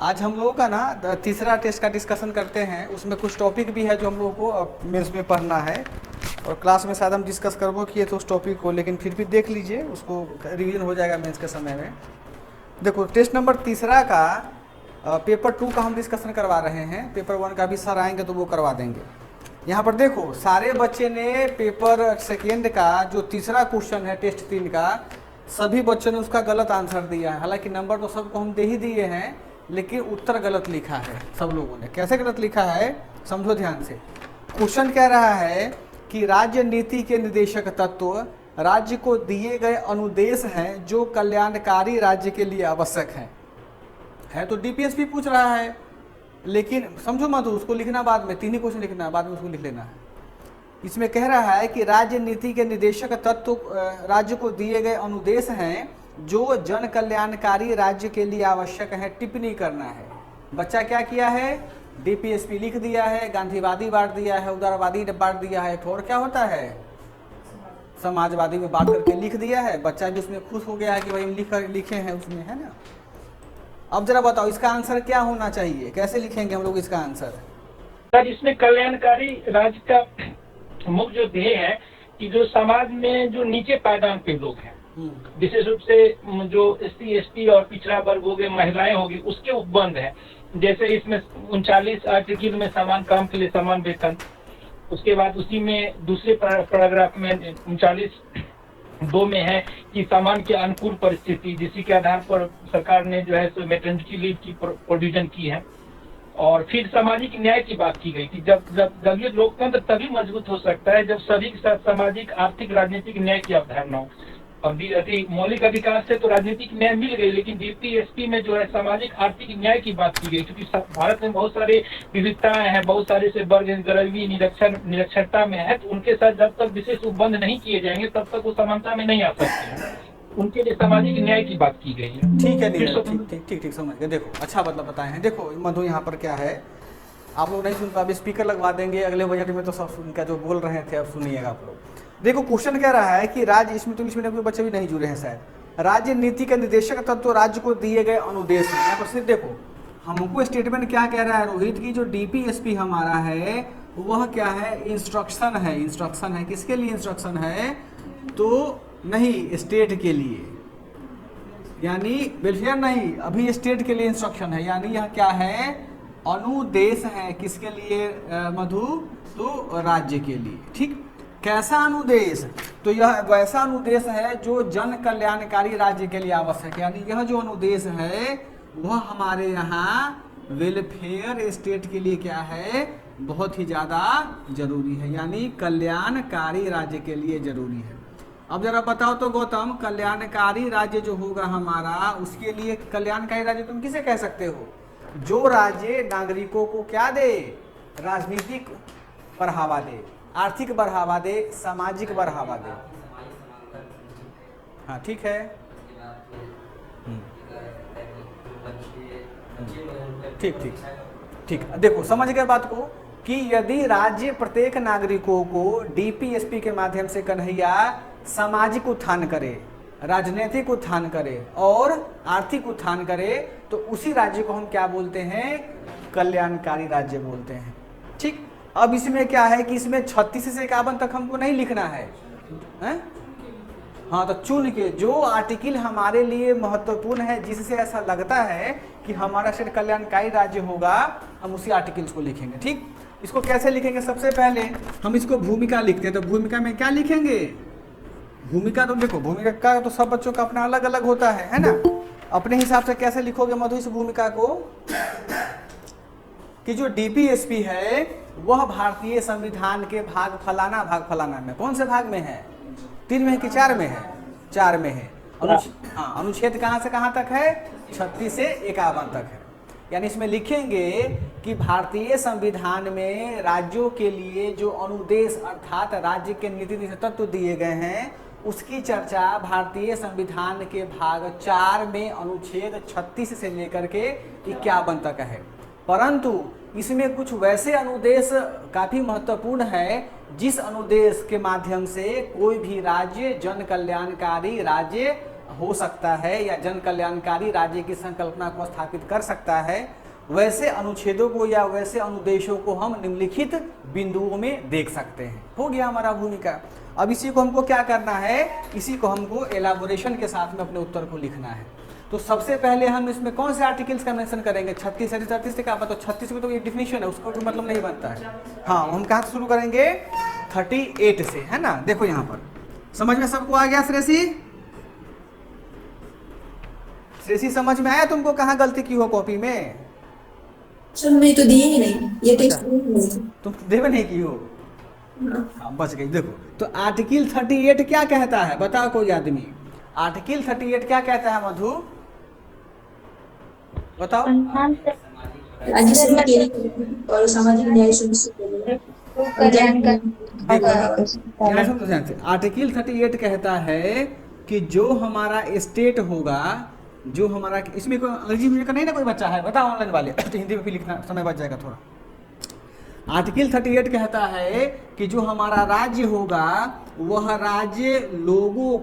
आज हम लोगों का ना तीसरा टेस्ट का डिस्कशन करते हैं। उसमें कुछ टॉपिक भी है जो हम लोगों को मेंस में पढ़ना है, और क्लास में शायद हम डिस्कस करबो किए तो उस टॉपिक को, लेकिन फिर भी देख लीजिए, उसको रिवीजन हो जाएगा मेंस के समय में। देखो टेस्ट नंबर तीसरा का पेपर 2 का हम डिस्कशन करवा रहे हैं। पेपर 1 का भी सर आएंगे तो वो करवा देंगे। यहाँ पर देखो सारे बच्चे ने पेपर सेकेंड का जो तीसरा क्वेश्चन है टेस्ट 3 का, सभी बच्चों ने उसका गलत आंसर दिया है। हालांकि नंबर तो सबको हम दे ही दिए हैं, लेकिन उत्तर गलत लिखा है सब लोगों ने। कैसे गलत लिखा है समझो ध्यान से। क्वेश्चन कह रहा है कि राज्य नीति के निर्देशक तत्व राज्य को दिए गए अनुदेश हैं जो कल्याणकारी राज्य के लिए आवश्यक है तो डीपीएसपी पूछ रहा है, लेकिन समझो मत, उसको लिखना बाद में, 3 ही क्वेश्चन लिखना है, बाद में उसको लिख लेना है। इसमें कह रहा है कि राज्य नीति के निर्देशक तत्व राज्य को दिए गए अनुदेश हैं जो जन कल्याणकारी राज्य के लिए आवश्यक है, टिप्पणी करना है। बच्चा क्या किया है, डीपीएसपी लिख दिया है, गांधीवादी बांट दिया है, उदारवादी बांट दिया है, और क्या होता है समाजवादी में बांट करके लिख दिया है। बच्चा भी उसमें खुश हो गया है कि भाई लिखे हैं उसमें, है ना। अब जरा बताओ इसका आंसर क्या होना चाहिए, कैसे लिखेंगे हम लोग इसका आंसर। सर इसमें कल्याणकारी राज्य का मुख्य जो ध्येय है कि जो समाज में जो नीचे पायदान के लोग हैं, विशेष रूप से जो SC ST और पिछड़ा वर्ग हो गए, महिलाएं होगी, उसके उपबंध है। जैसे इसमें 39 आर्टिकल में समान काम के लिए समान वेतन, उसके बाद उसी में दूसरे पैराग्राफ में 39(2) में है कि सामान के अनुकूल परिस्थिति, जिसी के आधार पर सरकार ने जो है सो मैटरनिटी लीव की प्रोविजन की है। और फिर सामाजिक न्याय की बात की गई कि जब ये लोकतंत्र तभी मजबूत हो सकता है जब सभी के साथ सामाजिक, आर्थिक, राजनीतिक न्याय की अवधारणा हो। और मौलिक अधिकार से तो राजनीतिक न्याय मिल गई, लेकिन डीपीएसपी में जो है सामाजिक आर्थिक न्याय की बात की गई, क्योंकि भारत में बहुत सारे विविधताएं हैं, बहुत सारे से वर्ग गरीबी निरक्षरता में है, तो उनके साथ जब तक विशेष उपबंध नहीं किए जाएंगे तब तक वो समानता में नहीं आ सकते हैं। उनके लिए सामाजिक न्याय की बात की गई है। ठीक है नीरज, ठीक समझ गए। देखो अच्छा मतलब बताए हैं। देखो मधु यहाँ पर क्या है, आप लोग नहीं सुन पाए, स्पीकर लगवा देंगे अगले बजट में तो सब उनका जो बोल रहे थे अब सुनिएगा आप लोग। देखो क्वेश्चन कह रहा है कि राज्य, इसमें तो इसमें कोई बच्चे भी नहीं जुड़े हैं शायद। राज्य नीति के निर्देशक तत्व राज्य को दिए गए अनुदेश हैं। यहाँ पर सिर्फ देखो हमको स्टेटमेंट क्या कह रहा है रोहित की, जो डीपीएसपी हमारा है वह क्या है, इंस्ट्रक्शन है। इंस्ट्रक्शन है किसके लिए, इंस्ट्रक्शन है तो नहीं स्टेट के लिए, यानी वेलफेयर नहीं, अभी स्टेट के लिए इंस्ट्रक्शन है। यानी यह क्या है, अनुदेश है किसके लिए मधु, तो राज्य के लिए। ठीक, कैसा अनुदेश, तो यह वैसा अनुदेश है जो जन कल्याणकारी राज्य के लिए आवश्यक है। यानी यह जो अनुदेश है वह हमारे यहाँ वेलफेयर स्टेट के लिए क्या है, बहुत ही ज़्यादा जरूरी है, यानी कल्याणकारी राज्य के लिए जरूरी है। अब जरा बताओ तो गौतम, कल्याणकारी राज्य जो होगा हमारा, उसके लिए कल्याणकारी राज्य तुम किसे कह सकते हो, जो राज्य नागरिकों को क्या दे, राजनीतिक बढ़ावा दे, आर्थिक बढ़ावा दे, सामाजिक बढ़ावा दे। हाँ ठीक है, ठीक। देखो समझ गए बात को, कि यदि राज्य प्रत्येक नागरिकों को डीपीएसपी के माध्यम से कन्हैया सामाजिक उत्थान करे, राजनीतिक उत्थान करे और आर्थिक उत्थान करे, तो उसी राज्य को हम क्या बोलते हैं, कल्याणकारी राज्य बोलते हैं। ठीक, अब इसमें क्या है कि इसमें 36 से 51 तक हमको नहीं लिखना है, हाँ, तो चुन के जो आर्टिकल हमारे लिए महत्वपूर्ण है, जिससे ऐसा लगता है कि हमारा स्टेट कल्याणकारी राज्य होगा, हम उसी आर्टिकल्स को लिखेंगे। ठीक, इसको कैसे लिखेंगे, सबसे पहले हम इसको भूमिका लिखते हैं। तो भूमिका में क्या लिखेंगे, भूमिका तो देखो भूमिका का तो सब बच्चों का अपना अलग अलग होता है ना। अपने हिसाब से कैसे लिखोगे मधु इस भूमिका को, कि जो डीपीएसपी है वह भारतीय संविधान के भाग फलाना में, कौन से भाग में है, 3 में है कि 4 में है, 4 में है। अनुच्छेद कहाँ से कहाँ तक है, 36 से 51 तक है। यानी इसमें लिखेंगे कि भारतीय संविधान में राज्यों के लिए जो अनुदेश अर्थात राज्य के नीति तत्व दिए गए हैं, उसकी चर्चा भारतीय संविधान के भाग 4 में अनुच्छेद 36 से लेकर के 51 तक है। परंतु इसमें कुछ वैसे अनुदेश काफ़ी महत्वपूर्ण है, जिस अनुदेश के माध्यम से कोई भी राज्य जन कल्याणकारी राज्य हो सकता है या जन कल्याणकारी राज्य की संकल्पना को स्थापित कर सकता है, वैसे अनुच्छेदों को या वैसे अनुदेशों को हम निम्नलिखित बिंदुओं में देख सकते हैं। हो गया हमारा भूमिका। अब इसी को हमको क्या करना है, इसी को हमको एलाबोरेशन के साथ में अपने उत्तर को लिखना है। तो सबसे पहले हम इसमें कौन से आर्टिकल्स का मेंशन करेंगे, 36 38 से क्या मतलब 36 में तो ये डिफिनीशन है, उसका कोई मतलब नहीं बनता है। हाँ, हम कहाँ से शुरू करेंगे, 38 से, है ना। देखो यहाँ पर समझ में सबको आ गया श्रेषी? श्रेषी समझ में आया तुमको, कहाँ गलती की हो कॉपी में? सर मैं तो दिए ही नहीं, ये टेक्स्ट नहीं। तुम देवे नहीं की हो? हाँ, बच गई। देखो तो आर्टिकल 38 क्या कहता है, बताओ कोई आदमी। आर्टिकल 38 क्या कहता है मधु, बताओ। राज्य सेवा के लिए और सामाजिक न्याय सुनिश्चित करने आर्टिकल 38 कहता है कि जो हमारा स्टेट होगा, जो हमारा, इसमें कोई अंग्रेजी में नहीं ना कोई बच्चा है, बताओ ऑनलाइन वाले तो हिंदी में भी लिखना समय बच जाएगा थोड़ा। आर्टिकल 38 कहता है कि जो हमारा राज्य होगा वह राज्य लोगों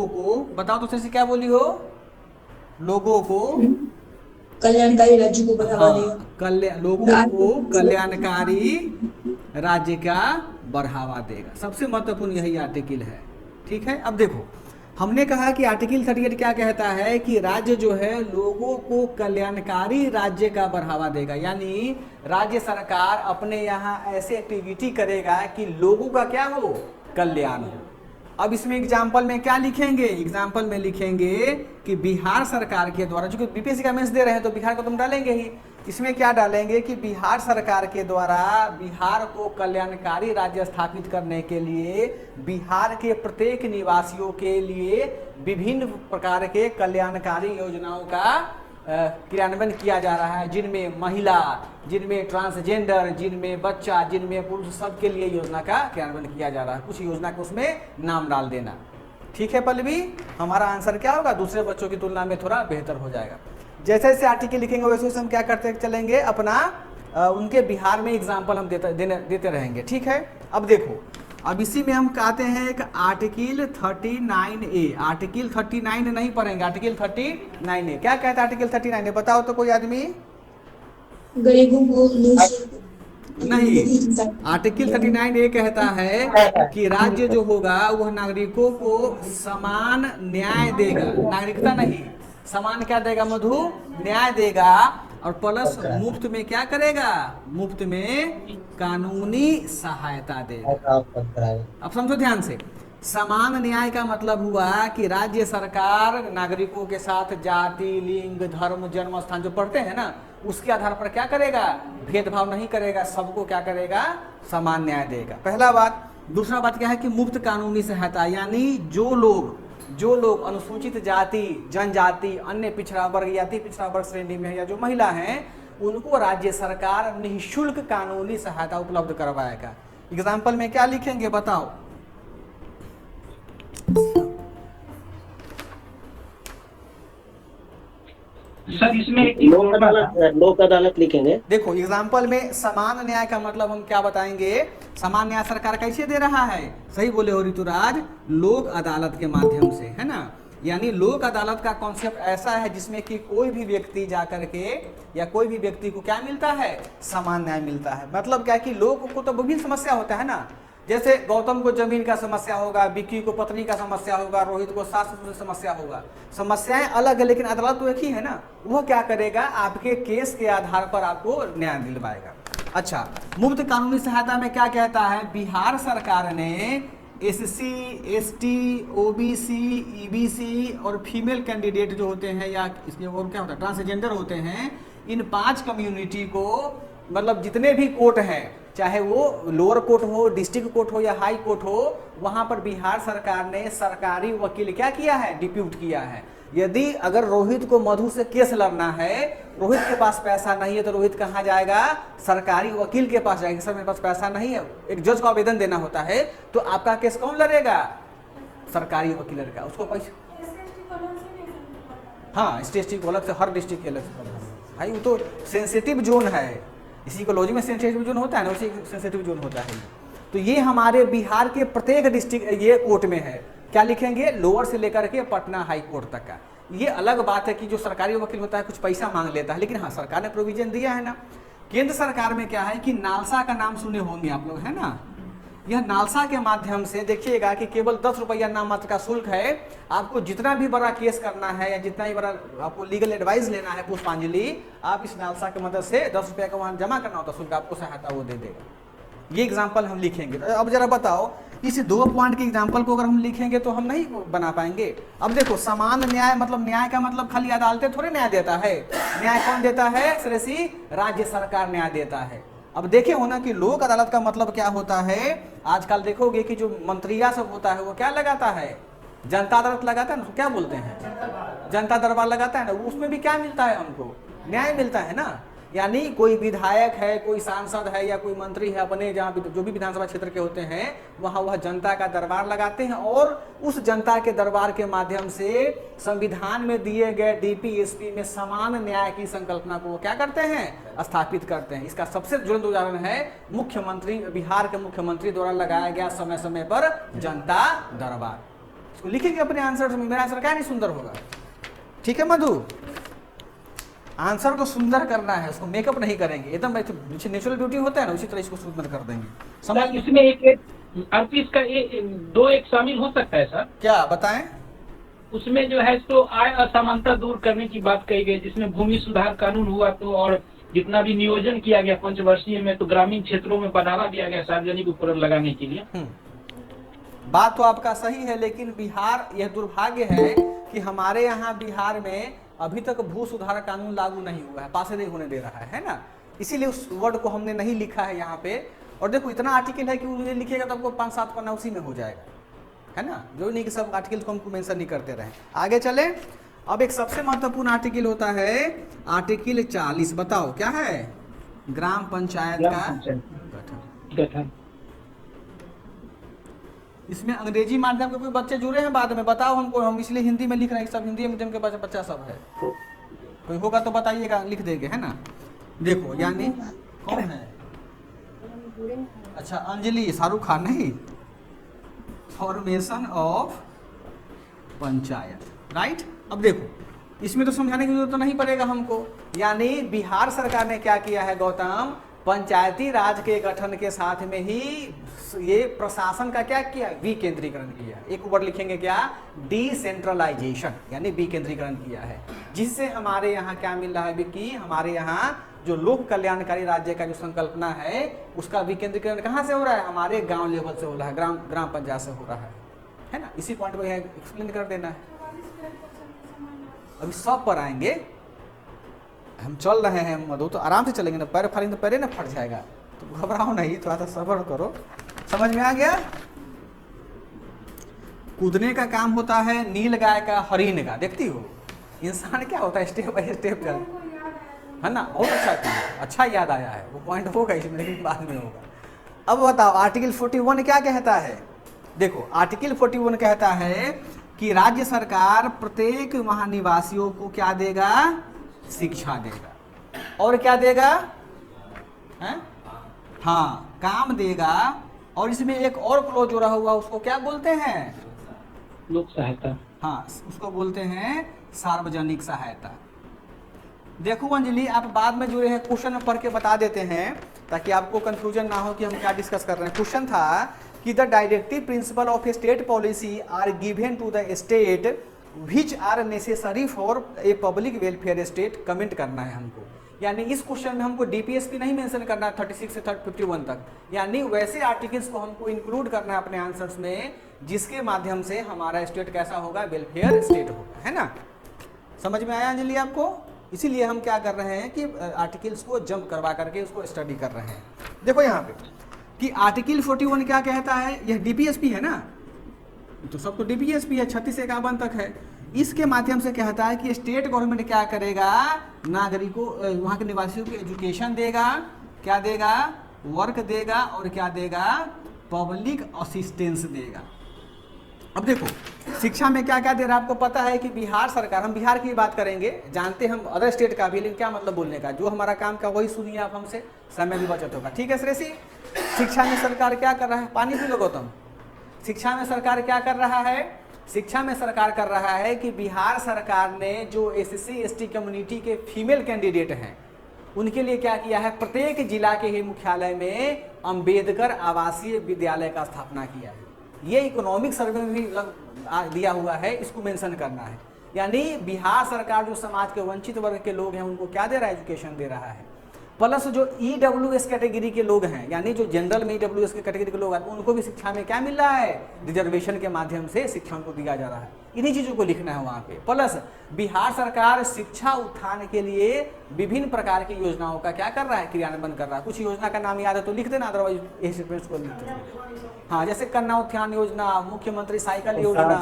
को बताओ तो सही क्या बोली हो, लोगों को कल्याणकारी राज्य को बढ़ावा देगा। लोगों को कल्याणकारी राज्य का बढ़ावा देगा। सबसे महत्वपूर्ण यही आर्टिकल है, ठीक है। अब देखो हमने कहा कि आर्टिकल 38 क्या कहता है कि राज्य जो है लोगों को कल्याणकारी राज्य का बढ़ावा देगा, यानी राज्य सरकार अपने यहाँ ऐसे एक्टिविटी करेगा कि लोगों का क्या हो, कल्याण हो। अब इसमें एग्जाम्पल में क्या लिखेंगे, एग्जाम्पल में लिखेंगे कि बिहार सरकार के द्वारा, जो कि बीपीएससी का मेंस दे रहे हैं तो बिहार को तुम डालेंगे ही, इसमें क्या डालेंगे कि बिहार सरकार के द्वारा बिहार को कल्याणकारी राज्य स्थापित करने के लिए बिहार के प्रत्येक निवासियों के लिए विभिन्न प्रकार के कल्याणकारी योजनाओं का क्रियान्वयन किया जा रहा है, जिनमें महिला, जिनमें ट्रांसजेंडर, जिनमें बच्चा, जिनमें पुरुष, सबके लिए योजना का क्रियान्वयन किया जा रहा है। कुछ योजना के उसमें नाम डाल देना, ठीक है पल्लवी। हमारा आंसर क्या होगा, दूसरे बच्चों की तुलना में थोड़ा बेहतर हो जाएगा। जैसे जैसे आर्टिकल लिखेंगे वैसे वैसे हम क्या करते चलेंगे, अपना उनके बिहार में एग्जाम्पल हम देते रहेंगे, ठीक है। अब देखो, अब इसी में हम कहते हैं एक आर्टिकल 39A, आर्टिकल 39 नहीं पढ़ेंगे, आर्टिकल 39A क्या कहता है, आर्टिकल 39A बताओ तो कोई आदमी। गरीबों को नहीं, आर्टिकल 39A कहता है कि राज्य जो होगा वह नागरिकों को समान न्याय देगा, नागरिकता नहीं, समान क्या देगा मधु, न्याय देगा, और प्लस मुफ्त में क्या करेगा, मुफ्त में कानूनी सहायता देगा। अब समझो ध्यान से, समान न्याय का मतलब हुआ कि राज्य सरकार नागरिकों के साथ जाति, लिंग, धर्म, जन्म स्थान जो पढ़ते हैं ना, उसके आधार पर क्या करेगा, भेदभाव नहीं करेगा, सबको क्या करेगा, समान न्याय देगा। पहला बात। दूसरा बात क्या है कि मुफ्त कानूनी सहायता, यानी जो लोग अनुसूचित जाति, जनजाति, अन्य पिछड़ा वर्ग, जाति पिछड़ा वर्ग श्रेणी में है, या जो महिला हैं, उनको राज्य सरकार निःशुल्क कानूनी सहायता उपलब्ध करवाएगा। एग्जाम्पल में क्या लिखेंगे बताओ। सर इसमें लोक अदालत लिखेंगे। देखो एग्जाम्पल में समान न्याय का मतलब हम क्या बताएंगे, समान न्याय सरकार कैसे दे रहा है, सही बोले हो ऋतुराज, लोक अदालत के माध्यम से, है ना। यानी लोक अदालत का कॉन्सेप्ट ऐसा है जिसमें कि कोई भी व्यक्ति जाकर के या कोई भी व्यक्ति को क्या मिलता है, समान न्याय मिलता है। मतलब क्या कि लोगों को तो विभिन्न समस्या होता है ना, जैसे गौतम को जमीन का समस्या होगा, विक्की को पत्नी का समस्या होगा, रोहित को सास ससुर की समस्या होगा, समस्याएं अलग है लेकिन अदालत तो एक ही है ना। वह क्या करेगा, आपके केस के आधार पर आपको न्याय दिलवाएगा। अच्छा, मुफ्त कानूनी सहायता में क्या कहता है, बिहार सरकार ने SC, ST, OBC, EBC और फीमेल कैंडिडेट जो होते हैं, या इसमें और क्या होता है, ट्रांसजेंडर होते हैं, इन 5 कम्युनिटी को, मतलब जितने भी कोर्ट हैं, चाहे वो लोअर कोर्ट हो, डिस्ट्रिक्ट कोर्ट हो या हाई कोर्ट हो, वहां पर बिहार सरकार ने सरकारी वकील क्या किया है, डिप्यूट किया है। यदि अगर रोहित को मधु से केस लड़ना है, रोहित के पास पैसा नहीं है तो रोहित कहाँ जाएगा, सरकारी वकील के पास जाएगा। सर मेरे पास पैसा नहीं है, एक जज को आवेदन देना होता है, तो आपका केस कौन लड़ेगा, सरकारी वकील लड़ेगा, उसको पैसा। हाँ, डिस्ट्रिक्ट अलग से, हर डिस्ट्रिक्ट के अलग से भाई, वो तो सेंसिटिव जोन है, इसी इकोलॉजी में सेंसिटिव जोन होता है ना, उसी सेंसिटिव जोन होता है। तो ये हमारे बिहार के प्रत्येक डिस्ट्रिक्ट ये कोर्ट में है, क्या लिखेंगे, लोअर से लेकर के पटना हाई कोर्ट तक का। ये अलग बात है कि जो सरकारी वकील होता है कुछ पैसा मांग लेता है, लेकिन हाँ सरकार ने प्रोविजन दिया है ना। केंद्र सरकार में क्या है कि नालसा का नाम सुने होंगे आप लोग, है ना। यह नालसा के माध्यम से देखिएगा कि केवल 10 रुपया नाम मात्र का शुल्क है। आपको जितना भी बड़ा केस करना है या जितना ही बड़ा आपको लीगल एडवाइस लेना है पुष्पांजलि, आप इस नालसा की मदद से 10 रुपया का वहाँ जमा करना होता शुल्क, आपको सहायता वो दे देगा। ये एग्जाम्पल हम लिखेंगे। अब जरा बताओ इस 2 पॉइंट के एग्जाम्पल को अगर हम लिखेंगे तो हम नहीं बना पाएंगे। अब देखो समान न्याय मतलब न्याय का मतलब खाली अदालतें थोड़े न्याय देता है। न्याय कौन देता है श्रेयसी, राज्य सरकार न्याय देता है। अब देखे होना कि लोक अदालत का मतलब क्या होता है। आजकल देखोगे कि जो मंत्रिया सब होता है वो क्या लगाता है, जनता अदालत लगाता है ना, क्या बोलते हैं जनता दरबार लगाता है ना। उसमें भी क्या मिलता है, हमको न्याय मिलता है ना। यानी कोई विधायक है, कोई सांसद है या कोई मंत्री है, अपने जहाँ जो भी विधानसभा क्षेत्र के होते हैं वहाँ वह जनता का दरबार लगाते हैं और उस जनता के दरबार के माध्यम से संविधान में दिए गए डीपीएसपी में समान न्याय की संकल्पना को क्या करते हैं, स्थापित करते हैं। इसका सबसे ज्वलंत उदाहरण है मुख्यमंत्री, बिहार के मुख्यमंत्री द्वारा लगाया गया समय समय पर जनता दरबार। इसको लिखेंगे अपने आंसर में। मेरा आंसर क्या नहीं सुंदर होगा, ठीक है मधु। आंसर को सुंदर करना है, उसको मेकअप नहीं करेंगे, एकदम नेचुरल ब्यूटी होता है ना उसी तरह इसको सुंदर कर देंगे। समझ इसमें एक इसका 2 एक शामिल हो सकता है सर, क्या बताएं। उसमें जो है तो आय असमानता दूर करने की बात कही गई, जिसमें भूमि सुधार कानून हुआ तो और जितना भी नियोजन किया गया पंचवर्षीय में तो ग्रामीण क्षेत्रों में बढ़ावा दिया गया सार्वजनिक उपकरण लगाने के लिए। बात तो आपका सही है, लेकिन बिहार, यह दुर्भाग्य है कि हमारे यहाँ बिहार में अभी तक भू सुधार कानून लागू नहीं हुआ है, पास नहीं होने दे रहा है ना। इसीलिए उस वर्ड को हमने नहीं लिखा है यहाँ पे। और देखो इतना आर्टिकल है कि उन्हें लिखेगा तो आपको 5-7 पन्ना उसी में हो जाएगा, है ना। जो नहीं कि सब आर्टिकल को हमको मेंशन नहीं करते रहे। आगे चले। अब एक सबसे महत्वपूर्ण आर्टिकल होता है आर्टिकल 40। बताओ क्या है, ग्राम पंचायत का गठन। इसमें अंग्रेजी माध्यम के कोई बच्चे जुड़े हैं बाद में, बताओ हमको। हम इसलिए हिंदी में लिख रहे हैं, सब हिंदी मीडियम के बच्चा सब है। कोई होगा तो बताइएगा, लिख देंगे, है ना। देखो यानी कौन है, अच्छा अंजलि, शाहरुख खान नहीं, फॉर्मेशन ऑफ पंचायत, राइट। अब देखो इसमें तो समझाने की जरूरत तो नहीं पड़ेगा हमको। यानी बिहार सरकार ने क्या किया है गौतम, पंचायती राज के गठन के साथ में ही ये प्रशासन का क्या किया, विकेंद्रीकरण किया। एक वर्ड लिखेंगे क्या, डिसेंट्रलाइजेशन, यानी विकेंद्रीकरण किया है। जिससे हमारे यहाँ क्या मिल रहा है कि हमारे यहाँ जो लोक कल्याणकारी राज्य का जो संकल्पना है उसका विकेंद्रीकरण कहाँ से हो रहा है, हमारे गांव लेवल से हो रहा है, ग्राम पंचायत से हो रहा है ना। इसी पॉइंट पर एक्सप्लेन कर देना है। अभी सब पर आएंगे, हम चल रहे हैं मधु, तो आराम से चलेंगे ना, पैर फाड़ेंगे तो पैरे ना फट जाएगा, तो घबराओ नहीं, थोड़ा सा सब्र करो। समझ में आ गया। कूदने का काम होता है नील गाय का, हरिण का, देखती हो। इंसान क्या होता है, स्टेप बाय स्टेप चल, है ना। बहुत अच्छा याद आया है, वो पॉइंट होगा इसमें, लेकिन बाद में होगा। अब बताओ आर्टिकल 41 क्या कहता है। देखो आर्टिकल 41 कहता है कि राज्य सरकार प्रत्येक महानिवासियों को क्या देगा, शिक्षा देगा और क्या देगा, है? हाँ काम देगा। और इसमें एक और क्लॉज जोड़ा हुआ, उसको क्या बोलते हैं, लोक सहायता। हाँ उसको बोलते हैं सार्वजनिक सहायता। देखो अंजलि, आप बाद में जुड़े हैं, क्वेश्चन में पढ़ के बता देते हैं ताकि आपको कंफ्यूजन ना हो कि हम क्या डिस्कस कर रहे हैं। क्वेश्चन था कि the directive principle of state policy are given to the state which are necessary for a public welfare state. Comment करना है हमको। यानी इस क्वेश्चन में हमको डीपीएसपी नहीं मेंशन करना है 36 से 51 तक, यानी वैसे आर्टिकल्स को हमको इंक्लूड करना है अपने आंसर्स में जिसके माध्यम से हमारा स्टेट कैसा होगा, वेलफेयर स्टेट होगा, है ना। समझ में आया अंजलि आपको। इसीलिए हम क्या कर रहे हैं कि आर्टिकल्स को जंप करवा करके उसको स्टडी कर रहे हैं। देखो यहाँ पे कि आर्टिकल 41 क्या कहता है, यह डीपीएसपी है ना, तो सब तो डीपीएसपी है, 36 से 51 तक है। इसके माध्यम से कहता है कि स्टेट गवर्नमेंट क्या करेगा, नागरिकों वहाँ के निवासियों को एजुकेशन देगा, क्या देगा, वर्क देगा और क्या देगा, पब्लिक असिस्टेंस देगा। अब देखो शिक्षा में क्या क्या दे रहा है आपको पता है कि बिहार सरकार, हम बिहार की बात करेंगे, जानते हम अदर स्टेट का भी, लेकिन क्या मतलब बोलने का, जो हमारा काम का वही सुनिए आप हमसे, समय भी बचत होगा। ठीक है श्रेयसी। शिक्षा में सरकार क्या कर रहा है, पानी पी लो गौतम। शिक्षा में सरकार क्या कर रहा है शिक्षा में सरकार कर रहा है कि बिहार सरकार ने जो SC ST कम्युनिटी के फीमेल कैंडिडेट हैं उनके लिए क्या किया है, प्रत्येक जिला के ही मुख्यालय में अंबेडकर आवासीय विद्यालय का स्थापना किया है। ये इकोनॉमिक सर्वे में भी दिया हुआ है, इसको मेंशन करना है। यानी बिहार सरकार जो समाज के वंचित वर्ग के लोग हैं उनको क्या दे रहा है, एजुकेशन दे रहा है। प्लस जो EWS कैटेगरी के लोग हैं, यानी जो जनरल में EWS के कैटेगरी के लोग हैं, उनको भी शिक्षा में क्या मिल रहा है, रिजर्वेशन के माध्यम से शिक्षा उनको दिया जा रहा है। इन्हीं चीज़ों को लिखना है वहाँ पे। प्लस बिहार सरकार शिक्षा उत्थान के लिए विभिन्न प्रकार की योजनाओं का क्या कर रहा है, क्रियान्वयन कर रहा है। कुछ योजना का नाम याद है तो लिख देना, अदरवाइज को लिख देना। हाँ, जैसे कन्या उत्थान योजना, मुख्यमंत्री साइकिल योजना,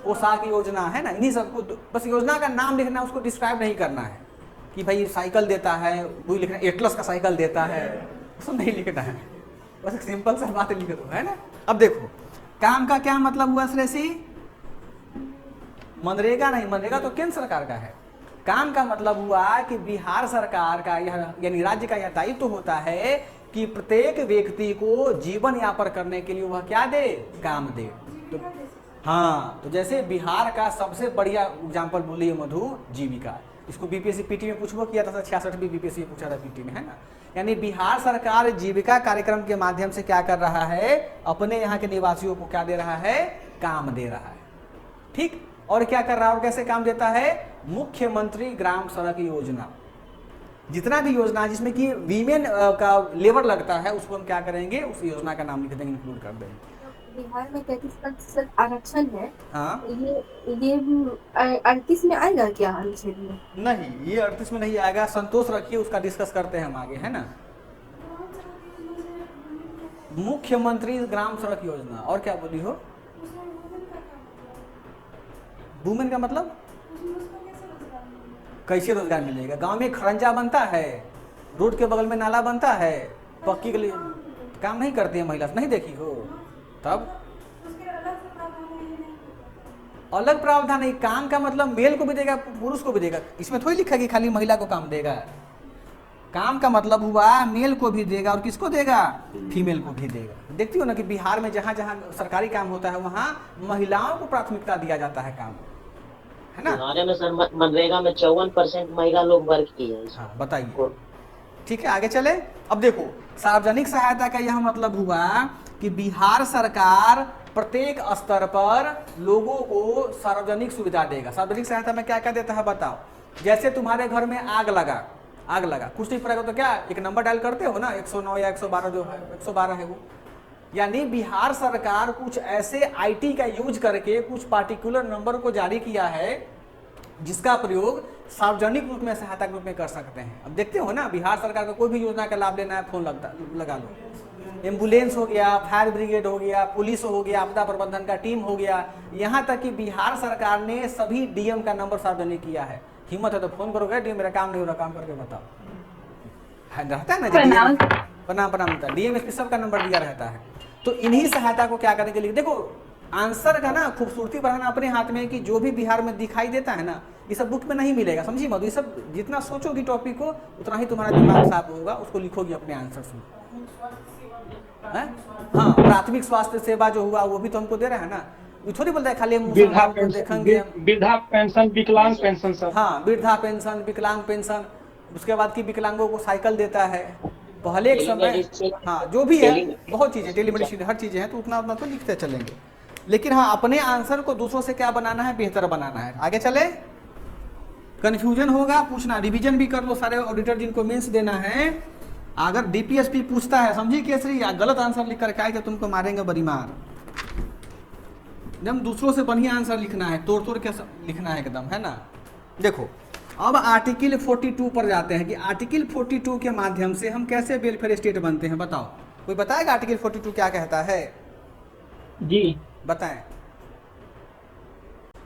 पोशाक योजना है ना, इन्हीं सबको बस योजना का नाम लिखना, उसको डिस्क्राइब नहीं करना है कि भाई साइकिल देता है, वही लिखना एटलस का साइकिल देता है, उसको नहीं लिखना है, बस एक सिंपल सा बात लिख दो, है ना। अब देखो काम का क्या मतलब हुआ श्रेषी, मनरेगा नहीं, मनरेगा तो केंद्र सरकार का है। काम का मतलब हुआ कि बिहार सरकार का यह यानी राज्य का यह दायित्व तो होता है कि प्रत्येक व्यक्ति को जीवन यापन करने के लिए वह क्या दे, काम दे। तो हाँ, तो जैसे बिहार का सबसे बढ़िया एग्जाम्पल बोलिए मधु, जीविका। इसको बीपीएससी पीटी में पूछबो किया था, 66 भी बीपीएससी में पूछा था पीटी में, है ना। यानी बिहार सरकार जीविका कार्यक्रम के माध्यम से क्या कर रहा है, अपने यहाँ के निवासियों को क्या दे रहा है, काम दे रहा है। ठीक, और क्या कर रहा है और कैसे काम देता है, मुख्यमंत्री ग्राम सड़क योजना, जितना भी योजना है जिसमें कि वीमेन का लेबर लगता है उसको हम क्या करेंगे, उस योजना का नाम लिख देंगे, इंक्लूड कर देंगे। बिहार में 33% आरक्षण है। हाँ, ये 38 में आएगा क्या अनुच्छेद में? नहीं, ये 38 में नहीं आएगा, संतोष रखिए, उसका डिस्कस करते हैं हम आगे, है ना। मुख्यमंत्री ग्राम सड़क योजना, और क्या बोली हो, वुमेन का मतलब कैसे रोजगार मिलेगा। गांव में खरंजा बनता है, रोड के बगल में नाला बनता है, पक्की के लिए काम नहीं करती है महिला, नहीं देखी हो, तब अलग प्रावधान नहीं। काम का मतलब मेल को भी देगा, पुरुष को भी देगा, इसमें थोड़ी लिखा कि खाली महिला को काम देगा। काम का मतलब हुआ मेल को भी देगा और किसको देगा, फीमेल को भी देगा। देखती हो ना कि बिहार में जहाँ जहाँ सरकारी काम होता है वहाँ महिलाओं को प्राथमिकता दिया जाता है काम, है ना। हमारे में सर मनरेगा में 54% महिला लोग वर्क की है। हाँ, बताइए, ठीक है, आगे चले। अब देखो सार्वजनिक सहायता का यह मतलब हुआ कि बिहार सरकार प्रत्येक स्तर पर लोगों को सार्वजनिक सुविधा देगा। सार्वजनिक सहायता में क्या क्या देता है बताओ। जैसे तुम्हारे घर में आग लगा, कुछ नहीं पड़ेगा तो क्या एक नंबर डायल करते हो ना, 109 या 112, जो है 112 है वो। यानी बिहार सरकार कुछ ऐसे IT का यूज करके कुछ पार्टिकुलर नंबर को जारी किया है जिसका प्रयोग सार्वजनिक रूप में सहायता के रूप में कर सकते हैं। अब देखते हो ना, बिहार सरकार का कोई भी योजना का लाभ लेना है, फोन लगा लो। एम्बुलेंस हो गया, फायर ब्रिगेड हो गया, पुलिस हो गया, आपदा प्रबंधन का टीम हो गया, यहाँ तक कि बिहार सरकार ने सभी DM का नंबर सार्वजनिक किया है। हिम्मत है तो फोन करोगे, DM मेरा काम नहीं हो रहा, काम करके बताओ, रहता है ना, प्रणाम होता है, DM SP सब का नंबर दिया रहता है। तो इन्हीं सहायता को क्या करने के लिए, देखो आंसर का ना खूबसूरती बढ़ाना अपने हाथ में है कि जो भी बिहार में दिखाई देता है ना, ये सब बुक में नहीं मिलेगा, समझी मधु। ये सब जितना सोचोगी टॉपिक को उतना ही तुम्हारा दिमाग साफ होगा, उसको लिखोगी अपने आंसर से। हाँ, प्राथमिक स्वास्थ्य सेवा जो हुआ वो भी तो हमको दे रहा है ना, वो थोड़ी बोलता है खाली हम देखेंगे। वृद्धा पेंशन, विकलांग पेंशन सब। हाँ, वृद्धा पेंशन, विकलांग पेंशन, उसके बाद की विकलांगों को साइकिल देता है। पहले एक समय, हाँ जो भी है, बहुत चीजें, टेलीमेडिसिन, हर चीजें हैं, तो उतना तो लिखते चलेंगे। लेकिन हाँ, अपने आंसर को दूसरों से क्या बनाना है, बेहतर बनाना है। आगे चले, कंफ्यूजन होगा पूछना, रिवीजन भी कर लो सारे ऑडिटर जिनको मेंस देना है। अगर DPSP पूछता है, समझी केसरी, या गलत आंसर लिख कर आए तो तुमको मारेंगे बड़ी मार। एकदम दूसरों से बढ़िया आंसर लिखना है, तोड़ के लिखना है एकदम, है ना। देखो अब आर्टिकल 42 पर जाते हैं कि आर्टिकल 42 के माध्यम से हम कैसे वेलफेयर स्टेट बनते हैं, बताओ। कोई बताएगा आर्टिकल 42 क्या कहता है? जी बताएं।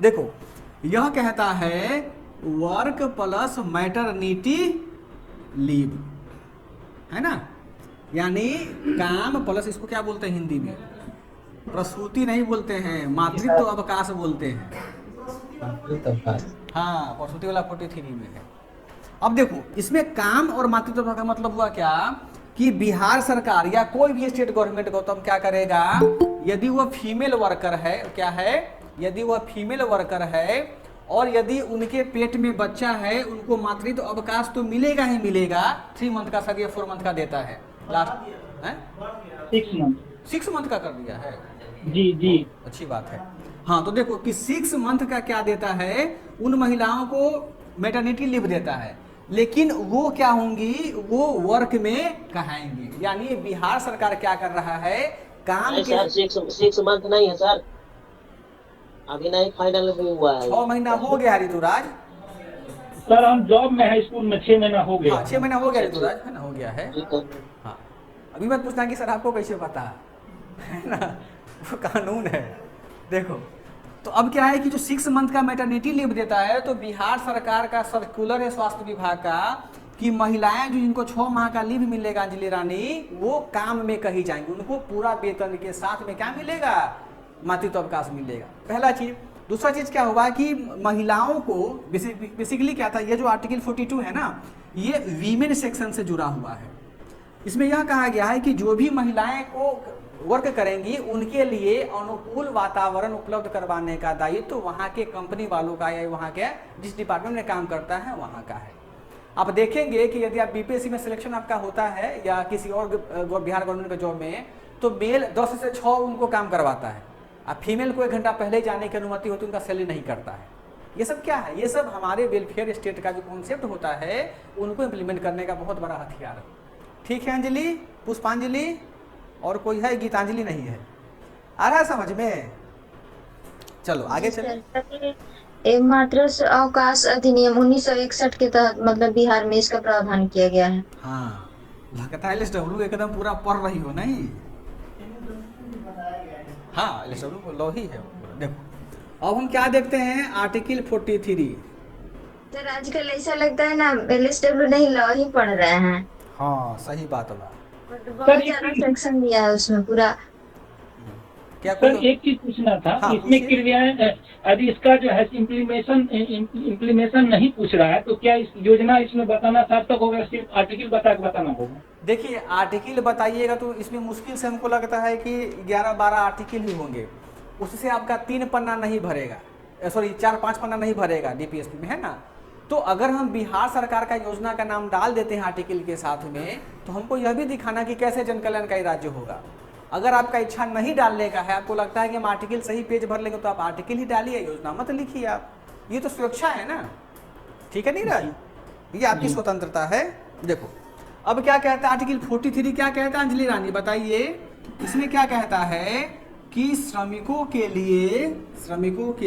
देखो यह कहता है वर्क प्लस मैटरनिटी लीव, है ना। यानी काम प्लस, इसको क्या बोलते हैं हिंदी में, प्रसूति नहीं बोलते हैं, मातृत्व अवकाश बोलते हैं। हाँ, प्रसूति वाला 43 में है। अब देखो इसमें काम और मातृत्व का मतलब हुआ क्या कि बिहार सरकार या कोई भी स्टेट गवर्नमेंट को तो क्या करेगा, यदि वो फीमेल वर्कर है, क्या है, यदि वह फीमेल वर्कर है और यदि उनके पेट में बच्चा है, उनको मातृत्व अवकाश तो मिलेगा ही मिलेगा। 3 मंथ का, शायद 4 मंथ का देता है लास्ट है, 6 मंथ। 6 मंथ का कर दिया है। जी जी, अच्छी बात है। हाँ, तो देखो कि 6 मंथ का क्या देता है, उन महिलाओं को मैटरनिटी लीव देता है, लेकिन वो क्या होंगी, वो वर्क में कहाएंगी। यानी बिहार सरकार क्या कर रहा है, काम नहीं के सर, 6 मंथ नहीं है सर, अभी नहीं फाइनल भी हुआ है। 6 महीना हो गया ऋतुराज। सर हम जॉब में है, स्कूल में 6 महीना हो गया। हाँ, 6 महीना हो गया ऋतुराज, है ना, हो गया है। ठीक है। हाँ, अभी मत पूछना कि सर आपको कैसे पता है ना, वो कानून है। देखो, तो अब क्या है कि जो 6 मंथ का मैटरनिटी लीव देता है, तो बिहार सरकार का सर्कुलर है स्वास्थ्य विभाग का कि महिलाएं जो जिनको 6 माह का लीव मिलेगा अंजलि रानी, वो काम में कही जाएंगी, उनको पूरा वेतन के साथ में क्या मिलेगा, मातृत्व अवकाश मिलेगा। पहला चीज। दूसरा चीज क्या हुआ कि महिलाओं को बेसिकली क्या था, ये जो आर्टिकल 42 है ना, ये वीमेन सेक्शन से जुड़ा हुआ है। इसमें यह कहा गया है कि जो भी महिलाएं को वर्क करेंगी उनके लिए अनुकूल वातावरण उपलब्ध करवाने का दायित्व तो वहाँ के कंपनी वालों का या वहाँ के जिस डिपार्टमेंट में काम करता है वहाँ का है। आप देखेंगे कि यदि आप बीपीएससी में सिलेक्शन आपका होता है या किसी और बिहार गवर्नमेंट के जॉब में, तो मेल 10 से 6 उनको काम करवाता है, अब फीमेल को 1 घंटा पहले जाने की अनुमति होती है, उनका सैलरी नहीं करता है। ये सब क्या है, ये सब हमारे वेलफेयर स्टेट का जो कॉन्सेप्ट होता है उनको इम्प्लीमेंट करने का बहुत बड़ा हथियार है। ठीक है अंजलि, पुष्पांजलि और कोई है, गीतांजलि नहीं है, आ रहा है समझ में? चलो आगे चले। मातृ अवकाश अधिनियम 1961 के तहत मतलब बिहार में इसका प्रावधान किया गया है। हाँ, लगता है LSW एकदम पूरा पढ़ रही हो नहीं? हाँ, LSW लॉ ही है। देखो अब हम क्या देखते हैं, आर्टिकल 43। सर आजकल ऐसा लगता है ना LSW नहीं लॉ ही पढ़ रहे हैं। हाँ सही बात है। बहुत ज्यादा सेक्शन दिया है उसमें पूरा। क्या सर एक चीज पूछना था, हाँ, इसमें क्रियाएं यदि इसका जो है इम्प्लीमेशन नहीं पूछ रहा है, तो क्या इस योजना इसमें बताना सार्थक होगा, सिर्फ आर्टिकल बता के बताना होगा? देखिए, आर्टिकल बताइएगा तो इसमें मुश्किल से हमको लगता है कि 11-12 आर्टिकल ही होंगे, उससे आपका 3 पन्ना नहीं भरेगा, सॉरी 4-5 पन्ना नहीं भरेगा डीपीएसपी में, है ना। तो अगर हम बिहार सरकार का योजना का नाम डाल देते हैं आर्टिकल के साथ में, तो हमको यह भी दिखाना कि कैसे जन कल्याणकारी राज्य होगा। अगर आपका इच्छा नहीं डालने का है, आपको लगता है कि हम आर्टिकल सही पेज भर लेंगे, तो आप आर्टिकल ही डालिए, योजना मत लिखिए आप। ये तो सुरक्षा है ना, ठीक है नीरज, ये आपकी स्वतंत्रता है। देखो अब क्या कहता है आर्टिकल 43, क्या कहता है अंजलि रानी बताइए? इसमें क्या कहता है कि श्रमिकों के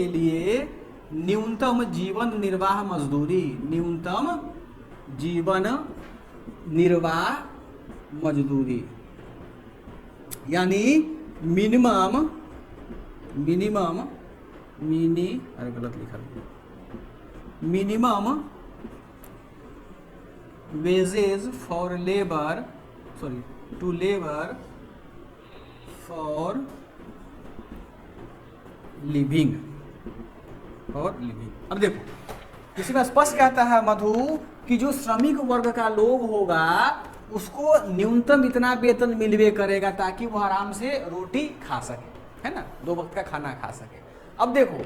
लिए न्यूनतम जीवन निर्वाह मजदूरी, न्यूनतम जीवन निर्वाह मजदूरी यानी मिनिमम अरे गलत लिखा, minimum wages for labour, sorry to labour for living. अब देखो इसमें स्पष्ट कहता है मधु कि जो श्रमिक वर्ग का लोग होगा उसको न्यूनतम इतना वेतन मिलवे करेगा ताकि वो आराम से रोटी खा सके, है ना, 2 वक्त का खाना खा सके। अब देखो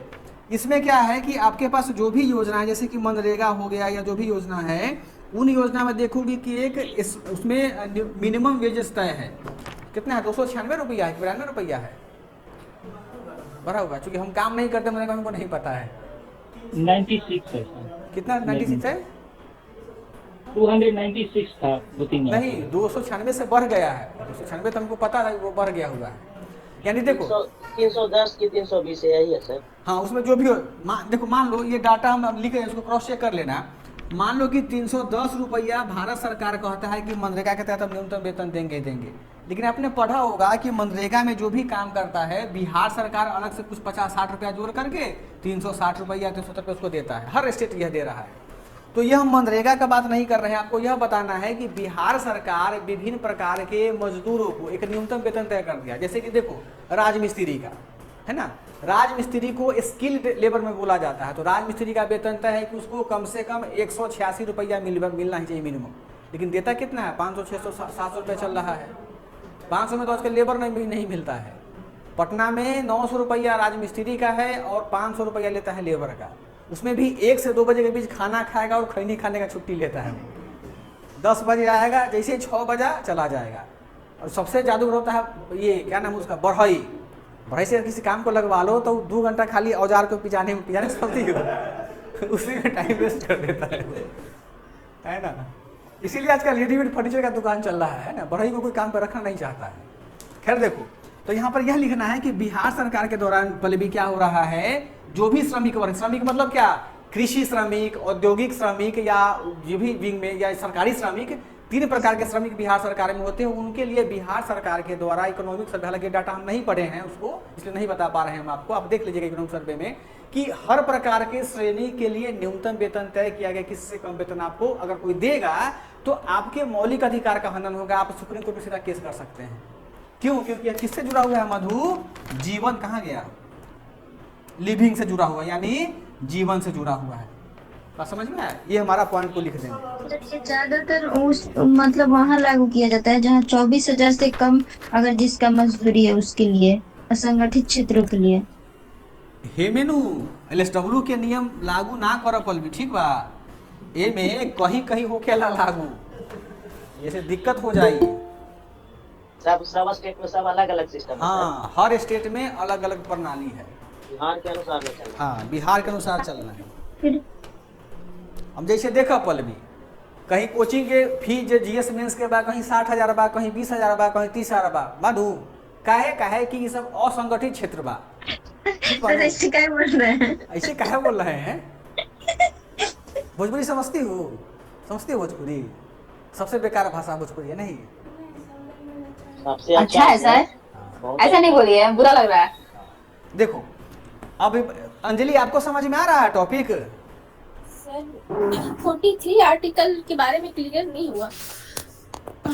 इसमें क्या है कि आपके पास जो भी योजना है, जैसे कि मनरेगा हो गया या जो भी योजना है, उन योजना में देखोगे कि एक उसमें मिनिमम वेजेस तय है। कितना है? 296 रुपया है, 92 रुपया है, भरा हुआ, चूंकि हम काम नहीं करते मनरेगा, हमको नहीं पता है। 96 है। कितना 96 है? 296 था, 2-3 नहीं, 296 से बढ़ गया है। 296 तो हमको पता था वो बढ़ गया हुआ है। यानी देखो 310 की 320 यही है सर। हाँ, उसमें जो भी हो, देखो मान लो ये डाटा हम लिख रहे हैं, उसको क्रॉस चेक कर लेना। मान लो कि 310 रुपया भारत सरकार कहता है कि मनरेगा के तहत हम न्यूनतम वेतन देंगे, लेकिन आपने पढ़ा होगा कि मनरेगा में जो भी काम करता है बिहार सरकार अलग से कुछ 50-60 रुपया जोड़ करके 360 रुपया 370 रुपये उसको देता है, हर स्टेट यह दे रहा है। तो यह हम मनरेगा का बात नहीं कर रहे हैं, आपको यह बताना है कि बिहार सरकार विभिन्न प्रकार के मजदूरों को एक न्यूनतम वेतन तय कर दिया। जैसे कि देखो राजमिस्त्री का, है ना, राजमिस्त्री को स्किल्ड लेबर में बोला जाता है, तो राजमिस्त्री का वेतन तय है कि उसको कम से कम 186 रुपया मिलना ही चाहिए मिनिमम, लेकिन देता कितना है? 500, 600, 700 रुपये चल रहा है। 500 में तो आजकल लेबर नहीं मिलता है, पटना में 900 रुपया राजमिस्त्री का है और 500 रुपया लेता है लेबर का। उसमें भी 1 से 2 बजे के बीच खाना खाएगा और खैनी खाने का छुट्टी लेता है। 10 बजे आएगा, जैसे 6 बजा चला जाएगा। और सबसे जादूगर होता है ये क्या नाम है उसका, बढ़ई से किसी काम को लगवा लो तो 2 घंटा खाली औजार को पिजाने समझती हो उसी में टाइम वेस्ट कर देता है ना। इसीलिए आजकल रेडीमेड फर्नीचर का दुकान चल रहा है ना, बढ़ई को कोई काम पर रखना नहीं चाहता है। खैर देखो, तो यहाँ पर यह लिखना है कि बिहार सरकार के दौरान पहले भी क्या हो रहा है, जो भी श्रमिक वर्ग, श्रमिक मतलब क्या, कृषि श्रमिक, औद्योगिक श्रमिक या जो भी विंग में या सरकारी श्रमिक, 3 प्रकार के श्रमिक बिहार सरकार में होते हैं। उनके लिए बिहार सरकार के द्वारा इकोनॉमिक सर्वे, हालांकि डाटा हम नहीं पढ़े हैं उसको, इसलिए नहीं बता पा रहे हैं हम आपको, आप देख लीजिएगा इकोनॉमिक सर्वे में कि हर प्रकार के श्रेणी के लिए न्यूनतम वेतन तय किया गया। किससे कम वेतन आपको अगर कोई देगा तो आपके मौलिक अधिकार का हनन होगा, आप सुप्रीम कोर्ट में सीधा केस कर सकते हैं। क्यों? क्योंकि किससे जुड़ा हुआ है मधु, जीवन, कहाँ गया, लिविंग से जुड़ा हुआ, यानी जीवन से जुड़ा हुआ है। बात समझ में आया? ये हमारा पॉइंट को लिख देंगे। ये ज्यादातर उस मतलब वहाँ लागू किया जाता है जहाँ 24,000 से कम अगर जिसका मजदूरी है उसके लिए, असंगठित क्षेत्रों के लिए। हे मेनू LSW के नियम लागू ना कर पल भी, ठीक बा, ए में कहीं कहीं होकेला लागू, जैसे दिक्कत हो जाएगी। सब स्टेट में सब अलग अलग सिस्टम है। हाँ, हर स्टेट में अलग अलग प्रणाली है। बिहार के अनुसार नहीं चलना। हाँ, बिहार के अनुसार चलना है। फिर हम जैसे देखा पल भी, कहीं कोचिंग के फीस GS मेंस के बा, कहीं 60,000 बा, कहीं 20,000 बा, कहीं 30,000 बा। मधु काहे कि ये सब असंगठित क्षेत्र बा। ऐसे क्या बोल रहे हैं? ऐसे काहे बोल रहे हैं? भोजपुरी समझती हो भोजपुरी? सबसे बेकार भाषा भोजपुरी है नहीं? सबसे अच्छा है सर, ऐसा नहीं बोलिए, बुरा लग रहा है। देखो अब अंजलि, आपको समझ में आ रहा है टॉपिक? सर 43 आर्टिकल के बारे में क्लियर नहीं हुआ।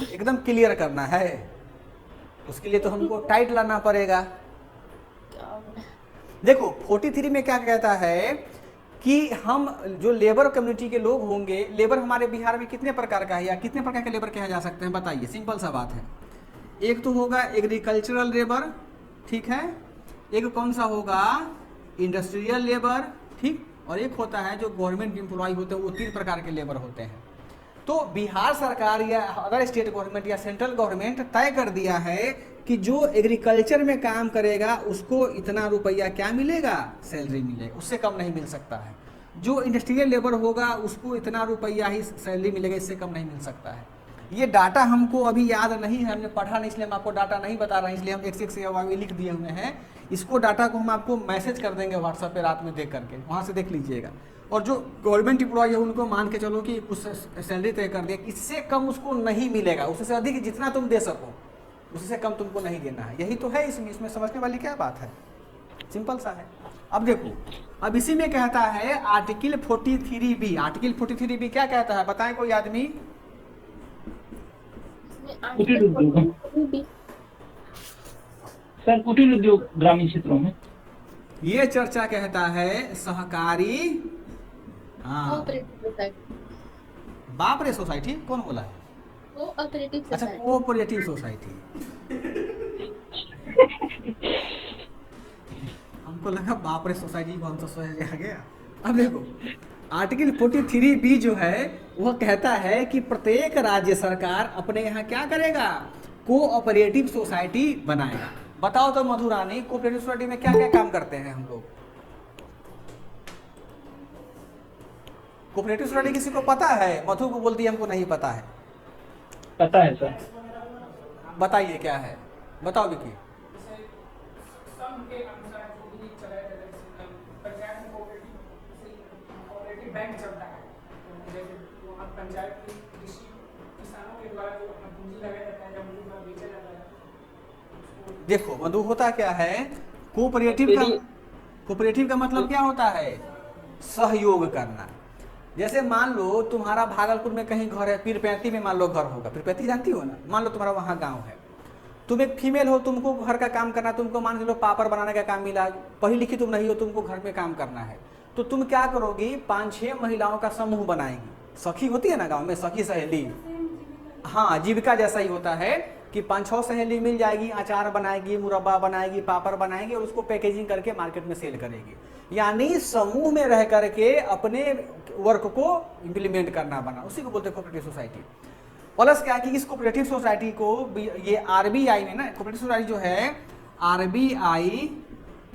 एकदम क्लियर करना है, उसके लिए तो हमको टाइट लाना पड़ेगा। देखो 43 में क्या कहता है कि हम जो लेबर कम्युनिटी के लोग होंगे, लेबर हमारे बिहार में कितने प्रकार का है या कितने प्रकार के लेबर कहा जा सकते हैं बताइए? सिंपल सा बात है। एक तो होगा एग्रीकल्चरल लेबर, ठीक है, एक कौन सा होगा, इंडस्ट्रियल लेबर, ठीक, और एक होता है जो गवर्नमेंट एम्प्लॉय होते हैं, वो 3 प्रकार के लेबर होते हैं। तो बिहार सरकार या अदर स्टेट गवर्नमेंट या सेंट्रल गवर्नमेंट तय कर दिया है कि जो एग्रीकल्चर में काम करेगा उसको इतना रुपया क्या मिलेगा, सैलरी मिलेगा, उससे कम नहीं मिल सकता है। जो इंडस्ट्रियल लेबर होगा उसको इतना रुपया ही सैलरी मिलेगा, इससे कम नहीं मिल सकता है। ये डाटा हमको अभी याद नहीं है, हमने पढ़ा नहीं, इसलिए हम आपको डाटा नहीं बता रहे हैं, इसलिए हम एक से लिख दिए हुए हैं। इसको डाटा को हम आपको मैसेज कर देंगे व्हाट्सएप पे रात में देख करके, वहाँ से देख लीजिएगा। और जो गवर्नमेंट एम्प्लॉय है उनको मान के चलो कि कुछ सैलरी तय कर दिया, इससे कम उसको नहीं मिलेगा, उससे अधिक जितना तुम दे सको उससे कम तुमको नहीं देना है। यही तो है इसमें समझने वाली क्या बात है, सिंपल सा है। अब देखो, अब इसी में कहता है आर्टिकल 43B, आर्टिकल 43B क्या कहता है बताएं कोई आदमी? कुटीर उद्योग सर, कुटीर उद्योग ग्रामीण क्षेत्रों में ये चर्चा कहता है सहकारी, हाँ, बाप रे सोसाइटी कौन बोला है? अच्छा, कोऑपरेटिव सोसाइटी। हमको लगा बाप रे सोसाइटी कौन सा सोसाइटी आ गया। अब देखो आर्टिकल 43B जो है वह कहता है कि प्रत्येक राज्य सरकार अपने यहाँ क्या करेगा, कोऑपरेटिव सोसाइटी बनाएगा। बताओ तो मधु रानी, कोऑपरेटिव सोसाइटी में क्या क्या काम करते हैं हम लोग? कोऑपरेटिव सोसाइटी किसी को पता है? मधु को बोलती है हमको नहीं पता है। पता है सर, बताइए क्या है, बताओ विकी। बैंक चलता है, जैसे वहाँ पंचायत की कृषि किसानों के द्वारा जो अपना पूंजी लगाया जाता है, जब उनको बेचा जाता है। देखो मधु, होता क्या है कोऑपरेटिव का मतलब क्या होता है? सहयोग करना। जैसे मान लो तुम्हारा भागलपुर में कहीं घर है, पीरपैंती में मान लो घर होगा, पीरपैंती जानती हो ना, मान लो तुम्हारा वहाँ गांव है, तुम एक फीमेल हो, तुमको घर का काम करना, तुमको मान लो पापड़ बनाने का काम मिला, पढ़ी लिखी तुम नहीं हो, तुमको घर में काम करना है, तो तुम क्या करोगी, 5-6 महिलाओं का समूह बनाएंगी। सखी होती है ना गांव में, सखी सहेली, हाँ, जीविका जैसा ही होता है। कि 5-6 सहेली मिल जाएगी, अचार बनाएगी, मुरब्बा बनाएगी, पापड़ बनाएगी और उसको पैकेजिंग करके मार्केट में सेल करेगी। यानी समूह में रह करके अपने वर्क को इम्प्लीमेंट करना बना, उसी को बोलते हैं कोऑपरेटिव सोसाइटी। प्लस क्या कि इस कोऑपरेटिव सोसाइटी को ये आरबीआई में ना, कोऑपरेटिव सोसाइटी जो है आरबीआई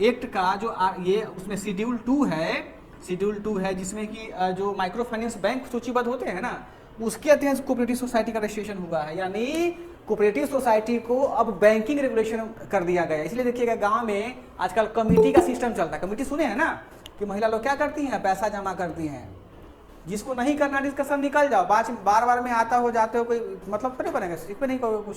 एक्ट का जो ये उसमें शेड्यूल 2 है जिसमें कि जो माइक्रो फाइनेंस बैंक सूचीबद्ध होते हैं ना, उसके तहत कोऑपरेटिव सोसाइटी का रजिस्ट्रेशन हुआ है। यानी कोऑपरेटिव सोसाइटी को अब बैंकिंग रेगुलेशन कर दिया गया है। इसलिए देखिएगा गांव में आजकल कमेटी का सिस्टम चलता है। कमेटी सुने हैं ना कि महिला लोग क्या करती हैं, पैसा जमा करती हैं। जिसको नहीं करना डिस्कशन निकल जाओ, बार बार में आता हो जाते हो, कोई मतलब तो नहीं बनेगा, इस पर नहीं करोगे कुछ,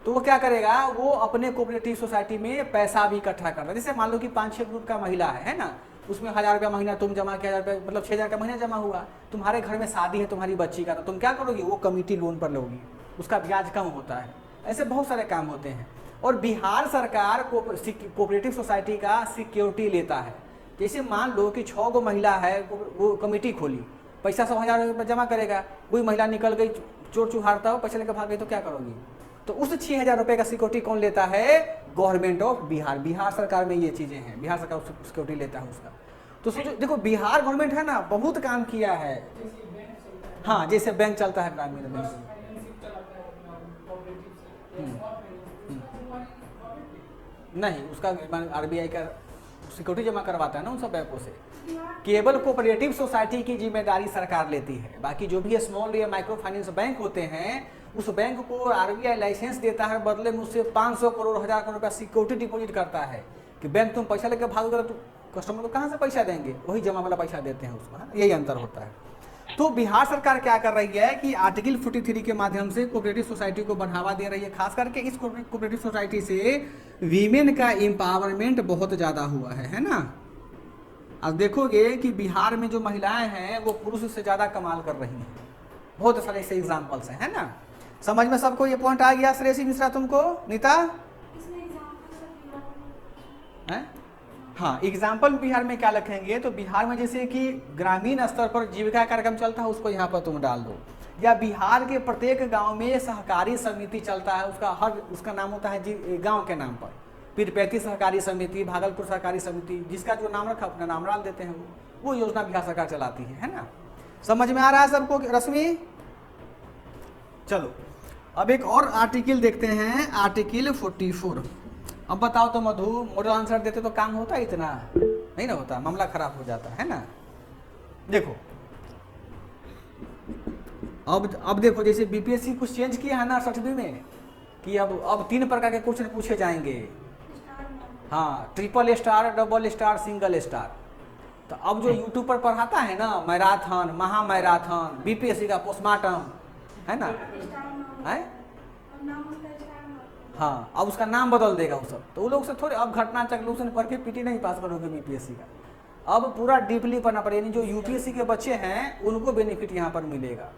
तो वो क्या करेगा, वो अपने कोऑपरेटिव सोसाइटी में पैसा भी इकट्ठा करता है। जैसे मान लो कि 5-6 ग्रुप का महिला है ना, उसमें 1000 रुपया महीना तुम जमा किया, 1000 रुपया मतलब 6000 का महीना जमा हुआ। तुम्हारे घर में शादी है तुम्हारी बच्ची का, तो तुम क्या करोगी, वो कमिटी लोन पर लोगी, उसका ब्याज कम होता है। ऐसे बहुत सारे काम होते हैं। और बिहार सरकार कोऑपरेटिव सोसाइटी का सिक्योरिटी लेता है। जैसे मान लो कि 6 गो महिला है, वो कमेटी खोली, पैसा 100,000 रुपये जमा करेगा, कोई महिला निकल गई, चोर चुहारता हो, पैसा लेकर भाग गई, तो क्या करोगी। तो उस 6000 रुपये का सिक्योरिटी कौन लेता है, गवर्नमेंट ऑफ बिहार। बिहार सरकार में ये चीज़ें हैं, बिहार सरकार सिक्योरिटी लेता है उसका। तो सोचो, देखो बिहार गवर्नमेंट है ना, बहुत काम किया है। हाँ, जैसे बैंक चलता है ग्रामीण बैंक, नहीं उसका आरबीआई का सिक्योरिटी जमा करवाता है ना उन सब बैंकों से। केवल कोऑपरेटिव सोसाइटी की जिम्मेदारी सरकार लेती है। बाकी जो भी स्मॉल या माइक्रो फाइनेंस बैंक होते हैं, उस बैंक को आरबीआई लाइसेंस देता है, बदले में उससे 500 करोड़ 1000 करोड़ रुपया सिक्योरिटी डिपॉजिट करता है कि बैंक तुम पैसा लेकर भागोगे तो कस्टमर को कहाँ से पैसा देंगे, वही जमा वाला पैसा देते हैं उसको, है। यही अंतर होता है। तो बिहार सरकार क्या कर रही है कि आर्टिकल 43 के माध्यम से कोऑपरेटिव सोसाइटी को बढ़ावा दे रही है। खास करके इस कोऑपरेटिव सोसाइटी से वीमेन का एम्पावरमेंट बहुत ज़्यादा हुआ है ना। अब देखोगे कि बिहार में जो महिलाएं हैं वो पुरुष से ज़्यादा कमाल कर रही हैं। बहुत सारे ऐसे एग्जाम्पल्स हैं, है ना। समझ में सबको ये पॉइंट आ गया श्रेयसी मिश्रा, तुमको नीता है? हाँ, एग्जाम्पल बिहार में क्या रखेंगे, तो बिहार में जैसे कि ग्रामीण स्तर पर जीविका कार्यक्रम चलता है, उसको यहाँ पर तुम डाल दो। या बिहार के प्रत्येक गांव में सहकारी समिति चलता है, उसका नाम होता है गांव के नाम पर, पीरपैती सहकारी समिति, भागलपुर सहकारी समिति, जिसका जो नाम रखा अपना नाम डाल देते हैं। वो योजना बिहार सरकार चलाती है ना। समझ में आ रहा है सबको रश्मि? चलो अब एक और आर्टिकल देखते हैं, आर्टिकल 44। अब बताओ तो मधु, मॉडल आंसर देते तो काम होता इतना नहीं ना होता, मामला खराब हो जाता है ना। देखो अब देखो, जैसे बीपीएससी कुछ चेंज किया है ना 68 में कि अब 3 प्रकार के क्वेश्चन पूछे जाएंगे। हाँ, triple star, double star, single star. तो अब जो यूट्यूब पर पढ़ाता है ना, मैराथन, महा मैराथन, बीपीएससी का पोस्टमार्टम, है ना, है। हाँ, अब उसका नाम बदल देगा वो सब। तो वो लोग से थोड़े अब घटना चक्र पढ़ के पीटी नहीं पास करोगे बीपीएससी का। अब पूरा डीपली पढ़ना पड़ेगा। यानी जो यूपीएससी के बच्चे हैं उनको बेनिफिट यहाँ पर मिलेगा।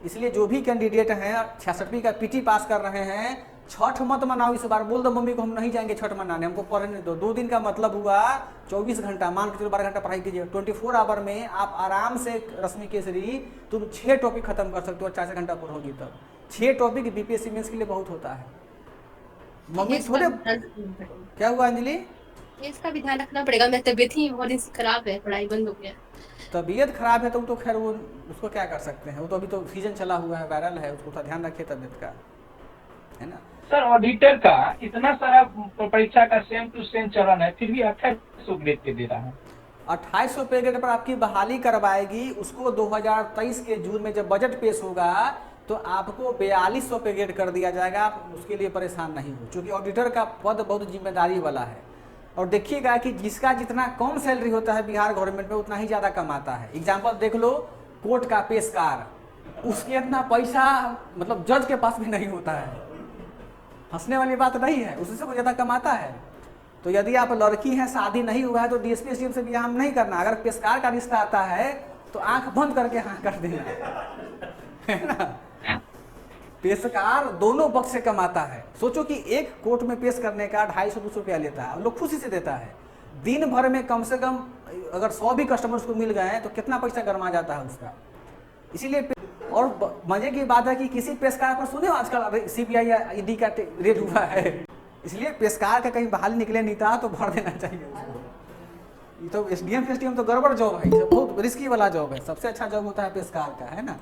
इसलिए जो भी कैंडिडेट हैं 66वीं का पीटी पास कर रहे हैं, छठ मत मनाओ इस बार। बोल दो मम्मी को हम नहीं जाएंगे छठ मनाने, हमको पढ़ने दो। 2 दिन का मतलब हुआ 24 घंटा, मान के चलो 12 घंटा पढ़ाई कीजिए। 24 आवर में आप आराम से रश्मि केसरी तुम 6 टॉपिक खत्म कर सकते हो, 4 घंटा पढ़ोगी तब। 6 टॉपिक बीपीएससी मेंस के लिए बहुत होता है। मम्मी थोड़े क्या हुआ अंजलि? इसका भी ध्यान रखना पड़ेगा। मेरी तबीयत ही बहुत खराब है, पढ़ाई बंद हो गया। तबीयत खराब है तो खैर वो उसको क्या कर सकते हैं, वो तो अभी तो सीजन चला हुआ है, वायरल है, उसको तो ध्यान रखिए तबीयत का, है ना। सर ऑडिटर का इतना सारा परीक्षा का सेम टू सेम चलन है, फिर भी 2800 ग्रेड पे दे रहा है। 2800 पे ग्रेड पर आपकी बहाली करवाएगी। उसको 2023 के जून में जब बजट पेश होगा तो आपको 4200 पे ग्रेड कर दिया जाएगा। आप उसके लिए परेशान नहीं हो, क्योंकि ऑडिटर का पद बहुत जिम्मेदारी वाला है। और देखिएगा कि जिसका जितना कम सैलरी होता है बिहार गवर्नमेंट में, उतना ही ज़्यादा कमाता है। एग्जाम्पल देख लो, कोर्ट का पेशकार, उसके इतना पैसा मतलब जज के पास भी नहीं होता है। हंसने वाली बात नहीं है, उससे कोई ज़्यादा कमाता है। तो यदि आप लड़की हैं, शादी नहीं हुआ है, तो डीएसपी एसडीएम से ब्याह नहीं करना। अगर पेशकार का रिश्ता आता है तो आंख बंद करके हाँ कर देना, है ना। पेशकार दोनों पक्ष से कमाता है। सोचो कि एक कोर्ट में पेश करने का 250-200 रुपया लेता है, लोग खुशी से देता है। दिन भर में कम से कम अगर 100 भी कस्टमर उसको मिल गए हैं तो कितना पैसा गरमा जाता है उसका। इसीलिए और मजे की बात है कि किसी पेशकार पर सुने हो आजकल सीबीआई या ईडी का रेड हुआ है, इसलिए पेशकार का कहीं बहाली निकले नहीं था तो भर देना चाहिए उसको। ये तो एसडीएम फेसडीएम तो गड़बड़ जॉब है, ये बहुत रिस्की वाला जॉब है, सबसे अच्छा जॉब होता है पेशकार का, है ना।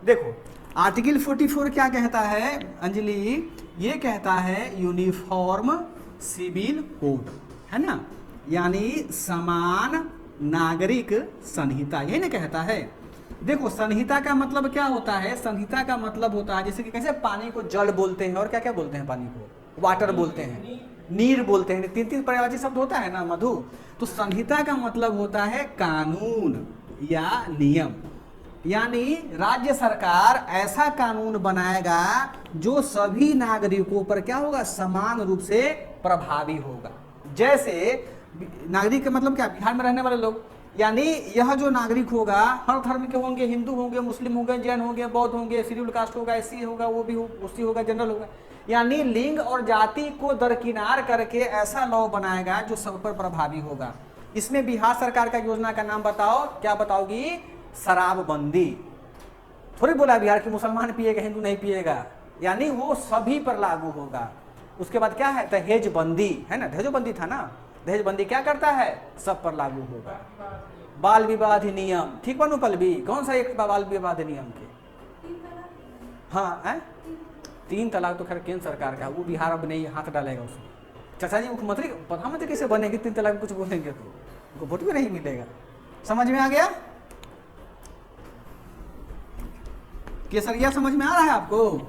देखो आर्टिकल 44 क्या कहता है अंजलि, ये कहता है यूनिफॉर्म सिविल कोड, है ना, यानी समान नागरिक संहिता, यही ना कहता है। देखो संहिता का मतलब क्या होता है, संहिता का मतलब होता है जैसे कि कैसे पानी को जल बोलते हैं और क्या क्या बोलते हैं, पानी को वाटर बोलते हैं, नीर बोलते हैं, 3 पर्यायवाची शब्द होता है ना मधु। तो संहिता का मतलब होता है कानून या नियम, यानी राज्य सरकार ऐसा कानून बनाएगा जो सभी नागरिकों पर क्या होगा, समान रूप से प्रभावी होगा। जैसे नागरिक का मतलब क्या, बिहार में रहने वाले लोग, यानी यह जो नागरिक होगा हर धर्म के होंगे, हिंदू होंगे, मुस्लिम होंगे, जैन होंगे, बौद्ध होंगे, शेड्यूल कास्ट होगा, एससी होगा, वो भी ओसी होगा, जनरल होगा, यानी लिंग और जाति को दरकिनार करके ऐसा लॉ बनाएगा जो सब पर प्रभावी होगा। इसमें बिहार सरकार का योजना का नाम बताओ, क्या बताओगी, शराबबंदी। थोड़ी बोला बिहार की मुसलमान पिएगा हिंदू नहीं पिएगा, यानी वो सभी पर लागू होगा। उसके बाद क्या है, दहेजबंदी, है ना, दहेजबंदी था ना, दहेजबंदी क्या करता है, सब पर लागू होगा। बाल विवाह अधिनियम, ठीक बनू पलवी, कौन सा एक बाल विवाह अधिनियम के, हाँ है 3 तलाक तो खैर केंद्र सरकार का, वो बिहार अब नहीं हाथ डालेगा उसमें। चाचा जी मुख्यमंत्री प्रधानमंत्री कैसे बनेंगे, 3 तलाक कुछ बोलेंगे तो उनको वोट भी नहीं मिलेगा। समझ में आ गया, केसरिया समझ में आ रहा है आपको?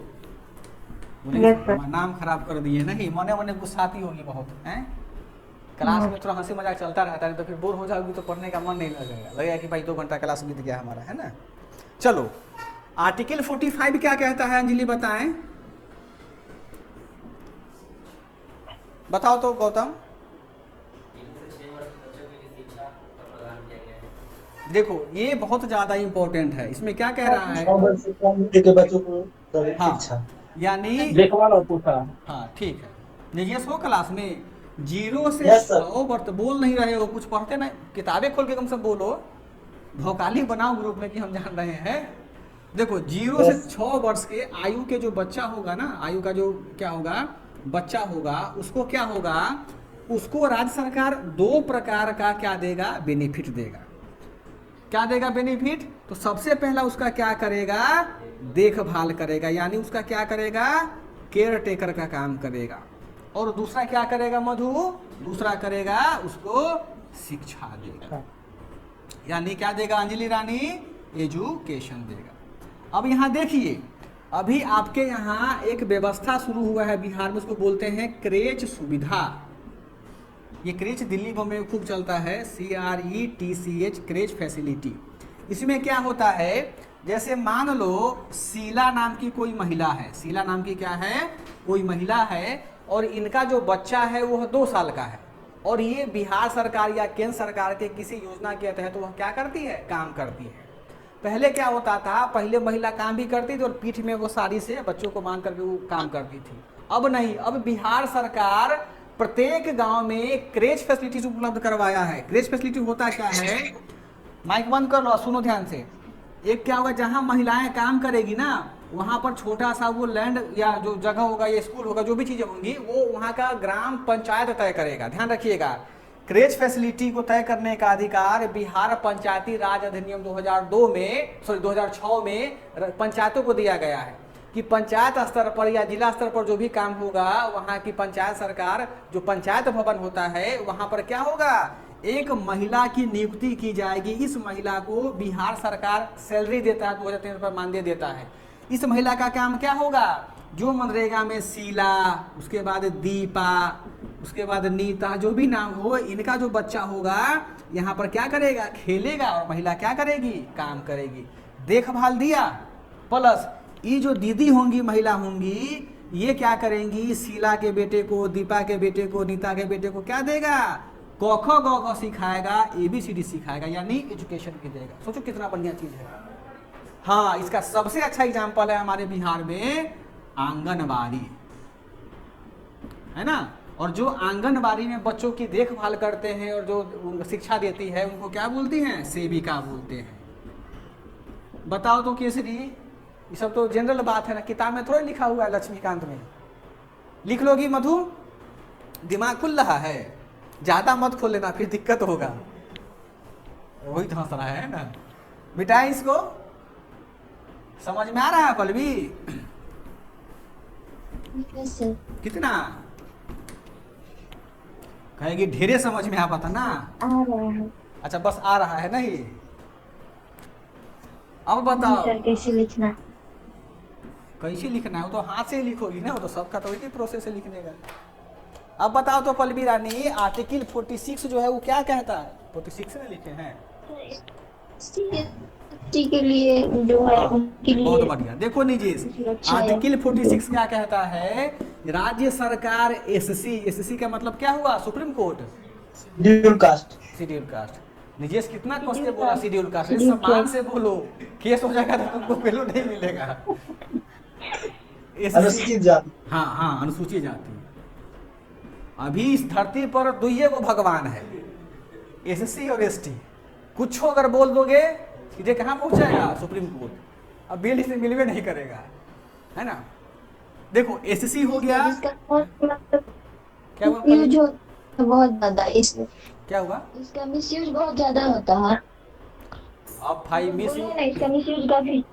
नाम खराब कर दिए, नहीं मने मने गुस्साती होगी बहुत, हैं क्लास में थोड़ा हंसी मजाक चलता रहता है, तो फिर बोर हो जाओगी तो पढ़ने का मन नहीं लगेगा कि भाई 2 घंटा क्लास बीत गया हमारा, है ना। चलो आर्टिकल 45 क्या कहता है अंजलि बताएं, बताओ तो गौतम। देखो ये बहुत ज्यादा इंपॉर्टेंट है, इसमें क्या कह रहा है, बच्चों को हाँ यानी हाँ ठीक है, निजेश हो क्लास में 0 से 100 वर्ष बोल नहीं रहे हो, कुछ पढ़ते नहीं, किताबें खोल के कम से बोलो, भौकाली बनाओ ग्रुप में कि हम जान रहे हैं। देखो 0 से 6 वर्ष के आयु के जो बच्चा होगा ना, आयु का जो क्या होगा बच्चा होगा, उसको क्या होगा, उसको राज्य सरकार 2 प्रकार का क्या देगा, बेनिफिट देगा। क्या देगा बेनिफिट, तो सबसे पहला उसका क्या करेगा, देखभाल करेगा, यानी उसका क्या करेगा, केयर टेकर का काम करेगा। और दूसरा क्या करेगा मधु, दूसरा करेगा उसको शिक्षा देगा, यानी क्या देगा अंजलि रानी, एजुकेशन देगा। अब यहाँ देखिए, अभी आपके यहाँ एक व्यवस्था शुरू हुआ है बिहार में, उसको बोलते हैं क्रेच सुविधा। ये क्रेच दिल्ली बम्बई में खूब चलता है, CRETCH क्रेच फैसिलिटी। इसमें क्या होता है, जैसे मान लो शीला नाम की कोई महिला है, शीला नाम की क्या है, कोई महिला है, और इनका जो बच्चा है वह 2 साल का है, और ये बिहार सरकार या केंद्र सरकार के किसी योजना के तहत वह क्या करती है, काम करती है। पहले क्या होता था, पहले महिला काम भी करती थी और पीठ में वो साड़ी से बच्चों को बांध करके वो काम करती थी। अब नहीं, अब बिहार सरकार प्रत्येक गांव में क्रेच फैसिलिटीज उपलब्ध करवाया है। क्रेच फैसिलिटी होता क्या है, माइक बंद कर लो, सुनो ध्यान से। एक क्या होगा, जहां महिलाएं काम करेगी ना, वहां पर छोटा सा वो लैंड या जो जगह होगा या स्कूल होगा, जो भी चीजें होंगी, वो वहां का ग्राम पंचायत तय करेगा। ध्यान रखिएगा, क्रेच फैसिलिटी को तय करने का अधिकार बिहार पंचायती राज अधिनियम 2006 में पंचायतों को दिया गया है कि पंचायत स्तर पर या जिला स्तर पर जो भी काम होगा, वहाँ की पंचायत सरकार, जो पंचायत भवन होता है, वहाँ पर क्या होगा, एक महिला की नियुक्ति की जाएगी। इस महिला को बिहार सरकार सैलरी देता है, 2003 पर मानदेय देता है। इस महिला का काम क्या होगा, जो मनरेगा में शीला, उसके बाद दीपा, उसके बाद नीता, जो भी नाम हो, इनका जो बच्चा होगा यहाँ पर क्या करेगा, खेलेगा, और महिला क्या करेगी, काम करेगी। देखभाल दिया, प्लस ये जो दीदी होंगी, महिला होंगी, ये क्या करेंगी, शीला के बेटे को, दीपा के बेटे को, नीता के बेटे को क्या देगा, क ख ग घ सिखाएगा, ABCD सिखाएगा, यानी एजुकेशन भी देगा। सोचो कितना बढ़िया चीज है। हाँ, इसका सबसे अच्छा एग्जाम्पल है हमारे बिहार में आंगनबाड़ी, है ना। और जो आंगनबाड़ी में बच्चों की देखभाल करते हैं और जो शिक्षा देती है, उनको क्या बोलती हैं, सेविका बोलते हैं। बताओ तो केसरी, ये सब तो जनरल बात है ना, किताब में थोड़ा लिखा हुआ है लक्ष्मीकांत में। लिख लोगी मधु? दिमाग खुल रहा है, ज्यादा मत खोल लेना फिर दिक्कत होगा। वही तो हंस रहा है ना बेटा, इसको समझ में आ रहा है पल्लवी? Yes sir. कितना कहेगी? ढेरे समझ में आ पाता ना? आ रहा है। अच्छा बस आ रहा है नहीं? अब बताओ सर कैसे लिखना? कैसे लिखना है? वो तो हाथ से ही लिखोगी ना, वो तो सबका तो वही प्रोसेस है लिखने का। अब बताओ तो पल्लवी रानी, आर्टिकल 46 जो है वो क्या कहता है? 46 में लिखे हैं SC के लिए जो है उनके लिए बहुत बढ़िया। देखो नीजिए, अच्छा है। आर्टिकल 46 क्या कहता है? राज्य सरकार एससी का मतलब क्या हुआ? Supreme court schedule caste. Schedule caste. निजेश कितना कस के बोला शेड्यूल कास्ट? सम्मान से बोलो, केस हो जाएगा तो तुमको पेलो नहीं मिलेगा। अनुसूचित जाति। हाँ हाँ, अनुसूचित जाति। अभी इस धरती पर दुइये को भगवान है, एससी और एसटी। कुछ अगर बोल दोगे सीधे कहाँ पहुंचाएगा? Supreme court. अब बेल इसे मिलवे नहीं करेगा, है ना? देखो एससी हो गया, इसका मतलब क्या हुआ? यूज होता बहुत ज्यादा, इसलिए क्या हुआ? इसका मिसयूज बहुत ज्यादा होता है। अब भाई मिस बोले ना, इसका मिसयूज काफी।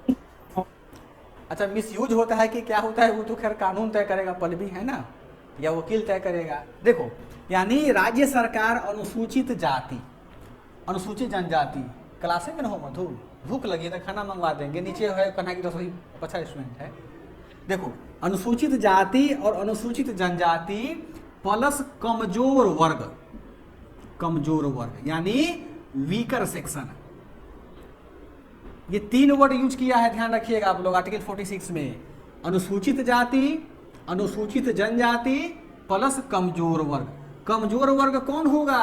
अच्छा मिसयूज होता है कि क्या होता है वो तो खैर कानून तय करेगा पल्लवी, है ना, या वकील तय करेगा। देखो यानी राज्य सरकार अनुसूचित जाति, अनुसूचित जनजाति, क्लासे में न हो मधु, भूख लगी है तो खाना मंगवा देंगे, नीचे है कन्हा की रसोई, अच्छा रेस्टोरेंट है। देखो अनुसूचित जाति और अनुसूचित जनजाति प्लस कमजोर वर्ग, कमजोर वर्ग यानी वीकर सेक्शन, ये 3 वर्ड यूज किया है, ध्यान रखिएगा आप लोग आर्टिकल 46 में। अनुसूचित जाति, अनुसूचित जनजाति प्लस कमजोर वर्ग। कमजोर वर्ग कौन होगा?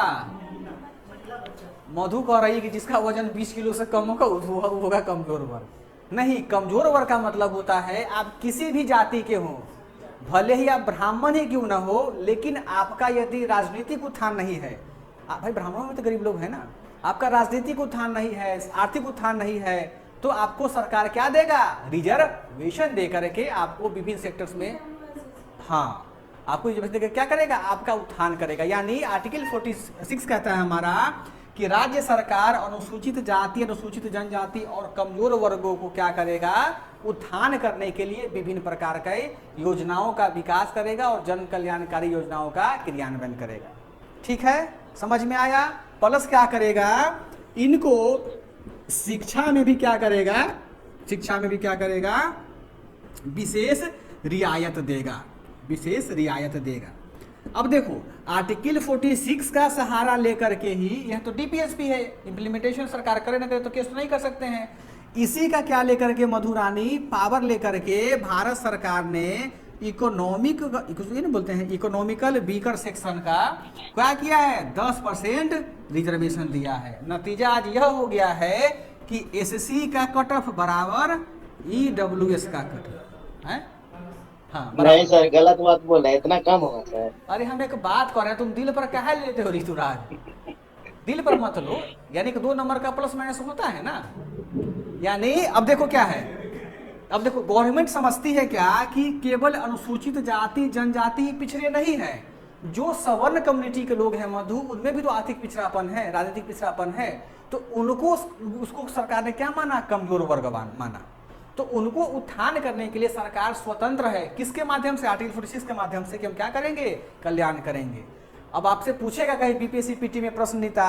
मधु कह रही है कि जिसका वजन 20 किलो से कम होगा वो होगा कमजोर वर्ग। नहीं, कमजोर वर्ग का मतलब होता है आप किसी भी जाति के हो, भले ही आप ब्राह्मण ही क्यों ना हो, लेकिन आपका यदि राजनीतिक उत्थान नहीं है, भाई ब्राह्मणों में तो गरीब लोग हैं ना, आपका राजनीतिक उत्थान नहीं है, आर्थिक उत्थान नहीं है, तो आपको सरकार क्या देगा? रिजर्वेशन दे करके आपको विभिन्न सेक्टर्स में, हाँ आपको रिजर्वेशन क्या करेगा? आपका उत्थान करेगा। यानी आर्टिकल 46 कहता है हमारा कि राज्य सरकार अनुसूचित जाति, अनुसूचित जनजाति और कमजोर वर्गों को क्या करेगा? उत्थान करने के लिए विभिन्न प्रकार के योजनाओं का विकास करेगा और जन कल्याणकारी योजनाओं का क्रियान्वयन करेगा। ठीक है, समझ में आया? प्लस क्या करेगा? इनको शिक्षा में भी क्या करेगा? शिक्षा में भी क्या करेगा? विशेष रियायत देगा, विशेष रियायत देगा। अब देखो आर्टिकल 46 का सहारा लेकर के ही, यह तो डीपीएसपी है, इम्प्लीमेंटेशन सरकार करे ना करे तो केस तो नहीं कर सकते हैं। इसी का क्या लेकर के मधुरानी पावर लेकर के भारत सरकार ने इकोनॉमिक, नहीं बोलते हैं, इकोनॉमिकल वीकर सेक्शन का क्या किया है? 10% रिजर्वेशन दिया है। नतीजा आज यह हो गया है कि एससी का कट ऑफ बराबर ईडब्ल्यूएस का कट ऑफ है। हाँ नहीं सर, गलत बात बोल रहे हैं, इतना कम होगा सर। अरे हम एक बात कर रहे हैं, तुम दिल पर कहा लेते हो ऋतुराज? दिल पर मत लो, यानी कि 2 नंबर का प्लस माइनस होता है ना। यानी अब देखो क्या है, अब देखो गवर्नमेंट समझती है क्या कि केवल अनुसूचित जाति जनजाति ही पिछड़े नहीं है, जो सवर्ण कम्युनिटी के लोग हैं मधु, उनमें भी तो आर्थिक पिछड़ापन है, राजनीतिक पिछड़ापन है, तो उनको उसको सरकार ने क्या माना? कमजोर वर्ग माना। तो उनको उत्थान करने के लिए सरकार स्वतंत्र है। किसके माध्यम से? आर्टिकल 46 के माध्यम से कि हम क्या करेंगे? कल्याण करेंगे। अब आपसे पूछेगा कहीं बीपीएससी पीटी में प्रश्न नीता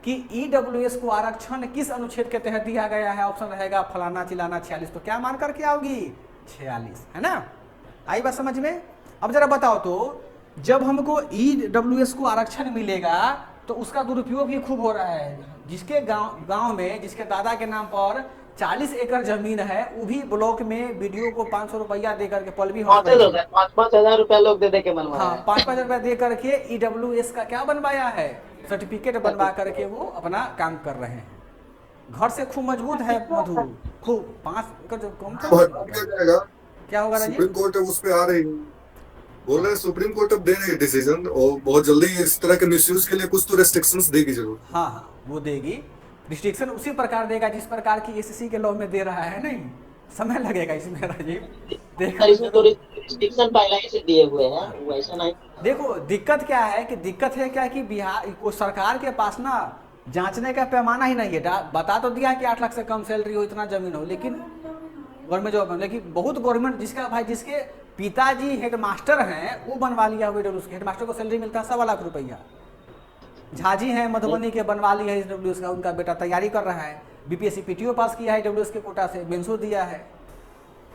कि ईडब्ल्यूएस को आरक्षण किस अनुच्छेद के तहत दिया गया है, ऑप्शन रहेगा फलाना चिलाना 46, तो क्या मान करके आओगी? 46, है ना? आई बात समझ में? अब जरा बताओ तो, जब हमको ईडब्ल्यूएस को आरक्षण मिलेगा तो उसका दुरुपयोग भी खूब हो रहा है। जिसके गांव में, जिसके दादा के नाम पर 40 एकड़ जमीन है, वो भी ब्लॉक में वीडियो को 500 रुपया दे करके पल्लवी 5-5 हजार रुपया लोग दे दे के बनवाया। हाँ 5-5 रुपया दे करके ईडब्ल्यूएस का क्या बनवाया है? सर्टिफिकेट बनवा करके वो अपना काम कर रहे हैं। घर से खूब मजबूत है मधु, खूब 5 एकड़ जो कम क्या होगा? सुप्रीम कोर्ट उस पे आ रही बोल रहे, सुप्रीम कोर्ट अब दे रही है डिसीजन, और बहुत जल्दी इस तरह के मिसयूज के लिए कुछ तो रेस्ट्रिक्शंस देगी जरूर। हाँ हाँ वो देगी, रिस्ट्रिक्शन उसी प्रकार देगा जिस प्रकार की एसएससी के लॉ में दे रहा है। नहीं समय लगेगा इसमें राजीव। देखो सर इसमें तो रिस्ट्रिक्शन पहले ही से दिए हुए हैं, वो ऐसा नहीं। देखो दिक्कत क्या है कि दिक्कत है क्या कि बिहार को सरकार के पास ना जांचने का पैमाना ही नहीं है। बता तो दिया कि 8 लाख से कम सैलरी हो, इतना जमीन हो, लेकिन गवर्नमेंट जॉब में, लेकिन बहुत गवर्नमेंट जिसके पिताजी हेडमास्टर हैं वो बनवा लिया हुआ ईडब्ल्यूएस के। हेडमास्टर को सैलरी मिलता है 1.25 लाख रुपया। झाजी हैं मधुबनी के, बनवा लिया है ईडब्ल्यूएस का, उनका बेटा तैयारी कर रहा है, बीपीएससी पीटीओ पास किया है ईडब्ल्यूएस के कोटा से, मेंसो दिया है।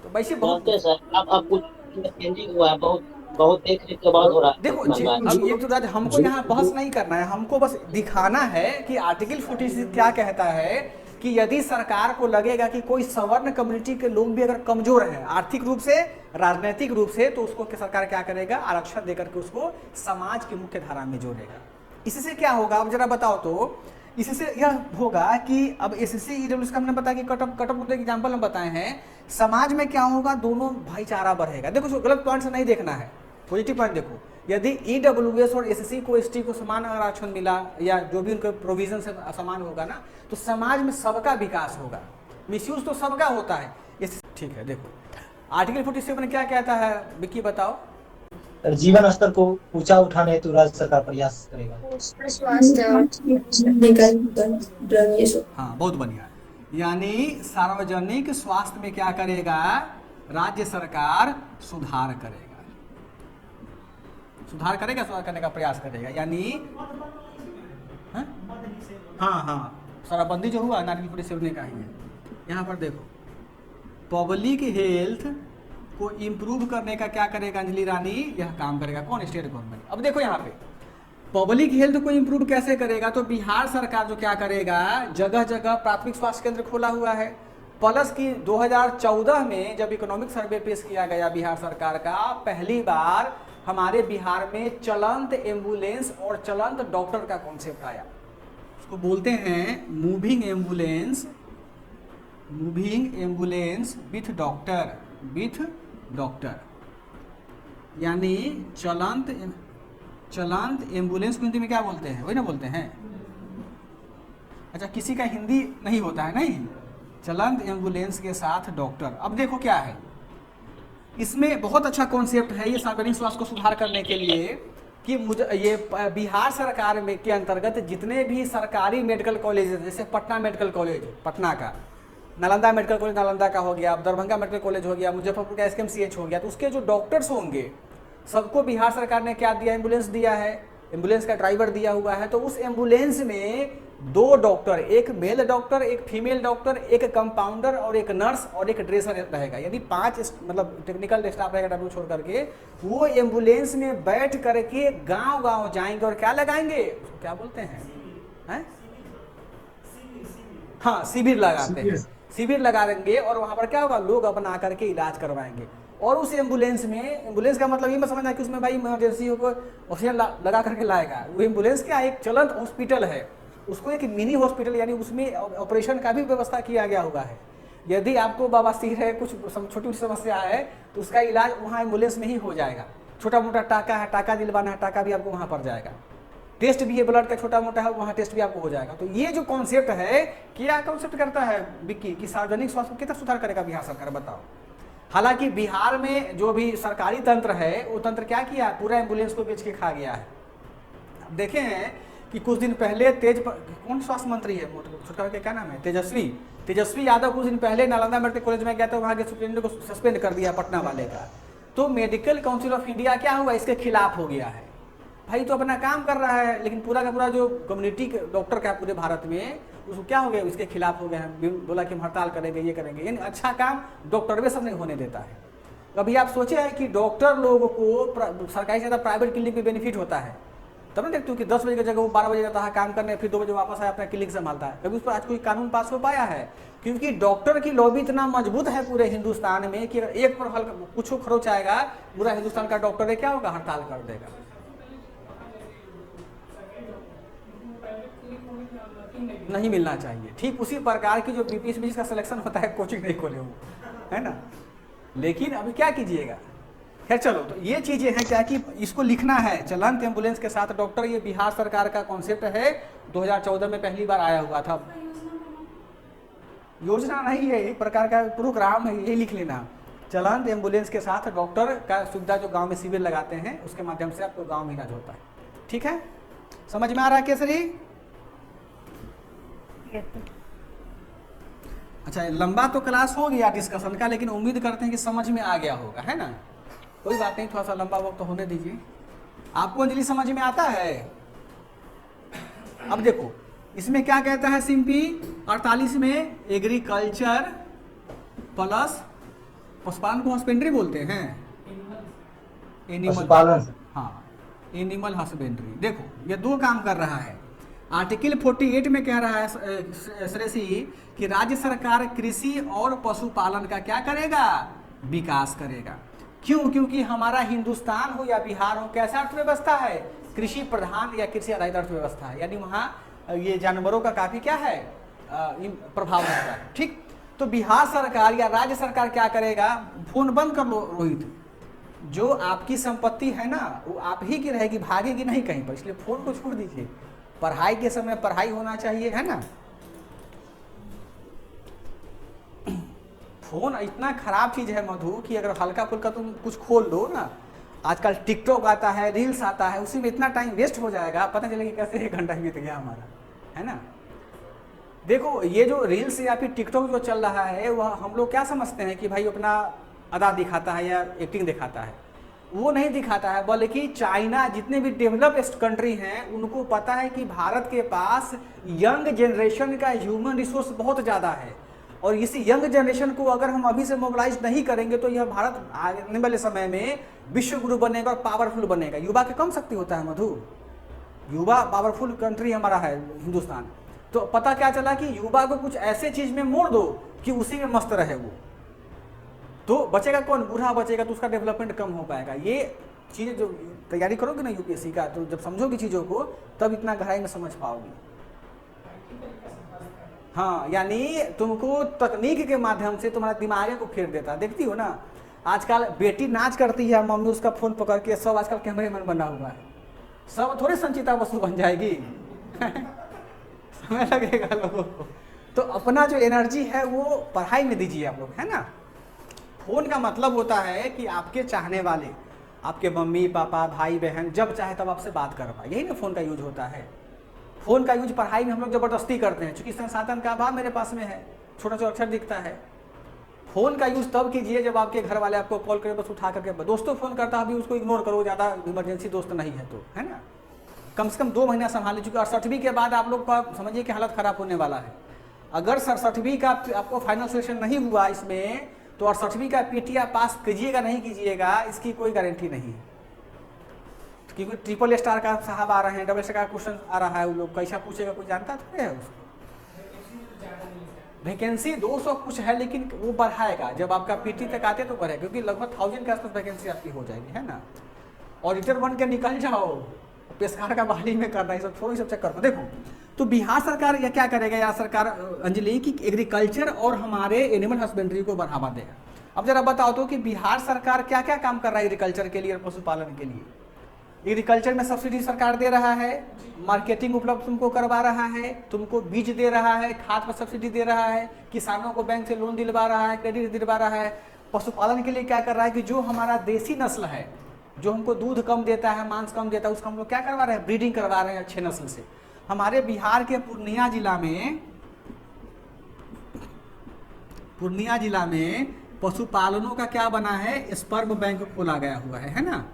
तो वैसे बहुत है सर, अब कुछ चेंजिंग हुआ है, बहुत देख रेख के बाद हो रहा है। देखो अब एक तो राज हमको यहाँ बहस नहीं करना है, हमको बस दिखाना है कि आर्टिकल 46 क्या कहता है कि यदि सरकार को लगेगा कि कोई सवर्ण कम्युनिटी के लोग भी अगर कमजोर हैं आर्थिक रूप से, राजनीतिक रूप से, तो उसको सरकार क्या करेगा, आरक्षण देकर के उसको समाज की मुख्य धारा में जोड़ेगा। इससे क्या होगा अब जरा बताओ तो। इससे यह होगा कि अब एसएससी ईडब्ल्यूएस का हमने बताया कि कट ऑफ एग्जाम्पल हम बताए हैं, समाज में क्या होगा, दोनों भाईचारा बढ़ेगा। देखो गलत पॉइंट से नहीं देखना है, पॉजिटिव पॉइंट देखो। यदि ईडब्ल्यूएस और एसएससी को एसटी को समान आरक्षण मिला या जो भी उनके प्रोविजन से समान होगा ना, तो समाज में सबका विकास होगा। मिसयूज तो सबका होता है। ठीक है, देखो आर्टिकल 47 में क्या कहता है, विक्की बताओ। जीवन स्तर को ऊंचा उठाने हेतु राज्य सरकार प्रयास करेगा। हाँ बहुत बढ़िया। यानी सार्वजनिक स्वास्थ्य में क्या करेगा, राज्य सरकार सुधार करेगा। सुधार करने का प्रयास करेगा। यानी हाँ शराबबंदी जो हुआ आर्टिकल 47 ने कहा है। यहाँ पर देखो पब्लिक हेल्थ को इम्प्रूव करने का क्या करेगा अंजलि रानी, यह काम करेगा कौन, स्टेट गवर्नमेंट। अब देखो यहाँ पे पब्लिक हेल्थ को इम्प्रूव कैसे करेगा, तो बिहार सरकार जो क्या करेगा, जगह जगह प्राथमिक स्वास्थ्य केंद्र खोला हुआ है। प्लस की 2014 में जब इकोनॉमिक सर्वे पेश किया गया बिहार सरकार का, पहली बार हमारे बिहार में चलंत एम्बुलेंस और चलंत डॉक्टर का कॉन्सेप्ट आया। उसको बोलते हैं मूविंग एम्बुलेंस विथ डॉक्टर, यानी चलंत एम्बुलेंस को हिंदी में क्या बोलते हैं, वही ना बोलते हैं। अच्छा किसी का हिंदी नहीं होता है, नहीं, चलंत एम्बुलेंस के साथ डॉक्टर। अब देखो क्या है इसमें, बहुत अच्छा कॉन्सेप्ट है ये सार्वजनिक स्वास्थ्य को सुधार करने के लिए कि ये बिहार सरकार में के अंतर्गत जितने भी सरकारी मेडिकल कॉलेज, जैसे पटना मेडिकल कॉलेज पटना का, नालंदा मेडिकल कॉलेज नालंदा का हो गया, अब दरभंगा मेडिकल कॉलेज हो गया, मुजफ्फरपुर का SKMCH हो गया, तो उसके जो डॉक्टर्स होंगे सबको बिहार सरकार ने क्या दिया, एम्बुलेंस दिया है, एम्बुलेंस का ड्राइवर दिया हुआ है। तो उस एम्बुलेंस में 2 डॉक्टर, एक मेल डॉक्टर, एक फीमेल डॉक्टर, एक कंपाउंडर और एक नर्स और एक ड्रेसर रहेगा, यानी 5 मतलब टेक्निकल स्टाफ रहेगा डब्ल्यू छोड़ करके। वो एम्बुलेंस में बैठ करके गांव जाएंगे और क्या लगाएंगे, उसको क्या बोलते हैं? हाँ शिविर लगाते हैं, शिविर लगा देंगे और वहां पर क्या होगा, लोग अपना आकर के इलाज करवाएंगे। और उस एम्बुलेंस में, एम्बुलेंस का मतलब ये मत समझना कि उसमें भाई इमरजेंसी हो ऑक्सीजन लगा करके लाएगा। वो एम्बुलेंस क्या एक चलंत हॉस्पिटल है, उसको एक मिनी हॉस्पिटल, यानी उसमें ऑपरेशन का भी व्यवस्था किया गया हुआ है। यदि आपको बवासीर है, कुछ छोटी समस्या है, तो उसका इलाज वहाँ एम्बुलेंस में ही हो जाएगा। छोटा मोटा टाका है, टाका दिलवाना है, टाका भी आपको वहाँ पर जाएगा। टेस्ट भी है, ब्लड का छोटा मोटा है, वहाँ टेस्ट भी आपको हो जाएगा। तो ये जो कॉन्सेप्ट है, क्या कॉन्सेप्ट करता है विक्की, कि सार्वजनिक स्वास्थ्य को कितना सुधार करेगा बिहार सरकार, बताओ। हालांकि बिहार में जो भी सरकारी तंत्र है, वो तंत्र क्या किया, पूरा एम्बुलेंस को बेच के खा गया है। देखे हैं कि कुछ दिन पहले कौन स्वास्थ्य मंत्री है, छोटा क्या नाम है, तेजस्वी यादव कुछ दिन पहले नालंदा मेडिकल कॉलेज में गया था, वहाँ के सुप्रीटेंडेंट को सस्पेंड कर दिया पटना वाले का। तो मेडिकल काउंसिल ऑफ इंडिया क्या हुआ, इसके खिलाफ हो गया है। भाई तो अपना काम कर रहा है, लेकिन पूरा का पूरा जो कम्युनिटी डॉक्टर का पूरे भारत में, उसको क्या हो गया, इसके खिलाफ हो गया है। बोला कि हम हड़ताल करेंगे, ये करेंगे, यानी अच्छा काम डॉक्टर में सब नहीं होने देता है। अभी आप सोचे हैं कि डॉक्टर लोगों को सरकारी से ज़्यादा प्राइवेट क्लिनिक में बेनिफिट होता है। तब ना देखते हो कि 10 बजे की जगह वो 12 बजे जाता है काम करने, फिर 2 बजे वापस आया अपना क्लिनिक संभालता है। कभी उस पर आज कोई कानून पास हो पाया है? क्योंकि डॉक्टर की लॉबी इतना मजबूत है पूरे हिंदुस्तान में कि अगर एक पर हल्का कुछ खरोच आएगा, पूरा हिंदुस्तान का डॉक्टर क्या होगा, हड़ताल कर देगा। नहीं मिलना चाहिए। ठीक उसी प्रकार की जो बीपीएससी का सिलेक्शन होता है, कोचिंग नहीं खोले वो, है ना। लेकिन अभी क्या कीजिएगा, खैर चलो। तो ये चीजें हैं क्या कि इसको लिखना है, चलंत एम्बुलेंस के साथ डॉक्टर। ये बिहार सरकार का कॉन्सेप्ट है, 2014 में पहली बार आया हुआ था। योजना नहीं है, एक प्रकार का प्रोग्राम है, ये लिख लेना। चलंत एम्बुलेंस के साथ डॉक्टर का सुविधा जो गांव में शिविर लगाते हैं उसके माध्यम से आपको गांव में इलाज होता है। ठीक है, समझ में आ रहा है केसरी? अच्छा, लंबा तो क्लास हो गया डिस्कशन का, लेकिन उम्मीद करते हैं कि समझ में आ गया होगा, है ना? कोई बात नहीं, थोड़ा सा लंबा वक्त तो होने दीजिए। आपको अंजलि समझ में आता है? अब देखो इसमें क्या कहता है सिंपी 48 में, एग्रीकल्चर प्लस पशुपालन को हस्बेंड्री बोलते हैं, एनिमल, पशुपालन। हाँ, एनिमल हस्बेंड्री। देखो ये दो काम कर रहा है। आर्टिकल 48 में कह रहा है श्रेषी कि राज्य सरकार कृषि और पशुपालन का क्या करेगा? विकास करेगा। क्यों? क्योंकि हमारा हिंदुस्तान हो या बिहार हो, कैसा अर्थव्यवस्था है? कृषि प्रधान या कृषि आधारित अर्थव्यवस्था है, यानी वहाँ ये जानवरों का काफी क्या है प्रभाव रहता है। ठीक, तो बिहार सरकार या राज्य सरकार क्या करेगा? फोन बंद कर लो रोहित, जो आपकी संपत्ति है ना वो आप ही की रहेगी, भागेगी नहीं कहीं पर, इसलिए फोन को छोड़ दीजिए। पढ़ाई के समय पढ़ाई होना चाहिए, है ना? फोन इतना खराब चीज है मधु कि अगर हल्का फुल्का तुम कुछ खोल लो ना, आजकल टिकटॉक आता है, रील्स आता है, उसी में इतना टाइम वेस्ट हो जाएगा, पता चलेगा कैसे 1 घंटा बीत गया हमारा, है ना? देखो ये जो रील्स या फिर टिकटॉक जो चल रहा है वह हम लोग क्या समझते हैं कि भाई अपना अदा दिखाता है या एक्टिंग दिखाता है, वो नहीं दिखाता है, बल्कि चाइना जितने भी डेवलप्ड कंट्री हैं उनको पता है कि भारत के पास यंग जनरेशन का ह्यूमन रिसोर्स बहुत ज़्यादा है, और इसी यंग जनरेशन को अगर हम अभी से मोबिलाइज नहीं करेंगे तो यह भारत आने वाले समय में विश्व गुरु बनेगा और पावरफुल बनेगा। युवा की कम शक्ति होता है मधु, युवा पावरफुल कंट्री हमारा है हिंदुस्तान। तो पता क्या चला कि युवा को कुछ ऐसे चीज में मोड़ दो कि उसी में मस्त रहे वो, तो बचेगा कौन? बूढ़ा बचेगा, तो उसका डेवलपमेंट कम हो पाएगा। ये चीज़ें जो तैयारी करोगे ना यूपीएससी का, तो जब समझोगे चीज़ों को तब इतना गहराई में समझ पाओगे। हाँ, यानी तुमको तकनीक के माध्यम से तुम्हारे दिमाग को फेर देता। देखती हो ना आजकल बेटी नाच करती है, मम्मी उसका फोन पकड़ के, सब आजकल कैमरे मैन बना हुआ है, सब थोड़ी संचिता वस्तु बन जाएगी समय लगेगा लोगों को। तो अपना जो एनर्जी है वो पढ़ाई में दीजिए आप लोग, है ना? फोन का मतलब होता है कि आपके चाहने वाले, आपके मम्मी पापा भाई बहन जब चाहे तब आपसे बात कर पाए, यही ना फोन का यूज होता है। फोन का यूज पढ़ाई में हम लोग जबरदस्ती करते हैं, क्योंकि संसाधन का अभाव मेरे पास में है, छोटा छोटा अक्षर दिखता है। फोन का यूज तब कीजिए जब आपके घर वाले आपको कॉल करें, बस उठा करके, दोस्तों फोन करता है अभी उसको इग्नोर करो, ज़्यादा इमरजेंसी दोस्त नहीं है तो, है ना? कम से कम 2 महीना संभाल लीजिए, 68वीं के बाद आप लोग का समझिए कि हालत खराब होने वाला है। अगर 67वीं का आपको फाइनल सिलेक्शन नहीं हुआ इसमें, तो 68वीं का पीटीआर पास कीजिएगा नहीं कीजिएगा इसकी कोई गारंटी नहीं है, क्योंकि ट्रिपल स्टार का साहब आ रहे हैं, डबल स्टार का क्वेश्चन आ रहा है, वो लोग कैसा पूछेगा कोई जानता थोड़े है उसको। वैकेंसी 200 कुछ है, लेकिन वो बढ़ाएगा जब आपका पीटी तक आते तो बढ़ेगा, क्योंकि लगभग 1000 के आसपास वैकेंसी आपकी हो जाएगी, है ना? ऑडिटर बन के निकल जाओ, पेशकार का बहाली में करना, ये सब छोड़ो, सब चक्कर में। देखो तो बिहार सरकार या क्या करेगा, या सरकार अंजलि की एग्रीकल्चर और हमारे एनिमल हस्बेंड्री को बढ़ावा देगा। अब जरा बताओ तो कि बिहार सरकार क्या क्या काम कर रहा है एग्रीकल्चर के लिए और पशुपालन के लिए। एग्रीकल्चर में सब्सिडी सरकार दे रहा है, मार्केटिंग उपलब्ध तुमको करवा रहा है, तुमको बीज दे रहा है, खाद पर सब्सिडी दे रहा है, किसानों को बैंक से लोन दिलवा रहा है, क्रेडिट दिलवा रहा है। पशुपालन के लिए क्या कर रहा है कि जो हमारा देसी नस्ल है, जो हमको दूध कम देता है, मांस कम देता है, उसका हम लोग क्या करवा रहे हैं, ब्रीडिंग करवा रहे हैं अच्छे नस्ल से। हमारे बिहार के पूर्णिया जिला में पशुपालनों का क्या बना है, स्पर्म बैंक खोला गया हुआ है ना?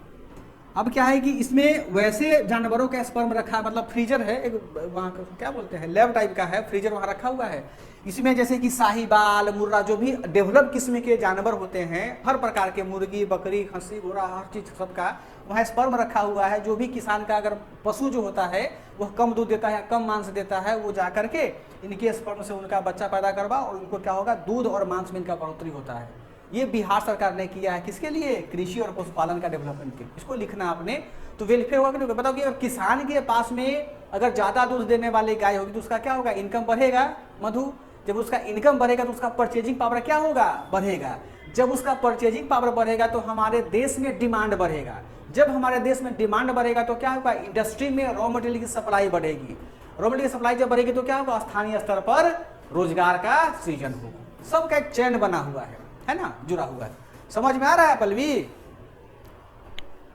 अब क्या है कि इसमें वैसे जानवरों का स्पर्म रखा, मतलब फ्रीजर है एक, वहाँ का क्या बोलते हैं, लैब टाइप का है, फ्रीजर वहाँ रखा हुआ है। इसमें जैसे कि साहिवाल, मुर्रा, जो भी डेवलप किस्म के जानवर होते हैं, हर प्रकार के मुर्गी, बकरी, खस्सी, घोड़ा, हर चीज़ सबका वहाँ स्पर्म रखा हुआ है। जो भी किसान का अगर पशु जो होता है वह कम दूध देता है, कम मांस देता है, वो जा करके इनके स्पर्म से उनका बच्चा पैदा करवा, और उनको क्या होगा, दूध और मांस में इनका बढ़ोतरी होता है। ये बिहार सरकार ने किया है, किसके लिए, कृषि और पशुपालन का डेवलपमेंट के लिए। इसको लिखना आपने, तो वेलफेयर होगा कि नहीं। बताओ कि अगर किसान के पास में अगर ज़्यादा दूध देने वाली गाय होगी तो उसका क्या होगा, इनकम बढ़ेगा मधु। जब उसका इनकम बढ़ेगा तो उसका परचेजिंग पावर क्या होगा, बढ़ेगा। जब उसका परचेजिंग पावर बढ़ेगा तो हमारे देश में डिमांड बढ़ेगा। जब हमारे देश में डिमांड बढ़ेगा तो क्या होगा, इंडस्ट्री में रॉ मटेरियल की सप्लाई बढ़ेगी। रॉ मटेरियल की सप्लाई जब बढ़ेगी तो क्या होगा, स्थानीय स्तर पर रोजगार का सृजन हो, सबका एक चैन बना हुआ है ना, जुड़ा हुआ है। समझ में आ रहा है पल्लवी?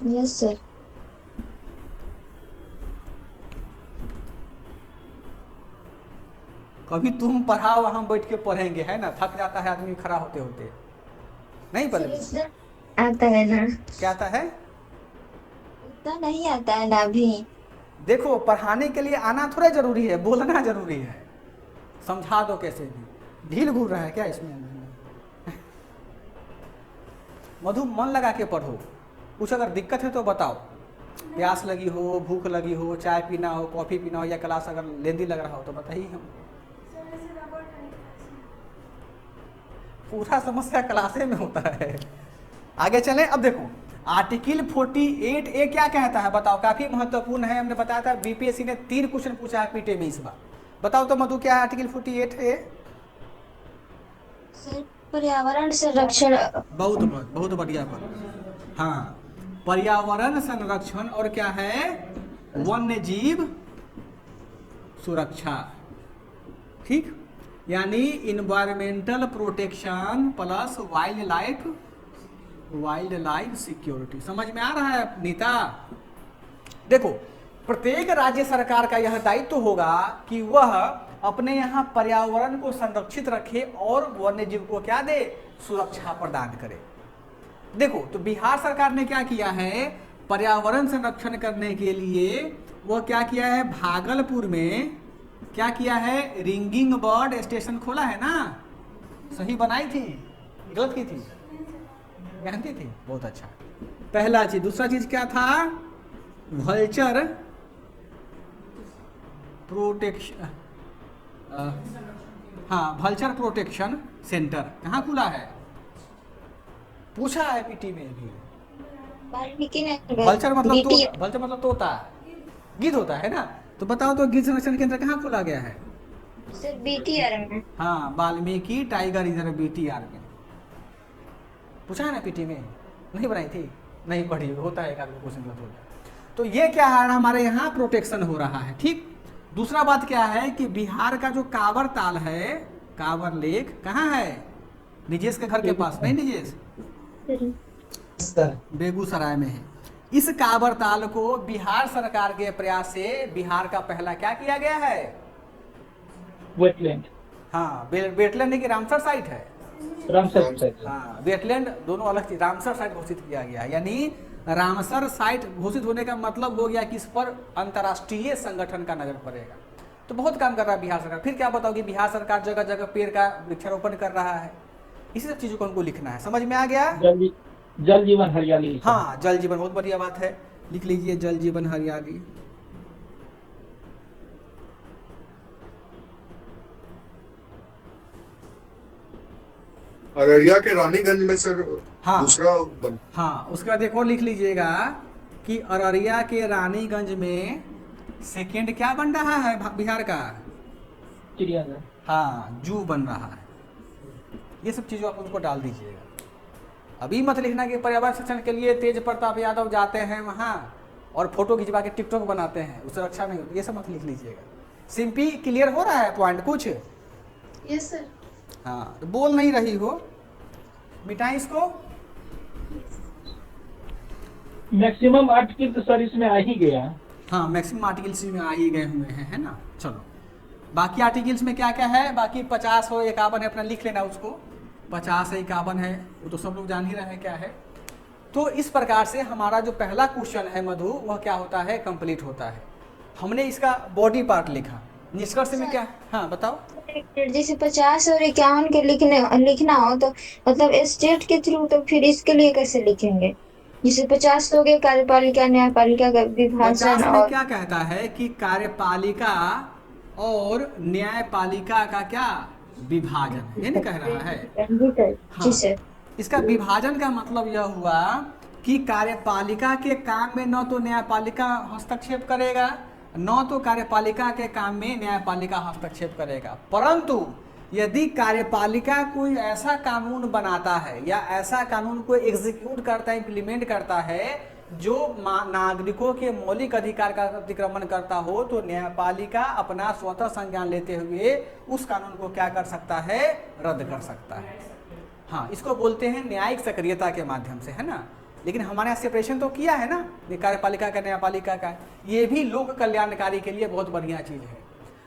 Yes sir. कभी तुम पढ़ाओ, हम बैठ के पढ़ेंगे, है ना, थक जाता है आदमी खड़ा होते होते, नहीं पल्लवी? आता है ना? क्या आता है? उतना नहीं आता है ना अभी। देखो, पढ़ाने के लिए आना थोड़ा जरूरी है, बोलना जरूरी है। समझा दो कैसे भी, ढील घूर रहा है क्या इसमें? मधु मन लगा के पढ़ो, कुछ अगर दिक्कत है तो बताओ, प्यास लगी हो, भूख लगी हो, चाय पीना हो, कॉफी पीना हो, या क्लास अगर लेंदी लग रहा हो तो बताइए। हम पूरा समस्या क्लासे में होता है। आगे चलें। अब देखो, आर्टिकल 48 ए क्या कहता है बताओ, काफी महत्वपूर्ण है। हमने बताया था बीपीएससी ने 3 क्वेश्चन पूछा है पीटे में इस बार। बताओ तो मधु, क्या है आर्टिकल 48 है? सर पर्यावरण संरक्षण। बहुत बढ़िया बात। हाँ, पर्यावरण संरक्षण और क्या है, वन्य जीव सुरक्षा। ठीक, यानी environmental protection plus wild life security. समझ में आ रहा है नीता? देखो, प्रत्येक राज्य सरकार का यह दायित्व होगा कि वह अपने यहाँ पर्यावरण को संरक्षित रखे और वन्य जीव को क्या दे, सुरक्षा प्रदान करे। देखो, तो बिहार सरकार ने क्या किया है, पर्यावरण संरक्षण करने के लिए वो क्या किया है, भागलपुर में क्या किया है, रिंगिंग बर्ड स्टेशन खोला है ना। सही बनाई थी, गलत की थी, जानती थी? बहुत अच्छा। पहला चीज। दूसरा चीज क्या था, वल्चर प्रोटेक्शन, हाँ, वल्चर प्रोटेक्शन सेंटर कहाँ खुला है, पूछा है पीटी में भी। वल्चर मतलब तोता, गिद्ध होता है ना। तो बताओ तो गिद्ध संरक्षण केंद्र कहाँ खोला गया है? सर बीटीआर में। हाँ, वाल्मीकि टाइगर रिजर्व बीटीआर में। पूछा है ना पीटी में, नहीं बनाई थी, नहीं पढ़ी, होता है क्वेश्चन गलत हो जाए। तो ये क्या है, हमारे यहाँ प्रोटेक्शन हो रहा है। ठीक। दूसरा बात क्या है कि बिहार का जो कांवर ताल है, कांवर लेक कहाँ है, निजेश के घर के पास, नहीं निजेश? बेगूसराय में है। इस कांवर ताल को बिहार सरकार के प्रयास से बिहार का पहला क्या किया गया है, वेटलैंड। हाँ, वेटलैंड की रामसर साइट है, रामसर साइट। हाँ, वेटलैंड दोनों अलग चीज। रामसर साइट घोषित किया गया है, यानी रामसर साइट घोषित होने का मतलब हो गया कि इस पर अंतर्राष्ट्रीय संगठन का नजर पड़ेगा। तो बहुत काम कर रहा है बिहार सरकार। फिर क्या बताओ कि बिहार सरकार जगह जगह पेड़ का वृक्षारोपण कर रहा है। इसी सब चीजों को हमको लिखना है। समझ में आ गया? जल जीवन हरियाली। हाँ, जल जीवन, बहुत बढ़िया बात है, लिख लीजिए जल जीवन हरियाली। अररिया के रानीगंज में सर हाँ, दूसरा हाँ, उसके बाद एक और लिख लीजिएगा कि अररिया के रानीगंज में सेकेंड क्या बन रहा है बिहार का, चिड़ियाघर। हाँ, जू बन रहा है। ये सब चीज़ों आप उनको डाल दीजिएगा। अभी मत लिखना कि पर्यावरण संरक्षण के लिए तेज प्रताप यादव जाते हैं वहाँ और फोटो खिंचवा के टिकटॉक बनाते हैं, उससे रक्षा नहीं होती। ये सब मत लिख लीजिएगा। सिंपी क्लियर हो रहा है पॉइंट कुछ? Yes sir. हाँ, तो बोल नहीं रही हो, मिटाएं इसको। मैक्सिमम आर्टिकल तो सर इसमें आ ही गया। हाँ, मैक्सिमम आर्टिकल्स में आ ही गए हुए हैं, है ना। चलो, बाकी आर्टिकल्स में क्या क्या है, बाकी 50 और 51 है, अपना लिख लेना उसको। 50 है, 51 है, वो तो सब लोग जान ही रहे हैं क्या है। तो इस प्रकार से हमारा जो पहला क्वेश्चन है मधु, वह क्या होता है, कंप्लीट होता है। हमने इसका बॉडी पार्ट लिखा, निष्कर्ष में क्या, हाँ बताओ। जैसे 50 और 51 के लिखना हो तो मतलब स्टेट के थ्रू, तो फिर इसके लिए कैसे लिखेंगे? जैसे 50 हो गए कार्यपालिका न्यायपालिका का विभाजन, 50 में और क्या कहता है कि कार्यपालिका और न्यायपालिका का क्या विभाजन, ये नहीं कह रहा है। जी सर। इसका विभाजन का मतलब यह हुआ कि कार्यपालिका के काम में न तो न्यायपालिका हस्तक्षेप करेगा, न तो कार्यपालिका के काम में न्यायपालिका हस्तक्षेप करेगा। परंतु यदि कार्यपालिका कोई ऐसा कानून बनाता है या ऐसा कानून को एग्जीक्यूट करता है, इम्प्लीमेंट करता है जो नागरिकों के मौलिक अधिकार का अतिक्रमण करता हो तो न्यायपालिका अपना स्वतः संज्ञान लेते हुए उस कानून को क्या कर सकता है, रद्द कर सकता है। हाँ, इसको बोलते हैं न्यायिक सक्रियता के माध्यम से, है ना। लेकिन हमारे यहाँ सेपरेशन तो किया है ना, कार्यपालिका का, न्यायपालिका का। ये भी लोक कल्याणकारी के लिए बहुत बढ़िया चीज़ है।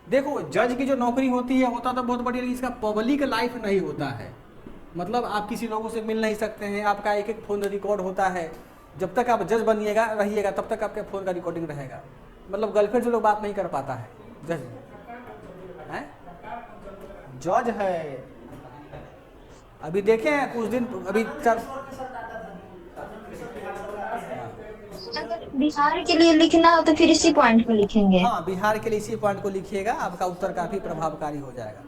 देखो, जज की जो नौकरी होती है होता तो बहुत बढ़िया, लेकिन इसका पब्लिक लाइफ नहीं होता है। मतलब आप किसी लोगों से मिल नहीं सकते हैं, आपका एक एक फ़ोन रिकॉर्ड होता है। जब तक आप जज बनिएगा रहिएगा तब तक आपके फ़ोन का रिकॉर्डिंग रहेगा। मतलब गर्लफ्रेंड से लोग बात नहीं कर पाता है जज है, जज है। अभी देखे हैं कुछ दिन, अभी अगर बिहार के लिए लिखना हो तो फिर इसी पॉइंट को लिखेंगे। हाँ, बिहार के लिए इसी पॉइंट को लिखिएगा, आपका उत्तर काफी प्रभावकारी हो जाएगा।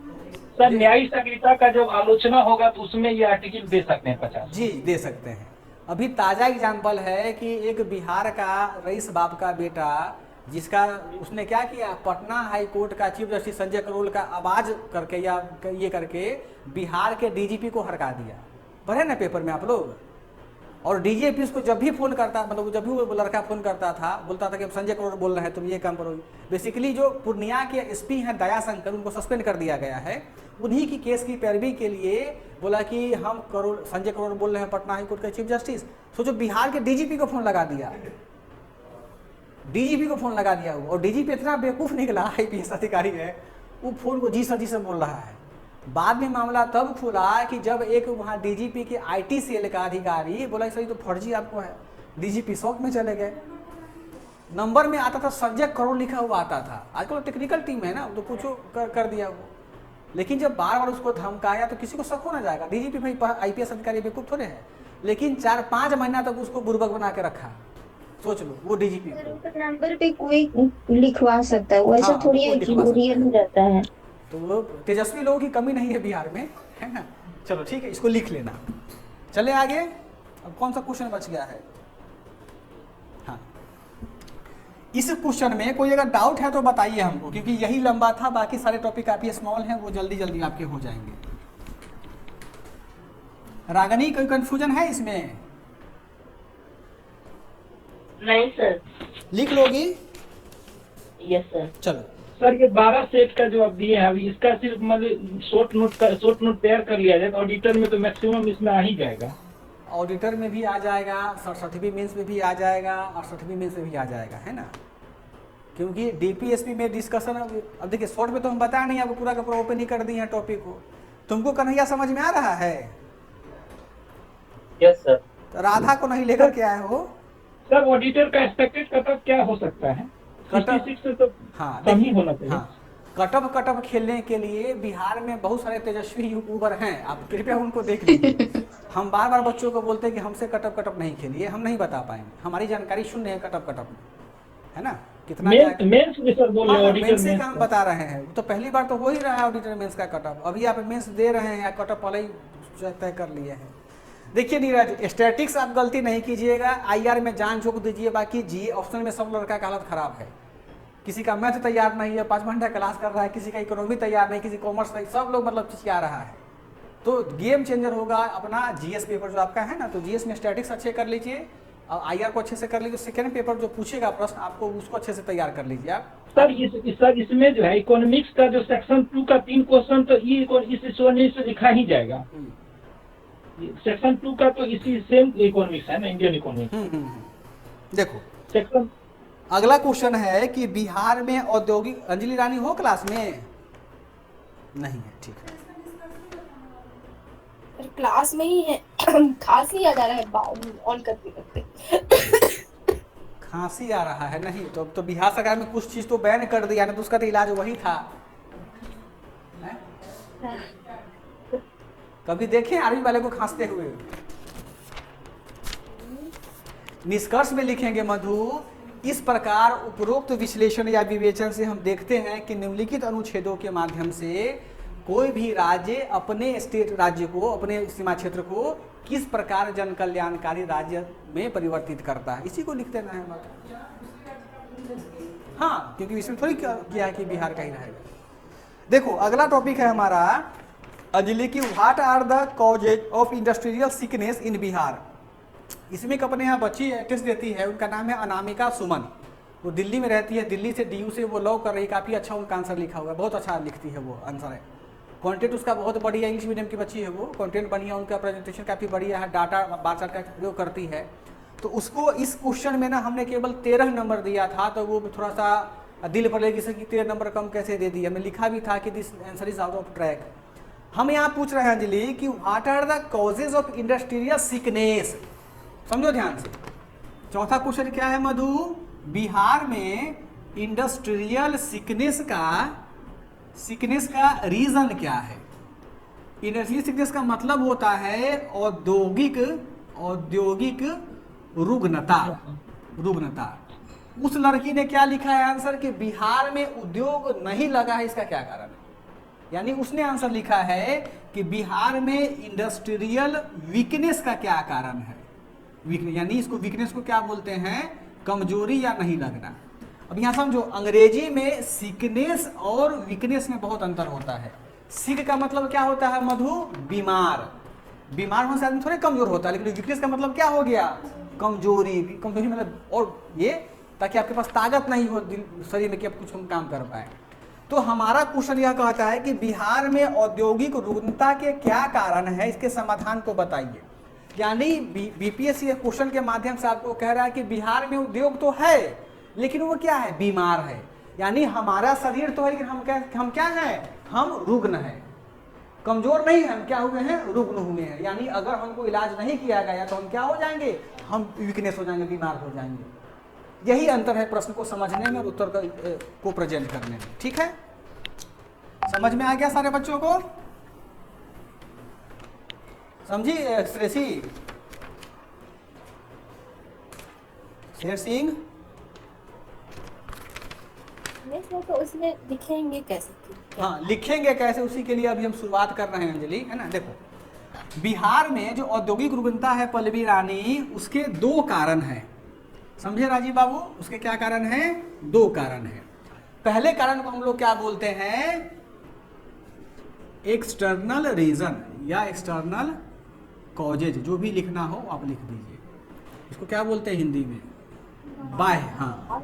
सर, न्यायिक सक्रियता का जब आलोचना होगा तो उसमें ये आर्टिकल दे सकते हैं 50। जी, दे सकते हैं। अभी ताज़ा एग्जाम्पल है कि एक बिहार का रईस बाप का बेटा, जिसका उसने क्या किया, पटना हाई कोर्ट का चीफ जस्टिस संजय करोल का आवाज़ करके या ये करके बिहार के डीजीपी को हड़का दिया। पढ़े ना पेपर में आप लोग। और डीजीपी उसको जब भी फ़ोन करता, मतलब जब भी वो लड़का फ़ोन करता था, बोलता था कि संजय करोल बोल रहे हैं, तुम ये काम करो। बेसिकली जो पूर्णिया के एसपी हैं दयाशंकर, उनको सस्पेंड कर दिया गया है। उन्हीं की केस की पैरवी के लिए बोला कि हम संजय करोल बोल रहे हैं, पटना हाई कोर्ट के चीफ जस्टिस। सोचो, बिहार के डीजीपी को फ़ोन लगा दिया, डीजीपी को फ़ोन लगा दिया वो। और डीजीपी इतना बेवकूफ़ निकला, आईपीएस अधिकारी है, वो फ़ोन को जी सर बोल रहा है। बाद में मामला तब खुला कि जब एक वहाँ डीजीपी के आईटी सेल का अधिकारी बोला सर तो फर्जी आपको है। डीजीपी शौक में चले गए। नंबर में आता था संजय करोल लिखा हुआ आता था। आजकल तो टेक्निकल टीम है ना, तो कुछ कर दिया वो। लेकिन जब बार बार उसको धमकाया तो किसी को शक होना जाएगा। डीजीपी भाई आईपीएस अधिकारी बेवकूफ थोड़े हैं। लेकिन 4-5 महीना तक उसको बुर्बक बना के रखा। सोच लो, वो डीजीपी नंबर पे कोई लिखवा सकता है, वैसा थोड़ी है कि रियल हो जाता है। तो वो तेजस्वी लोगों की कमी नहीं है बिहार में, है ना। चलो ठीक है, इसको लिख लेना। चले आगे। अब कौन सा क्वेश्चन बच गया है? हाँ, इस क्वेश्चन में कोई अगर डाउट है तो बताइए हमको, क्योंकि यही लंबा था, बाकी सारे टॉपिक काफी स्मॉल हैं, वो जल्दी जल्दी आपके हो जाएंगे। रागनी, कोई कंफ्यूजन है इसमें? नहीं सर। लिख लोगी? Yes sir. चलो सर, ये 12 सेट का जो आप दिए हैं अभी, इसका सिर्फ मतलब शॉर्ट नोट तैयार कर लिया जाएगा। ऑडिटर में तो मैक्सिमम इसमें आ ही जाएगा। ऑडिटर में भी आ जाएगा, 67वीं मेंस में भी आ जाएगा, 68वीं मेंस में भी आ जाएगा, है ना। क्योंकि डीपीएसपी में डिस्कशन, अब देखिए शॉर्ट में तो हम बता नहीं, अब पूरा का पूरा ओपन ही कर दिए हैं टॉपिक को। तुमको कन्हैया समझ में आ रहा है? Yes sir. तो राधा को नहीं लेकर के आए हो? सर, ऑडिटर का एक्सपेक्टेड कटअप क्या हो सकता है? 56 से तो हाँ, कम ही होना चाहिए। हाँ, कटअप खेलने के लिए बिहार में बहुत सारे तेजस्वी यूट्यूबर हैं, आप कृपया उनको देख लीजिए। हम बार बार बच्चों को बोलते हैं कि हमसे कटअप नहीं खेलिए, हम नहीं बता पाएंगे। हमारी जानकारी शून्य है कटअप में, है ना। कितना मेंस में सर बोल रहे हैं, ऑडिटर मेंस का हम बता रहे हैं। तो पहली बार तो हो ही रहा है ऑडिटर मेंस का कटअप। अभी आप मेंस दे रहे हैं या कटअप पहले ही तय कर लिए हैं। देखिए नीरज, स्टैटिक्स आप गलती नहीं कीजिएगा, आईआर में जान झोंक दीजिए। बाकी जी ऑप्शन में सब लड़का का हालत खराब है। किसी का मैथ तैयार नहीं है, 5 घंटा क्लास कर रहा है, किसी का इकोनॉमी तैयार नहीं, किसी कॉमर्स नहीं, सब लोग मतलब चिचिया रहा है। तो गेम चेंजर होगा अपना जीएस पेपर जो आपका है ना, तो जीएस में स्टैटिक्स अच्छे कर लीजिए और आईआर को अच्छे से कर लीजिए। सेकेंड पेपर जो पूछेगा प्रश्न आपको, उसको अच्छे से तैयार कर लीजिए आप। सर, इसमें जो है इकोनॉमिक्स का जो सेक्शन 2 का 3 क्वेश्चन तो इस से लिखा ही जाएगा। सेक्शन 2 का तो इसी सेम इकोनॉमिक्स है ना, इंडियन इकोनॉमिक्स। देखो सेक्शन अगला क्वेश्चन है कि बिहार में औद्योगिक, अंजलि रानी हो क्लास में? नहीं है, ठीक है। क्लास में ही है। खांसी आ जा रहा है ऑन करते करते। खांसी आ रहा है? नहीं तो बिहार सरकार में कुछ चीज तो बैन कर दिया ना, तो उसका तो इलाज वही था। कभी देखें आर्मी वाले को खांसते हुए? निष्कर्ष में लिखेंगे मधु, इस प्रकार उपरोक्त विश्लेषण या विवेचन से हम देखते हैं कि निम्नलिखित अनुच्छेदों के माध्यम से कोई भी राज्य अपने राज्य को, अपने सीमा क्षेत्र को किस प्रकार जन कल्याणकारी राज्य में परिवर्तित करता है, इसी को लिख देना है हमारा। हाँ, क्योंकि इसमें थोड़ी किया है कि बिहार का ही रहेगा। देखो अगला टॉपिक है हमारा अंजलि की, what are the causes of industrial sickness in Bihar. इसमें एक अपने यहाँ बच्ची टेस्ट देती है, उनका नाम है अनामिका सुमन, वो दिल्ली में रहती है, दिल्ली से DU से वो लॉ कर रही है, काफ़ी अच्छा उनका आंसर लिखा हुआ है, बहुत अच्छा लिखती है वो आंसर है। कंटेंट उसका बहुत बढ़िया, इंग्लिश मीडियम की बच्ची है वो, कंटेंट बढ़िया, उनका प्रेजेंटेशन काफ़ी बढ़िया है, डाटा बार चार्ट का प्रयोग करती है। तो उसको इस क्वेश्चन में ना हमने केवल 13 नंबर दिया था, तो वो थोड़ा सा दिल पर लगी कि 13 नंबर कम कैसे दे दिया। हमें लिखा भी था कि this answer is out of track. हम यहाँ पूछ रहे हैं अंजलि कि what are the causes of industrial sickness, समझो ध्यान से। चौथा क्वेश्चन क्या है मधु, बिहार में इंडस्ट्रियल सिकनेस का रीजन क्या है। इंडस्ट्रियल सिकनेस का मतलब होता है औद्योगिक रुग्णता। उस लड़की ने क्या लिखा है आंसर कि बिहार में उद्योग नहीं लगा है, इसका क्या कारण है। यानी उसने आंसर लिखा है कि बिहार में इंडस्ट्रियल वीकनेस का क्या कारण है। यानी इसको वीकनेस को क्या बोलते हैं, कमजोरी या नहीं लगना। अब यहाँ समझो, अंग्रेजी में सिकनेस और वीकनेस में बहुत अंतर होता है। सिक का मतलब क्या होता है मधु, बीमार होने से आदमी थोड़े कमजोर होता है, लेकिन वीकनेस का मतलब क्या हो गया, कमजोरी मतलब, और ये ताकि आपके पास ताकत नहीं हो शरीर में कि आप कुछ काम कर पाए। तो हमारा क्वेश्चन यह कहता है कि बिहार में औद्योगिक रुग्णता के क्या कारण है, इसके समाधान को बताइए। यानी BPSC के क्वेश्चन के माध्यम से आपको कह रहा है कि बिहार में उद्योग तो है, लेकिन वो क्या है, बीमार है। यानी हमारा शरीर तो है, लेकिन हम क्या हैं, हम रुग्ण हैं, कमजोर नहीं है, हम क्या हुए हैं, रुग्ण हुए हैं। यानी अगर हमको इलाज नहीं किया गया तो हम क्या हो जाएंगे, हम वीकनेस हो जाएंगे, बीमार हो जाएंगे। यही अंतर है प्रश्न को समझने में और उत्तर को प्रेजेंट करने में। ठीक है, समझ में आ गया सारे बच्चों को, समझी श्रेषी, शेर सिंह। तो उसमें लिखेंगे कैसे, हाँ लिखेंगे कैसे, उसी के लिए अभी हम शुरुआत कर रहे हैं अंजलि, है ना। देखो, बिहार में जो औद्योगिक रुग्णता है पल्लवी रानी, उसके 2 कारण हैं, समझे राजीव बाबू। उसके क्या कारण हैं, 2 कारण हैं। पहले कारण को हम लोग क्या बोलते हैं, एक्सटर्नल रीजन या एक्सटर्नल कॉजेज, जो भी लिखना हो आप लिख दीजिए। इसको क्या बोलते हैं हिंदी में, बाह्य, हाँ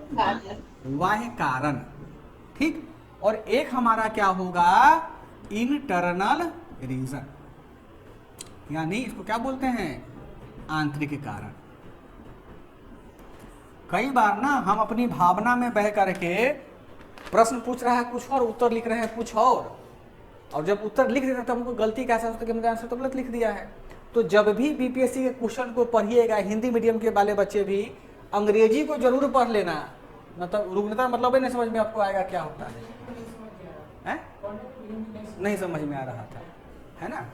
बाह्य कारण, ठीक। और एक हमारा क्या होगा, इंटरनल रीजन, यानी इसको क्या बोलते हैं, आंतरिक कारण। कई बार ना हम अपनी भावना में बह करके प्रश्न पूछ रहा है कुछ और, उत्तर लिख रहे हैं कुछ और जब उत्तर लिख देते हैं तो हमको गलती कैसे होता है कि हमने आंसर तो गलत लिख दिया है। तो जब भी BPSC के क्वेश्चन को पढ़िएगा, हिंदी मीडियम के वाले बच्चे भी अंग्रेजी को जरूर पढ़ लेना, मतलब रुग्णता मतलब ही नहीं समझ में आपको आएगा क्या होता है? नहीं समझ में आ रहा था, है ना।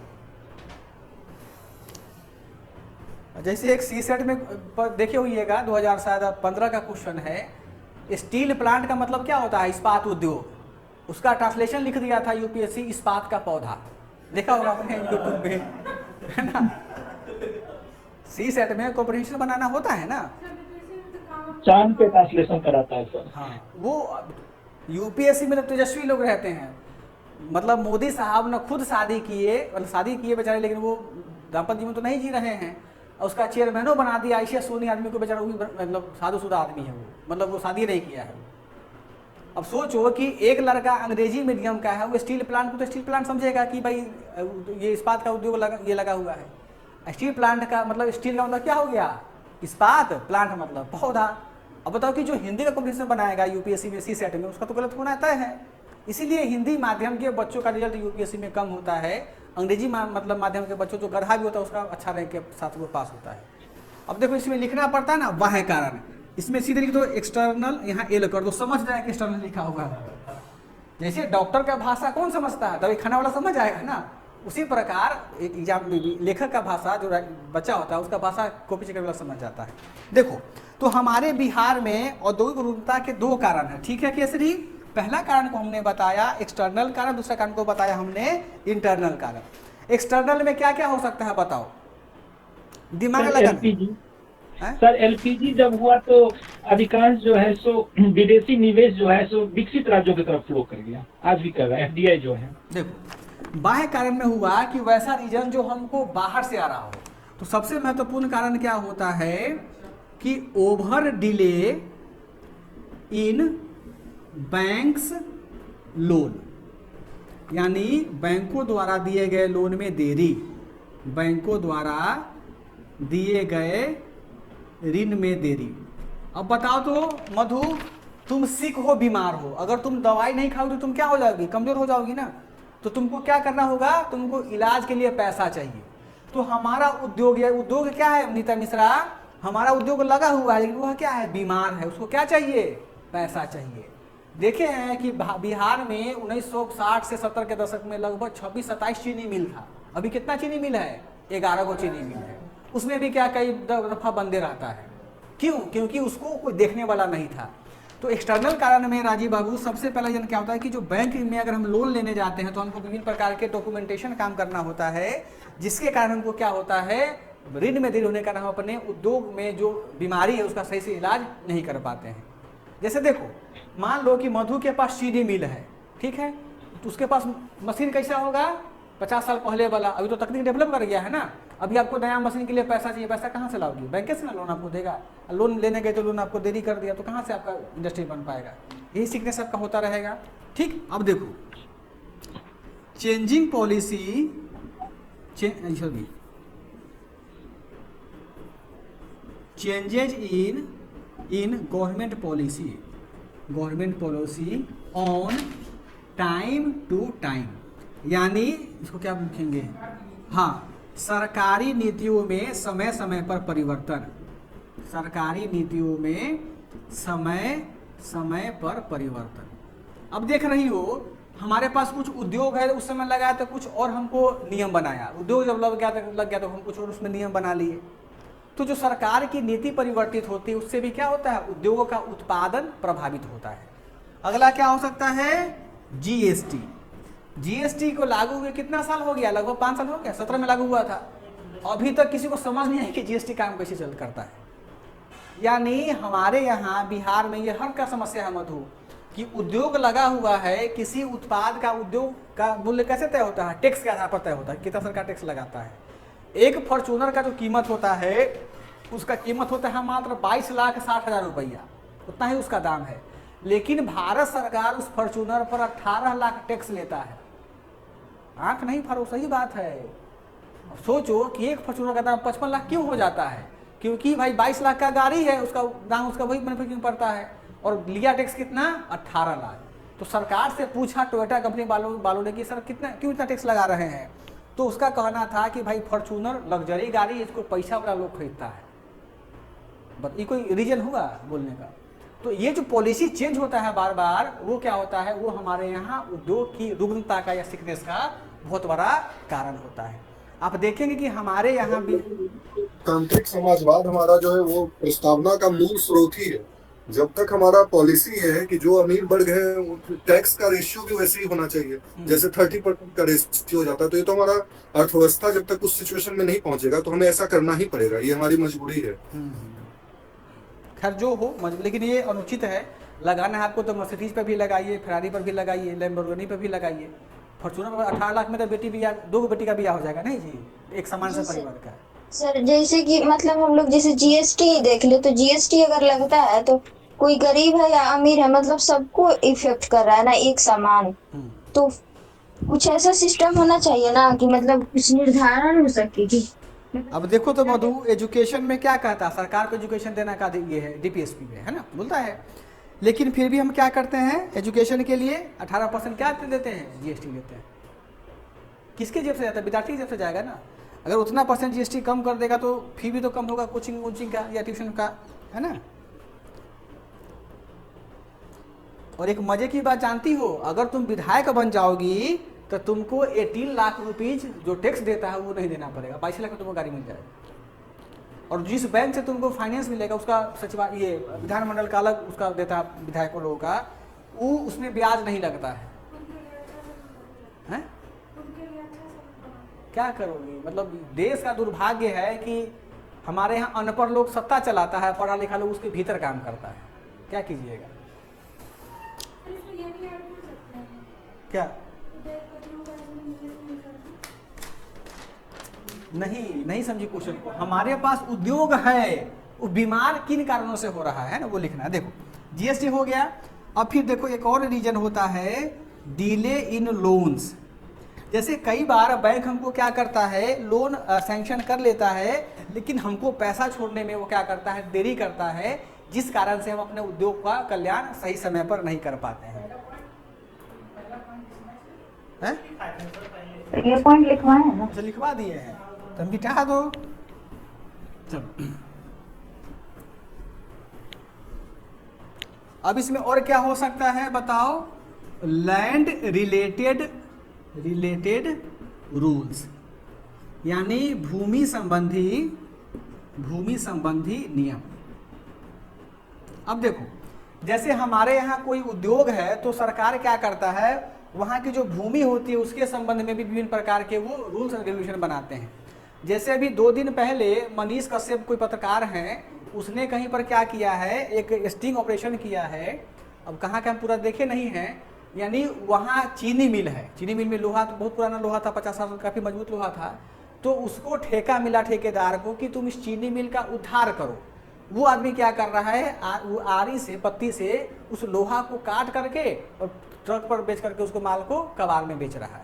जैसे एक CSET में देखे होइएगा 2015 का क्वेश्चन है, स्टील प्लांट का मतलब क्या होता है, इस्पात उद्योग। उसका ट्रांसलेशन लिख दिया था UPSC, इस्पात का पौधा। देखा होगा आपने YouTube पे, है ना। CSET में कॉम्प्रिहेंशन बनाना होता है ना, चांद पे ट्रांसलेशन कराता है सर। हाँ, वो UPSC में तो तेजस्वी लोग रहते हैं। मतलब मोदी साहब ने खुद शादी किए, मतलब शादी किए बेचारे, लेकिन वो दाम्पत्य जीवन तो नहीं जी रहे हैं, और उसका चेयरमैनों बना दिया ऐसे सोनी आदमी को, बेचारा वो भी मतलब साधुशुदा आदमी है वो, मतलब वो शादी नहीं किया है। अब सोचो कि एक लड़का अंग्रेजी मीडियम का है, वो स्टील प्लांट को तो स्टील प्लांट समझेगा कि भाई ये इस्पात का उद्योग लगा हुआ है। स्टील प्लांट का मतलब, स्टील का मतलब क्या हो गया, इस्पात, प्लांट मतलब पौधा। अब बताओ कि जो हिंदी का कॉम्पिटिशन बनाएगा UPSC में, CSET में, उसका तो गलत होना तय है। इसीलिए हिंदी माध्यम के बच्चों का रिजल्ट UPSC में कम होता है, अंग्रेजी मतलब माध्यम के बच्चों जो गधा भी होता है उसका अच्छा रैंक के साथ वो पास होता है। अब देखो इसमें लिखना पड़ता है ना, बाह्य कारण, इसमें सीधे लिख दो एक्सटर्नल, यहाँ L कर दो, समझ जाए कि एक्सटर्नल लिखा होगा। जैसे डॉक्टर का भाषा कौन समझता है, दवाई खाना वाला समझ आएगा ना, उसी प्रकार एक एग्जाम में भी लेखक का भाषा, जो बच्चा होता है उसका भाषा कॉपी चेकर वाला समझ जाता है। देखो, तो हमारे बिहार में औद्योगिक रुग्णता के 2 कारण हैं, ठीक है केसरी। पहला कारण को हमने बताया एक्सटर्नल कारण, दूसरा कारण को बताया हमने इंटरनल कारण। एक्सटर्नल में क्या क्या हो सकता है बताओ, दिमाग लगा। सर LPG जब हुआ तो अधिकांश जो है सो विदेशी निवेश जो है सो विकसित राज्यों की तरफ फ्लो कर गया, आज भी कर रहा है FDI जो है। देखो, बाह्य कारण में हुआ कि वैसा रीजन जो हमको बाहर से आ रहा हो, तो सबसे महत्वपूर्ण कारण क्या होता है कि over delay in banks loan, यानी बैंकों द्वारा दिए गए लोन में देरी, बैंकों द्वारा दिए गए ऋण में देरी। अब बताओ तो मधु, तुम सिक हो, बीमार हो, अगर तुम दवाई नहीं खाओगे तो तुम क्या हो जाओगी? कमजोर हो जाओगी ना। तो तुमको क्या करना होगा? तुमको इलाज के लिए पैसा चाहिए। तो हमारा उद्योग, या उद्योग क्या है नीता मिश्रा? हमारा उद्योग लगा हुआ है, लेकिन वह क्या है? बीमार है, उसको क्या चाहिए? पैसा चाहिए। देखे हैं कि बिहार में 1960 से 70 के दशक में लगभग 26-27 चीनी मिल था। अभी कितना चीनी मिल है? 11 को चीनी मिल है। उसमें भी क्या कई दफा बंदे रहता है। क्यों? क्योंकि उसको कोई देखने वाला नहीं था। तो एक्सटर्नल कारण में राजीव बाबू सबसे पहला जन क्या होता है कि जो बैंक में अगर हम लोन लेने जाते हैं तो हमको विभिन्न प्रकार के डॉक्यूमेंटेशन काम करना होता है, जिसके कारण हमको क्या होता है? ऋण में देरी होने का हम अपने उद्योग में जो बीमारी है उसका सही से इलाज नहीं कर पाते हैं। जैसे देखो, मान लो कि मधु के पास चीनी मिल है, ठीक है, तो उसके पास मशीन कैसा होगा? 50 साल पहले वाला। अभी तो तकनीक डेवलप कर गया है ना। अभी आपको नया मशीन के लिए पैसा चाहिए, पैसा कहाँ से लाओगी? बैंक से ना लोन आपको देगा। लोन लेने गए तो लोन आपको देरी कर दिया, तो कहाँ से आपका इंडस्ट्री बन पाएगा? यही सिकनेस आपका होता रहेगा। ठीक, अब देखो, changing policy, changes in government policy on time to time, यानी इसको क्या लिखेंगे? हाँ, सरकारी नीतियों में समय समय पर परिवर्तन, सरकारी नीतियों में समय समय पर परिवर्तन। अब देख रही हो, हमारे पास कुछ उद्योग है, उस समय लगाया तो कुछ और हमको नियम बनाया। उद्योग जब लग गया तो हम कुछ और उसमें नियम बना लिए। तो जो सरकार की नीति परिवर्तित होती है उससे भी क्या होता है? उद्योगों का उत्पादन प्रभावित होता है। अगला क्या हो सकता है? जीएसटी। जीएसटी को लागू हुए कितना साल हो गया? लगभग 5 साल हो गया। 17 में लागू हुआ था। अभी तक किसी को समझ नहीं आई कि जीएसटी काम कैसे चल करता है। यानी हमारे यहाँ बिहार में ये हर का समस्या है मधु, कि उद्योग लगा हुआ है, किसी उत्पाद का, उद्योग का मूल्य कैसे तय होता है? टैक्स के आधार पर तय होता है। कितना सरकार टैक्स लगाता है? एक फॉर्चूनर का जो कीमत होता है, उसका कीमत होता है मात्र 22,60,000 रुपया, उतना ही उसका दाम है। लेकिन भारत सरकार उस फॉर्चूनर पर 18 लाख टैक्स लेता है। आंख नहीं फाड़ो, सही बात है। सोचो कि एक फॉर्चूनर का दाम 55 लाख क्यों हो जाता है? क्योंकि भाई 22 लाख का गाड़ी है, उसका दाम उसका वही मैन्युफैक्चरिंग पड़ता है, और लिया टैक्स कितना? 18 लाख। तो सरकार से पूछा टोयोटा कंपनी वालों ने कि सर कितना, क्यों इतना टैक्स लगा रहे हैं? तो उसका कहना था कि भाई फॉर्चूनर लग्जरी गाड़ी, इसको पैसा वाला लोग खरीदता है। बट ये कोई रीजन हुआ बोलने का? तो ये जो पॉलिसी चेंज होता है बार बार, वो क्या होता है? वो हमारे यहाँ उद्योग की रुग्णता का या सिकनेस का बहुत बड़ा कारण होता है। आप देखेंगे कि हमारे यहाँ भी तांत्रिक समाजवाद हमारा जो है वो प्रस्तावना का मूल स्रोत ही है। जब तक हमारा पॉलिसी है कि जो अमीर वर्ग है, टैक्स का रेशियो भी वैसे ही होना चाहिए, जैसे 30% का रेशियो हो जाता है, तो ये तो हमारा अर्थव्यवस्था जब तक उस सिचुएशन में नहीं पहुंचेगा तो हमें ऐसा करना ही पड़ेगा। ये हमारी मजबूरी है। खैर जो हो, लेकिन ये अनुचित है। लगाना है आपको तो मर्सिडीज पर भी लगाइए, फेरारी पर भी लगाइए, लैम्बोर्गिनी पर भी लगाइए। फॉर्चूनर पर 18 लाख में तो बेटी भी 2 बेटी का ब्याह हो जाएगा। नहीं जी, एक समान से परिवार का। सर जैसे कि मतलब हम लोग जैसे जीएसटी देख ले, तो जीएसटी अगर लगता है तो कोई गरीब है या अमीर है, मतलब सबको इफेक्ट कर रहा है ना, एक समान। तो कुछ ऐसा सिस्टम होना चाहिए ना कि मतलब कुछ निर्धारण हो सके कि। अब देखो तो मधु, एजुकेशन में क्या कहता है? सरकार को एजुकेशन देना का ये है डीपीएसपी में, है ना, बोलता है। लेकिन फिर भी हम क्या करते हैं? एजुकेशन के लिए 18% क्या देते हैं? जीएसटी देते हैं। किसके जेब से जाता है? विद्यार्थी की जेब से जाएगा ना। अगर उतना % जीएसटी कम कर देगा तो फी भी तो कम होगा कोचिंग का या ट्यूशन का, है ना। और एक मजे की बात जानती हो, अगर तुम विधायक बन जाओगी तो तुमको 18 लाख रुपीज जो टैक्स देता है वो नहीं देना पड़ेगा। 22 लाख में तुमको गाड़ी मिल जाएगी। और जिस बैंक से तुमको फाइनेंस मिलेगा उसका सचिवालय, ये विधानमंडल का अलग उसका देता है विधायकों लोगों का, वो उसमें ब्याज नहीं लगता है। क्या करोगी? मतलब देश का दुर्भाग्य है कि हमारे यहाँ अनपढ़ लोग सत्ता चलाता है, पढ़ा लिखा लोग उसके भीतर काम करता है। क्या कीजिएगा? क्या नहीं समझी क्वेश्चन को। हमारे पास उद्योग है, वो बीमार किन कारणों से हो रहा है ना, वो लिखना है। देखो जीएसटी हो गया। अब फिर देखो एक और रीजन होता है डिले इन लोन्स। जैसे कई बार बैंक हमको क्या करता है, लोन सैंक्शन कर लेता है, लेकिन हमको पैसा छोड़ने में वो क्या करता है, देरी करता है, जिस कारण से हम अपने उद्योग का कल्याण सही समय पर नहीं कर पाते हैं। ये पॉइंट लिखवाए हैं ना? अच्छा लिखवा दिए हैं तो मिटा दो। चलो अब इसमें और क्या हो सकता है बताओ। लैंड रिलेटेड रूल्स, यानी भूमि संबंधी नियम। अब देखो जैसे हमारे यहाँ कोई उद्योग है तो सरकार क्या करता है, वहाँ की जो भूमि होती है उसके संबंध में भी विभिन्न प्रकार के वो रूल्स एंड रेगुलेशन बनाते हैं। जैसे अभी 2 दिन पहले मनीष कश्यप कोई पत्रकार हैं, उसने कहीं पर क्या किया है, एक स्टिंग ऑपरेशन किया है। अब कहाँ का हम पूरा देखे नहीं हैं, यानी वहाँ चीनी मिल है, चीनी मिल में लोहा तो बहुत पुराना लोहा था, 50 साल काफ़ी मजबूत लोहा था, तो उसको ठेका मिला ठेकेदार को कि तुम इस चीनी मिल का उद्धार करो। वो आदमी क्या कर रहा है, वो आरी से पत्ती से उस लोहा को काट करके और ट्रक पर बेच करके उसको माल को कबाड़ में बेच रहा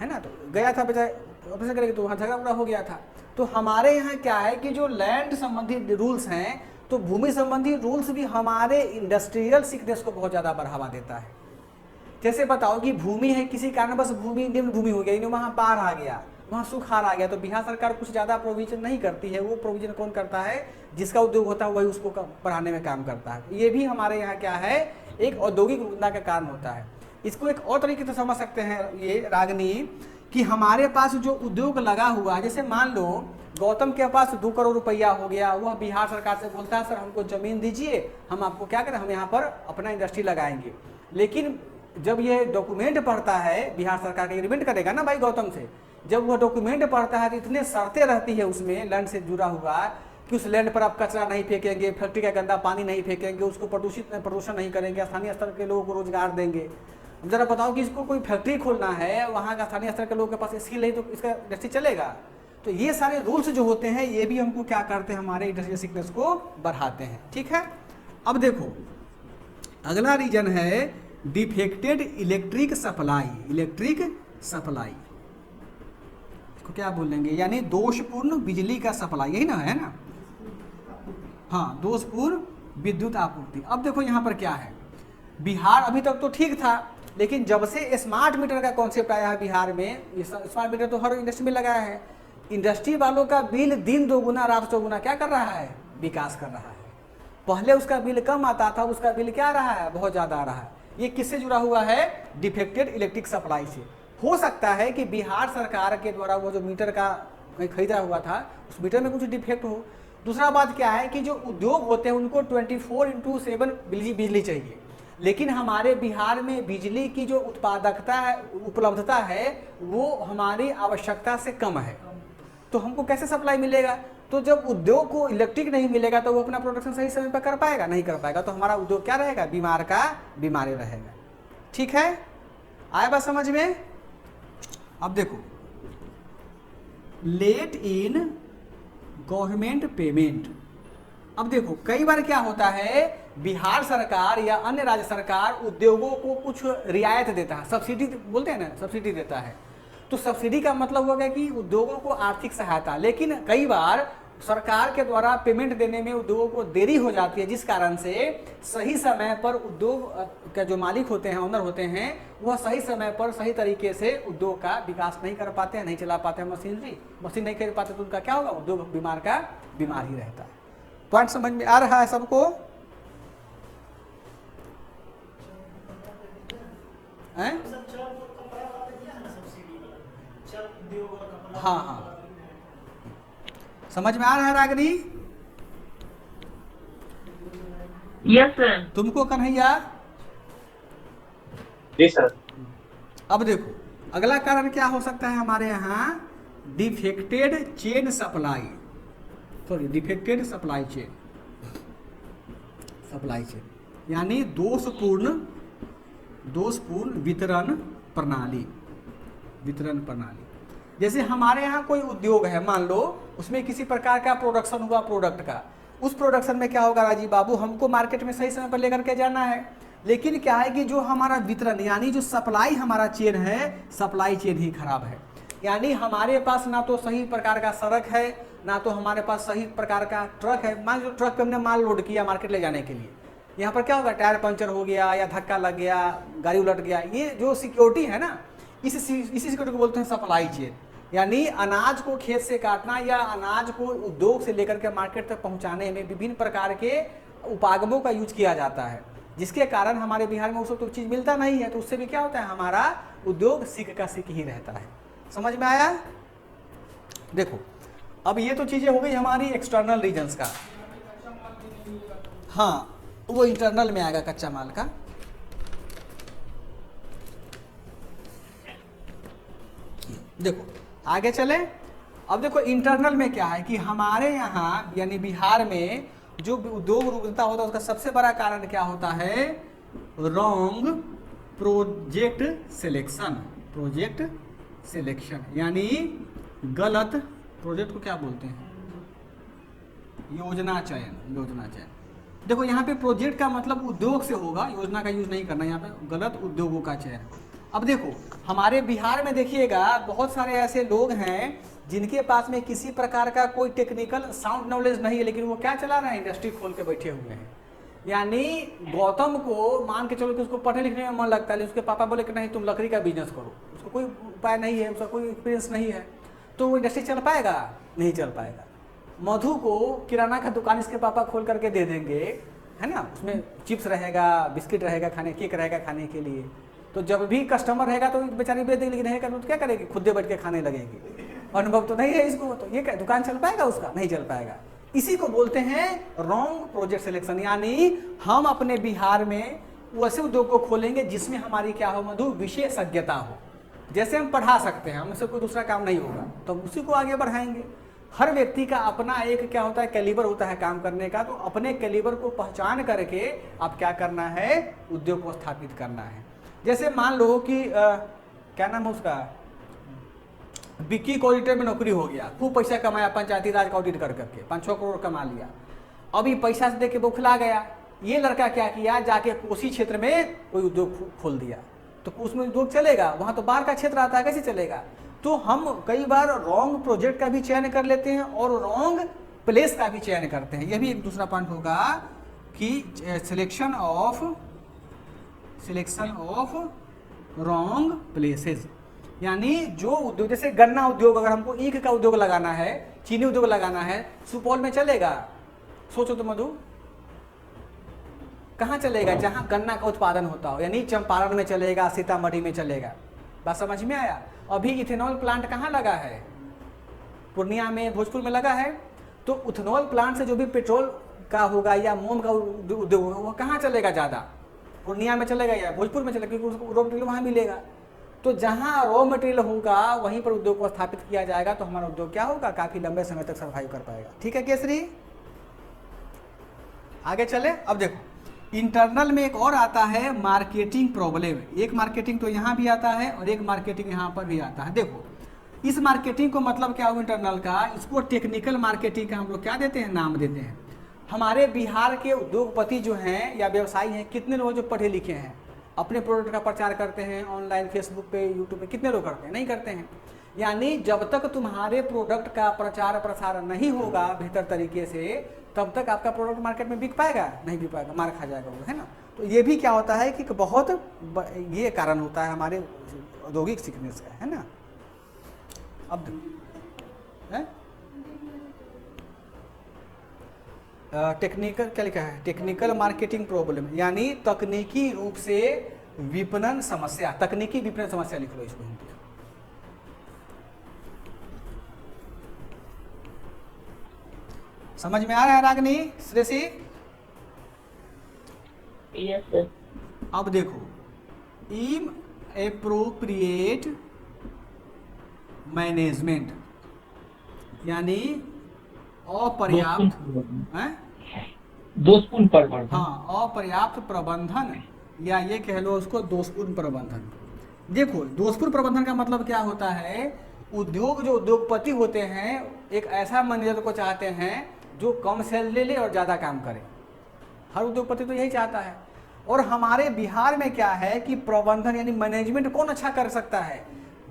है ना। तो गया था बेचारा ऑपरेशन करके, तो वहाँ झगड़ा उगड़ा हो गया था। तो हमारे यहाँ क्या है कि जो लैंड संबंधी रूल्स हैं, तो भूमि संबंधी रूल्स भी हमारे इंडस्ट्रियल सिकनेस को बहुत ज़्यादा बढ़ावा देता है। जैसे बताओ कि भूमि है, किसी कारण बस भूमि निम्न भूमि हो गया, वहाँ पार आ गया, वहाँ सुखाड़ आ गया, तो बिहार सरकार कुछ ज़्यादा प्रोविजन नहीं करती है। वो प्रोविजन कौन करता है, जिसका उद्योग होता है वही उसको बढ़ाने में काम करता है। ये भी हमारे यहाँ क्या है, एक औद्योगिक रुग्णता का कारण होता है। इसको एक और तरीके से समझ सकते हैं ये रागनी, कि हमारे पास जो उद्योग लगा हुआ है, जैसे मान लो गौतम के पास 2 करोड़ रुपया हो गया, वह बिहार सरकार से बोलता है सर हमको ज़मीन दीजिए, हम आपको क्या करें, हम यहाँ पर अपना इंडस्ट्री लगाएंगे। लेकिन जब ये डॉक्यूमेंट पढ़ता है, बिहार सरकार का एग्रीमेंट करेगा ना भाई गौतम से, जब वह डॉक्यूमेंट पढ़ता है तो इतने शर्तें रहती है उसमें लैंड से जुड़ा हुआ कि उस लैंड पर आप कचरा नहीं फेंकेंगे, फैक्ट्री का गंदा पानी नहीं फेंकेंगे, उसको प्रदूषण नहीं करेंगे, स्थानीय स्तर के लोगों को रोजगार देंगे। अब जरा बताओ कि इसको कोई फैक्ट्री खोलना है, वहाँ का स्थानीय स्तर के लोगों के पास स्किल नहीं, तो इसका इंडस्ट्री चलेगा। तो ये सारे रूल्स जो होते हैं ये भी हमको क्या करते हैं, हमारे इंडस्ट्रियल सिकनेस को बढ़ाते हैं। ठीक है, अब देखो अगला रीजन है डिफेक्टेड इलेक्ट्रिक सप्लाई। इसको क्या बोलेंगे, यानी दोषपूर्ण बिजली का सप्लाई, यही ना है ना, हाँ, दोषपूर्ण विद्युत आपूर्ति। अब देखो यहाँ पर क्या है, बिहार अभी तक तो ठीक था, लेकिन जब से स्मार्ट मीटर का कॉन्सेप्ट आया है बिहार में, स्मार्ट मीटर तो हर इंडस्ट्री में लगाया है, इंडस्ट्री वालों का बिल दिन 2 गुना रात 2 गुना क्या कर रहा है, विकास कर रहा है। पहले उसका बिल कम आता था, उसका बिल क्या आ रहा है, बहुत ज़्यादा आ रहा है। ये किससे जुड़ा हुआ है, डिफेक्टेड इलेक्ट्रिक सप्लाई से। हो सकता है कि बिहार सरकार के द्वारा वो जो मीटर का कहीं खरीदा हुआ था उस मीटर में कुछ डिफेक्ट हो। दूसरा बात क्या है कि जो उद्योग होते हैं उनको 24/7 बिजली चाहिए, लेकिन हमारे बिहार में बिजली की जो उत्पादकता है, उपलब्धता है, वो हमारी आवश्यकता से कम है। तो हमको कैसे सप्लाई मिलेगा, तो जब उद्योग को इलेक्ट्रिक नहीं मिलेगा तो वो अपना प्रोडक्शन सही समय पर कर पाएगा, नहीं कर पाएगा, तो हमारा उद्योग क्या रहेगा, बीमार का बीमारी रहेगा। ठीक है, आया बात समझ में। अब देखो लेट इन गवर्नमेंट पेमेंट। अब देखो कई बार क्या होता है, बिहार सरकार या अन्य राज्य सरकार उद्योगों को कुछ रियायत देता है, सब्सिडी बोलते हैं ना, सब्सिडी देता है। तो सब्सिडी का मतलब हो गया कि उद्योगों को आर्थिक सहायता, लेकिन कई बार सरकार के द्वारा पेमेंट देने में उद्योगों को देरी हो जाती है, जिस कारण से सही समय पर उद्योग का जो मालिक होते हैं, ऑनर होते हैं, वह सही समय पर सही तरीके से उद्योग का विकास नहीं कर पाते हैं, नहीं चला पाते हैं, मशीन नहीं कर पाते, तो उनका क्या होगा, उद्योग बीमार का बीमार ही रहता है। पॉइंट समझ में आ रहा है सबको? हाँ हाँ, समझ में आ रहा है रागनी? Yes sir. तुमको कन्हैया? जी सर। अब देखो अगला कारण क्या हो सकता है हमारे यहाँ, defected chain supply, sorry defected supply chain, यानी दोषपूर्ण वितरण प्रणाली। जैसे हमारे यहाँ कोई उद्योग है, मान लो उसमें किसी प्रकार का प्रोडक्शन हुआ प्रोडक्ट का, उस प्रोडक्शन में क्या होगा राजीव बाबू, हमको मार्केट में सही समय पर लेकर के जाना है, लेकिन क्या है कि जो हमारा वितरण यानी जो सप्लाई हमारा चेन है, सप्लाई चेन ही खराब है। यानी हमारे पास ना तो सही प्रकार का सड़क है, ना तो हमारे पास सही प्रकार का ट्रक है। मान लो ट्रक पे हमने माल लोड किया मार्केट ले जाने के लिए, यहाँ पर क्या होगा, टायर पंचर हो गया या धक्का लग गया, गाड़ी उलट गया। ये जो सिक्योरिटी है ना, इसी सिक्योरिटी को बोलते हैं सप्लाई चेन। यानी अनाज को खेत से काटना या अनाज को उद्योग से लेकर के मार्केट तक पहुंचाने में विभिन्न प्रकार के उपागमों का यूज किया जाता है, जिसके कारण हमारे बिहार में उस तो चीज़ मिलता नहीं है, तो उससे भी क्या होता है, हमारा उद्योग सिक का सिक ही रहता है। समझ में आया? देखो अब ये तो चीज़ें हो गई हमारी एक्सटर्नल रीजन्स का। हाँ, वो इंटरनल में आएगा कच्चा माल का। देखो आगे चले। अब देखो इंटरनल में क्या है कि हमारे यहाँ यानी बिहार में जो उद्योग रुकता होता है उसका सबसे बड़ा कारण क्या होता है, wrong project selection. Project selection यानी गलत, प्रोजेक्ट को क्या बोलते हैं, योजना चयन। योजना चयन, देखो यहाँ पे प्रोजेक्ट का मतलब उद्योग से होगा, योजना का यूज नहीं करना, यहाँ पे गलत उद्योगों का चयन। अब देखो हमारे बिहार में देखिएगा बहुत सारे ऐसे लोग हैं जिनके पास में किसी प्रकार का कोई टेक्निकल साउंड नॉलेज नहीं है, लेकिन वो क्या चला रहे हैं, इंडस्ट्री खोल के बैठे हुए हैं। यानी गौतम को मान के चलो कि उसको पढ़ने लिखने में मन लगता है, लेकिन उसके पापा बोले कि नहीं तुम लकड़ी का बिजनेस करो, उसको कोई उपाय नहीं है, उसका कोई एक्सपीरियंस नहीं है, तो वो इंडस्ट्री चल पाएगा? नहीं चल पाएगा। मधु को किराना का दुकान इसके पापा खोल करके दे देंगे, है ना, उसमें चिप्स रहेगा, बिस्किट रहेगा खाने, केक रहेगा खाने के लिए, तो जब भी कस्टमर रहेगा तो बेचारी बेच देगी, लेकिन रहेगा तो क्या करेगी, खुद दे बैठ के खाने लगेगी। अनुभव तो नहीं है इसको, तो ये क्या दुकान चल पाएगा उसका? नहीं चल पाएगा। इसी को बोलते हैं रॉन्ग प्रोजेक्ट सिलेक्शन। यानी हम अपने बिहार में वैसे उद्योग को खोलेंगे जिसमें हमारी क्या हो मधु, विशेषज्ञता हो। जैसे हम पढ़ा सकते हैं, हमसे कोई दूसरा काम नहीं होगा, तो उसी को आगे बढ़ाएंगे। हर व्यक्ति का अपना एक क्या होता है, कैलिबर होता है काम करने का, तो अपने कैलिबर को पहचान करके आप क्या करना है, उद्योग को स्थापित करना है। जैसे मान लो कि क्या नाम है उसका, विक्की को ऑडिटर में नौकरी हो गया, खूब पैसा कमाया पंचायती राज का ऑडिट कर करके 5-6 करोड़ कमा लिया। अभी पैसा से देके बौखला गया, ये लड़का क्या किया, जाके कोसी क्षेत्र में कोई उद्योग खोल दिया, तो उसमें उद्योग चलेगा? वहाँ तो बाढ़ का क्षेत्र आता है, कैसे चलेगा? तो हम कई बार रॉन्ग प्रोजेक्ट का भी चयन कर लेते हैं और रॉन्ग प्लेस का भी चयन करते हैं। यह भी एक दूसरा पॉइंट होगा कि सिलेक्शन ऑफ रॉन्ग प्लेसेस। यानी जो उद्योग, जैसे गन्ना उद्योग, अगर हमको ईख का उद्योग लगाना है, चीनी उद्योग लगाना है, सुपौल में चलेगा? सोचो तो मधु, कहाँ चलेगा? जहाँ गन्ना का उत्पादन होता हो, यानी चंपारण में चलेगा, सीतामढ़ी में चलेगा। बात समझ में आया? अभी इथेनॉल प्लांट कहाँ लगा है? पूर्णिया में, भोजपुर में लगा है। तो इथेनॉल प्लांट से जो भी पेट्रोल का होगा या मोम का उद्योग होगा, वो कहाँ चलेगा ज़्यादा? पूर्णिया में चलेगा या भोजपुर में चलेगा, क्योंकि उसको रॉ मटेरियल वहाँ मिलेगा। तो जहाँ रॉ मटेरियल होगा वहीं पर उद्योग को स्थापित किया जाएगा, तो हमारा उद्योग क्या होगा, काफ़ी लंबे समय तक सर्वाइव कर पाएगा। ठीक है केसरी, आगे चले। अब देखो इंटरनल में एक और आता है मार्केटिंग प्रॉब्लम। एक मार्केटिंग तो यहाँ भी आता है और एक मार्केटिंग यहाँ पर भी आता है। देखो इस मार्केटिंग को मतलब क्या हो इंटरनल का, इसको टेक्निकल मार्केटिंग का हम लोग क्या देते हैं, नाम देते हैं। हमारे बिहार के उद्योगपति जो हैं या व्यवसायी हैं, कितने लोग जो पढ़े लिखे हैं, अपने प्रोडक्ट का प्रचार करते हैं ऑनलाइन, फेसबुक पे, यूट्यूब पे? कितने लोग करते हैं? नहीं करते हैं। यानी जब तक तुम्हारे प्रोडक्ट का प्रचार प्रसार नहीं होगा बेहतर तरीके से, तब तक आपका प्रोडक्ट मार्केट में बिक पाएगा? नहीं बिक पाएगा, मार खा जाएगा वो, है ना। तो ये भी क्या होता है कि बहुत ये कारण होता है हमारे औद्योगिक सिकनेस का, है ना। अब है टेक्निकल क्या लिखा है, टेक्निकल मार्केटिंग प्रॉब्लम, यानी तकनीकी रूप से विपणन समस्या। तकनीकी विपणन समस्या लिख लो इसको हिंदी। समझ में आ रहा है रागनी, श्रेषी? Yes sir. अब देखो इनएप्रोप्रिएट मैनेजमेंट, यानी अपर्याप्त, दोषपूर्ण प्रबंधन। हाँ, अपर्याप्त प्रबंधन, या ये कह लो उसको दोषपूर्ण प्रबंधन। देखो दोषपूर्ण प्रबंधन का मतलब क्या होता है उद्योग जो उद्योगपति होते हैं एक ऐसा मैनेजर को चाहते हैं जो कम सैलरी ले और ज़्यादा काम करे। हर उद्योगपति तो यही चाहता है। और हमारे बिहार में क्या है कि प्रबंधन यानी मैनेजमेंट कौन अच्छा कर सकता है?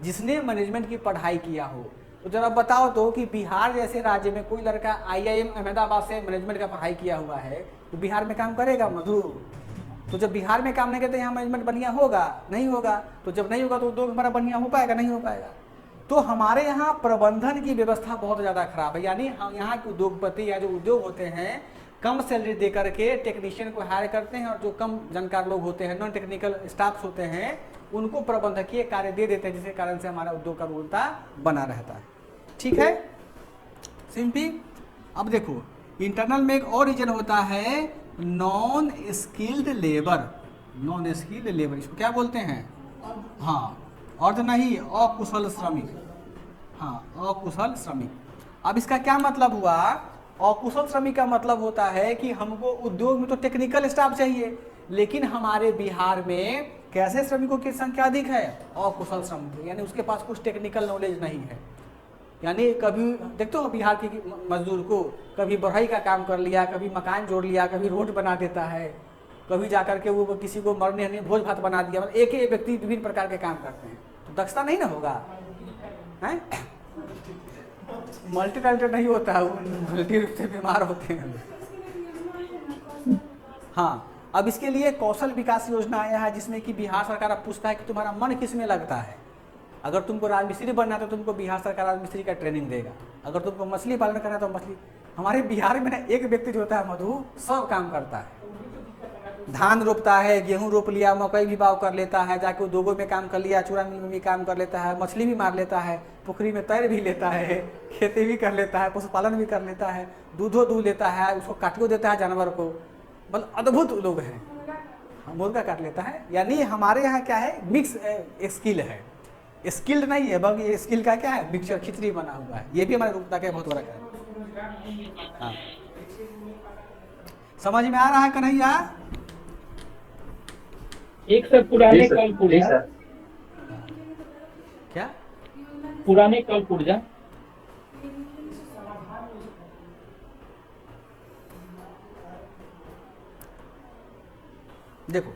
जिसने मैनेजमेंट की पढ़ाई किया हो। तो जरा बताओ तो कि बिहार जैसे राज्य में कोई लड़का IIM अहमदाबाद से मैनेजमेंट का पढ़ाई किया हुआ है तो बिहार में काम करेगा मधु? तो जब बिहार में काम नहीं करते यहाँ मैनेजमेंट बढ़िया होगा? नहीं होगा। तो जब नहीं होगा तो उद्योग हमारा बढ़िया हो पाएगा? नहीं हो पाएगा। तो हमारे यहाँ प्रबंधन की व्यवस्था बहुत ज़्यादा खराब है। यानी हम यहाँ के उद्योगपति या जो उद्योग होते हैं कम सैलरी दे करके टेक्नीशियन को हायर करते हैं और जो कम जानकार लोग होते हैं, नॉन टेक्निकल स्टाफ्स होते हैं, उनको प्रबंधकीय कार्य दे देते हैं, जिसके कारण से हमारा उद्योग का गुणवत्ता बना रहता है। ठीक है सिंपली। अब देखो इंटरनल में एक और रीजन होता है non skilled labour. Non skilled labour इसको क्या बोलते हैं? हाँ, अर्ध नहीं, अकुशल श्रमिक। हाँ, अकुशल श्रमिक। अब इसका क्या मतलब हुआ? अकुशल श्रमिक का मतलब होता है कि हमको उद्योग में तो टेक्निकल स्टाफ चाहिए, लेकिन हमारे बिहार में कैसे श्रमिकों की संख्या अधिक है? अकुशल श्रमिक, यानी उसके पास कुछ टेक्निकल नॉलेज नहीं है। यानी कभी देखते हो बिहार के मजदूर को, कभी बढ़ई का काम कर लिया, कभी मकान जोड़ लिया, कभी रोड बना देता है, कभी जाकर के वो किसी को मरने हरने भोज भात बना दिया। मतलब एक ही व्यक्ति विभिन्न प्रकार के काम करते हैं, तो दक्षता नहीं ना होगा? हैं? मल्टी टैलेंटेड नहीं होता है, वो मल्टी रूप से बीमार होते हैं। हाँ, अब इसके लिए कौशल विकास योजना आया है, जिसमें कि बिहार सरकार अब पूछता है कि तुम्हारा मन किस में लगता है। अगर तुमको राजमिस्त्री बनना है तो तुमको बिहार सरकार राजमिस्त्री का ट्रेनिंग देगा। अगर तुमको मछली पालन करना है तो मछली। हमारे बिहार में ना एक व्यक्ति जो होता है मधु, सब काम करता है। धान रोपता है, गेहूं रोप लिया, मकई भी बाव कर लेता है, जाके उद्योगों में काम कर लिया, चूड़ा मिल में भी काम कर लेता है, मछली भी मार लेता है, पुखरी में तैर भी लेता है, खेती भी कर लेता है, पशुपालन भी कर लेता है, दूधो दूध लेता है, उसको काटियो देता है जानवर को। मतलब अद्भुत लोग हैं। मुर्गा काट लेता है। यानी हमारे यहाँ क्या है, मिक्स स्किल है। स्किल्ड नहीं है, बल्कि स्किल का क्या है, मिक्सचर खिचड़ी बना हुआ है। ये भी हमारे रूपता का बहुत बड़ा है। हाँ, समझ में आ रहा है कन्हैया? एक सर पुराने कल पुर्जा, क्या पुराने कल पुर्जा? देखो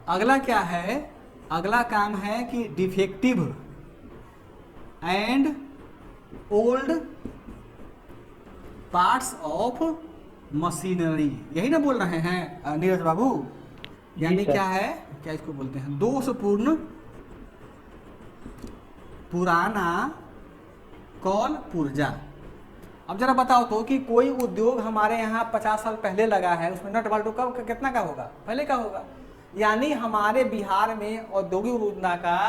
अगला क्या है, अगला काम है कि defective and old parts of machinery. यही ना बोल रहे हैं नीरज बाबू? यानी क्या है, क्या इसको बोलते हैं, दोषपूर्ण पुराना कल पुर्जा। अब जरा बताओ तो कि कोई उद्योग हमारे यहाँ 50 साल पहले लगा है, उसमें नट बाल्टू कब कितना का होगा? पहले का होगा। यानी हमारे बिहार में औद्योगिक योजना का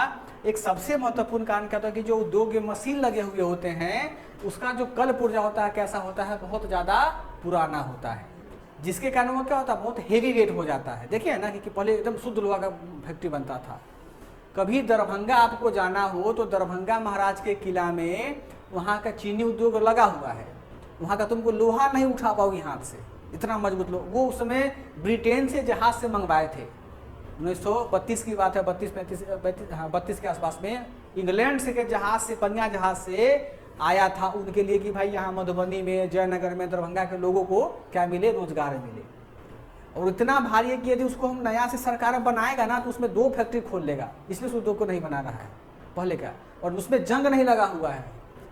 एक सबसे महत्वपूर्ण कारण क्या होता है कि जो उद्योग में मशीन लगे हुए होते हैं उसका जो कल पुर्जा होता है कैसा होता है, बहुत ज़्यादा पुराना होता है, जिसके कारण वो क्या होता है, बहुत हेवी रेट हो जाता है। देखिए ना कि पहले एकदम शुद्ध लोहा का फैक्ट्री बनता था। कभी दरभंगा आपको जाना हो तो दरभंगा महाराज के किला में वहाँ का चीनी उद्योग लगा हुआ है, वहाँ का तुमको लोहा नहीं उठा पाओगे हाथ से, इतना मजबूत लोहा। वो उस समय ब्रिटेन से जहाज से मंगवाए थे, 1932 की बात है, 32 के आसपास में इंग्लैंड से के जहाज से, पनिया जहाज से आया था उनके लिए कि भाई यहाँ मधुबनी में, जयनगर में, दरभंगा के लोगों को क्या मिले, रोजगार मिले। और इतना भारी है कि यदि उसको हम नया से सरकार बनाएगा ना तो उसमें 2 फैक्ट्री खोल लेगा, इसलिए उस उद्योग को नहीं बना रहा है पहले का। और उसमें जंग नहीं लगा हुआ है,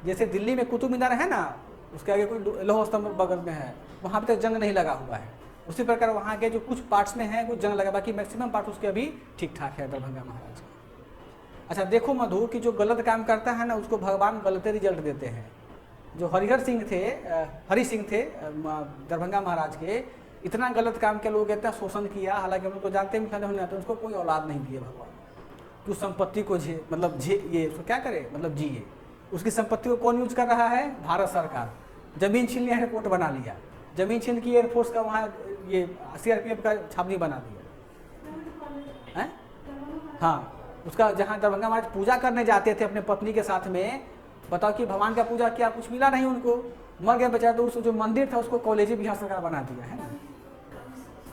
जैसे दिल्ली में कुतुब मीनार है ना, उसके आगे कोई लौह स्तंभ बगल में है, वहाँ पे तक जंग नहीं लगा हुआ है। उसी प्रकार वहाँ के जो कुछ पार्ट्स में है कुछ जंग लगा, बाकी मैक्सिमम पार्ट उसके अभी ठीक ठाक है दरभंगा महाराज का। अच्छा देखो मधु कि जो गलत काम करता है ना उसको भगवान गलत रिजल्ट देते हैं। जो हरिहर सिंह थे, हरि सिंह थे दरभंगा महाराज के, इतना गलत काम के लोग इतना शोषण किया, हालांकि हम लोग तो जानते हैं नहीं तो उसको कोई औलाद नहीं दिए भगवान। तो संपत्ति को ये उसको क्या करे, मतलब जिए। उसकी संपत्ति को कौन यूज कर रहा है, भारत सरकार। जमीन छीन लिया, एयरपोर्ट बना लिया, जमीन छीन की एयरफोर्स का वहाँ ये CRPF का छावनी बना दिया है। हाँ, उसका जहाँ दरभंगा महाराज पूजा करने जाते थे अपने पत्नी के साथ में, बताओ कि भगवान का पूजा किया, कुछ मिला नहीं उनको, मर गए बेचारे। तो उस जो मंदिर था उसको कॉलेज बिहार सरकार बना दिया है ना,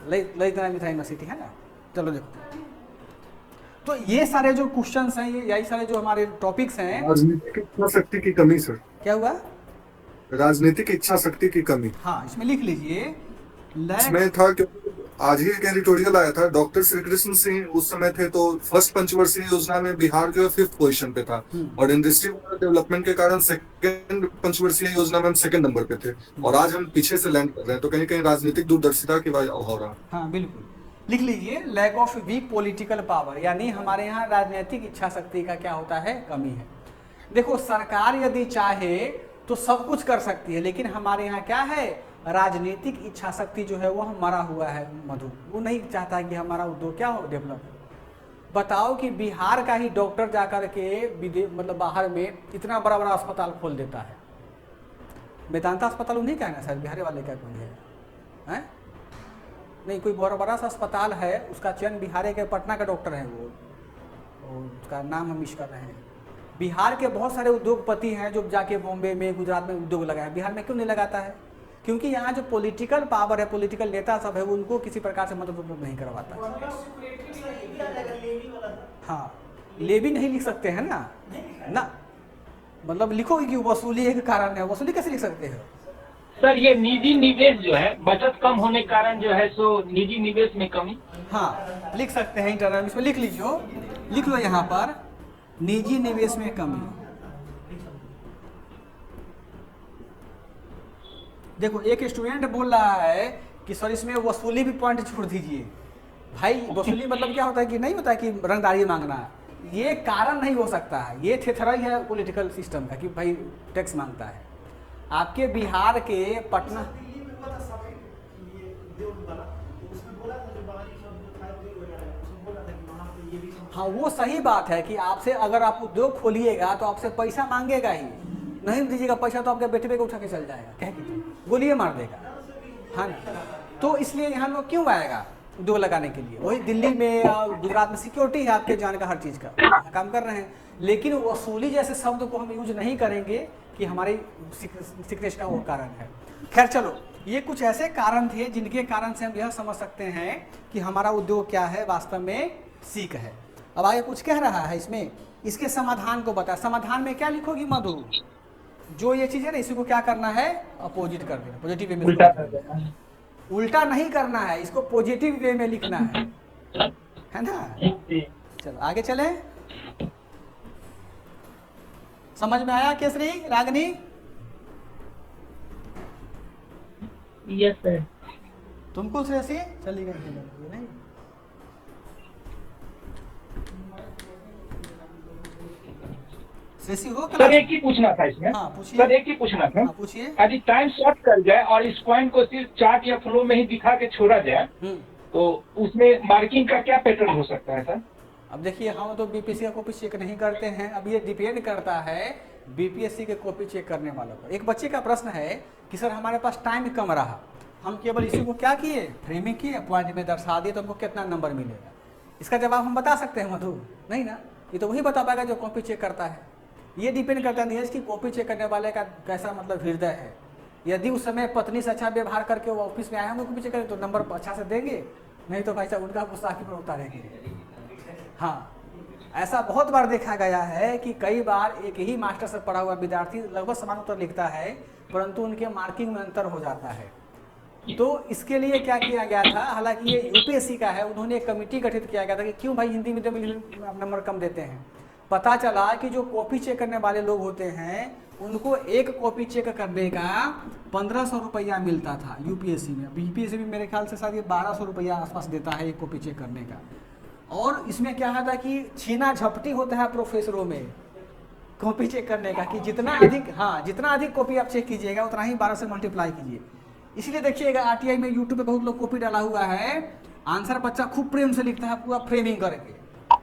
ललित नारायण मिथिला यूनिवर्सिटी है ना। चलो देखो तो ये सारे जो क्वेश्चंस हैं, ये यही सारे जो हमारे टॉपिक्स हैं। राजनीतिक इच्छा शक्ति की कमी सर। क्या हुआ? राजनीतिक इच्छा शक्ति की कमी। हाँ, इसमें लिख लीजिए इसमें था कि आज ही एक एडिटोरियल आया था, डॉक्टर श्री कृष्ण सिंह उस समय थे तो फर्स्ट पंचवर्षीय योजना में बिहार जो है 5th पोजीशन पे था, और इंडस्ट्री डेवलपमेंट के कारण सेकंड पंचवर्षीय योजना में हम 2nd नंबर पे थे, और आज हम पीछे से लैंड कर रहे हैं। तो कहीं कहीं राजनीतिक दूरदर्शिता की वजह हो रहा है। हाँ बिल्कुल, लिख लीजिए lack of weak political power, यानी हमारे यहाँ राजनीतिक इच्छा शक्ति का क्या होता है, कमी है। देखो सरकार यदि चाहे तो सब कुछ कर सकती है, लेकिन हमारे यहाँ क्या है, राजनीतिक इच्छा शक्ति जो है वो मरा हुआ है मधु। वो नहीं चाहता कि हमारा उद्योग क्या हो, डेवलप। बताओ कि बिहार का ही डॉक्टर जाकर के मतलब बाहर में इतना बड़ा बड़ा अस्पताल खोल देता है। वेदांता अस्पताल उन्हीं का है ना सर, बिहार वाले का कोई है? नहीं, कोई बहुत बड़ा सा अस्पताल है, उसका चयन बिहार के पटना का डॉक्टर है वो, उसका नाम हम मिस कर रहे हैं। बिहार के बहुत सारे उद्योगपति हैं जो जाके बॉम्बे में, गुजरात में उद्योग लगाए, बिहार में क्यों नहीं लगाता है? क्योंकि यहाँ जो पॉलिटिकल पावर है, पॉलिटिकल नेता सब है, वो उनको किसी प्रकार से मदद नहीं करवाता। हाँ, लेवी नहीं लिख सकते हैं ना, मतलब लिखोगे कि वसूली एक कारण है, वसूली कैसे लिख सकते हो सर? ये निजी निवेश जो है, बचत कम होने के कारण जो है सो निजी निवेश में कमी। हाँ, लिख सकते हैं इंटरनल, इसमें लिख लीजिए, लिख लो यहाँ पर निजी निवेश में कमी। देखो एक स्टूडेंट बोल रहा है कि सर इसमें वसूली भी पॉइंट छोड़ दीजिए। भाई वसूली मतलब क्या होता है कि नहीं होता है कि रंगदारी मांगना, ये कारण नहीं हो सकता है, ये थेथरा ही है पॉलिटिकल सिस्टम का कि भाई टैक्स मांगता है। आपके बिहार के पटना, हाँ वो सही बात है कि आपसे अगर आप उद्योग खोलिएगा तो आपसे पैसा मांगेगा ही, नहीं दीजिएगा पैसा तो आपके बेटे पे उठा के चल जाएगा, कह के गोलियां मार देगा। हाँ, तो इसलिए यहाँ लोग क्यों आएगा उद्योग लगाने के लिए? वही दिल्ली में और गुजरात में सिक्योरिटी है आपके जान का, हर चीज़ का काम कर रहे हैं, लेकिन वसूली जैसे शब्द को हम यूज नहीं करेंगे कि हमारी सिक्रेट का वो कारण है। खैर चलो, ये कुछ ऐसे कारण थे जिनके कारण से हम यह समझ सकते हैं कि हमारा उद्योग क्या है, वास्तव में सीख है। अब आगे कुछ कह रहा है इसमें, इसके समाधान को बता। समाधान में क्या लिखोगी मधु? जो ये चीज है ना, इसी को क्या करना है, अपोजिट कर देना, पॉजिटिव वे में उल्टा कर देना। उल्टा नहीं करना है, इसको पॉजिटिव वे में लिखना है ना। चलो आगे चले, समझ में आया केसरी रागनी? Yes sir. तुमको श्रेयसी चली गई नहीं? श्रेयसी हो सर एक ही पूछना था इसमें। हाँ पूछिए। सर एक ही पूछना था। हाँ पूछिए। यदि टाइम शॉर्ट कर जाए और इस पॉइंट को सिर्फ चार्ट या फ्लो में ही दिखा के छोड़ा जाए तो उसमें मार्किंग का क्या पैटर्न हो सकता है सर? अब देखिए, हम तो बीपीएससी का कॉपी चेक नहीं करते हैं। अब ये डिपेंड करता है बीपीएससी के कॉपी चेक करने वालों पर। एक बच्चे का प्रश्न है कि सर हमारे पास टाइम कम रहा, हम केवल इसी को क्या किए, फ्रेमिंग किए, पॉइंट में दर्शा दिए, तो हमको कितना नंबर मिलेगा? इसका जवाब हम बता सकते हैं मधु? नहीं ना, ये तो वही बता पाएगा जो कॉपी चेक करता है। ये डिपेंड करता है नीरज की कॉपी चेक करने वाले का कैसा मतलब हृदय है। यदि उस समय पत्नी से अच्छा व्यवहार करके वो ऑफिस में आए होंगे कॉपी चेक करें तो नंबर अच्छा से देंगे, नहीं तो भाई साहब उनका गुस्ताखी पर उतारेंगे। हाँ, ऐसा बहुत बार देखा गया है कि कई बार एक ही मास्टर से पढ़ा हुआ विद्यार्थी लगभग समान उत्तर लिखता है, परंतु उनके मार्किंग में अंतर हो जाता है। तो इसके लिए क्या किया गया था, हालांकि ये यूपीएससी का है, उन्होंने एक कमेटी गठित किया गया था कि क्यों भाई हिंदी मीडियम में नंबर कम देते हैं। पता चला कि जो कॉपी चेक करने वाले लोग होते हैं उनको एक कॉपी चेक करने का 1500 रुपया मिलता था यूपीएससी में। बीपीएससी में मेरे ख्याल से शायद 1200 रुपया आसपास देता है एक कॉपी चेक करने का। और इसमें क्या था कि छीना झपटी होता है प्रोफेसरों में कॉपी चेक करने का, कि जितना अधिक, हाँ जितना अधिक कॉपी आप चेक कीजिएगा उतना ही 12 से मल्टीप्लाई कीजिए। इसलिए देखिएगा आरटीआई में यूट्यूब पे बहुत लोग कॉपी डाला हुआ है, आंसर बच्चा खूब प्रेम से लिखता है पूरा फ्रेमिंग करके,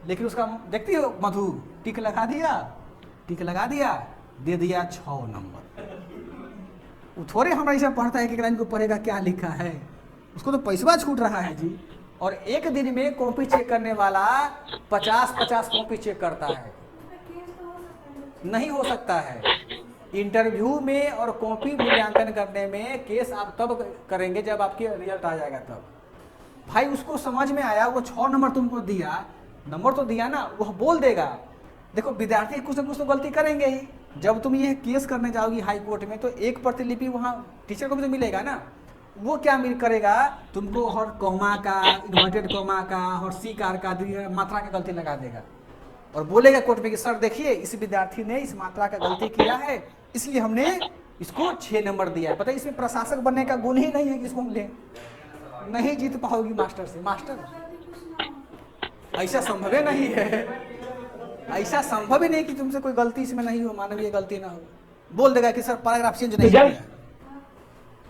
लेकिन उसका देखती हो मधु, टिक लगा दिया, टिक लगा दिया, दे दिया 6 नंबर। वो थोड़े हमारे से पढ़ता है कि लाइन को पढ़ेगा क्या लिखा है, उसको तो पैसा छूट रहा है जी। और एक दिन में कॉपी चेक करने वाला 50-50 कॉपी चेक करता है, नहीं हो सकता है। इंटरव्यू में और कॉपी मूल्यांकन करने में केस आप तब करेंगे जब आपके रिजल्ट आ जाएगा तब। भाई उसको समझ में आया, वो 6 नंबर तुमको दिया, नंबर तो दिया ना, वह बोल देगा। देखो विद्यार्थी कुछ ना कुछ तो गलती करेंगे ही। जब तुम ये केस करने जाओगी हाई कोर्ट में तो एक प्रतिलिपि वहाँ टीचर को भी तो मिलेगा ना। वो क्या करेगा, तुमको हर कॉमा का, इन्वर्टेड कॉमा का और सी कार का मात्रा का गलती लगा देगा और बोलेगा कोर्ट में कि सर देखिए इस विद्यार्थी ने इस मात्रा का गलती किया है, इसलिए हमने इसको 6 नंबर दिया है। पता है इसमें प्रशासक बनने का गुण ही नहीं है कि इसको हम लें। नहीं जीत पाओगी मास्टर से। मास्टर ऐसा संभव ही नहीं है, ऐसा संभव ही नहीं कि तुमसे कोई गलती इसमें नहीं हो, मानवीय गलती ना हो। बोल देगा कि सर पैराग्राफ चेंज नहीं किया है।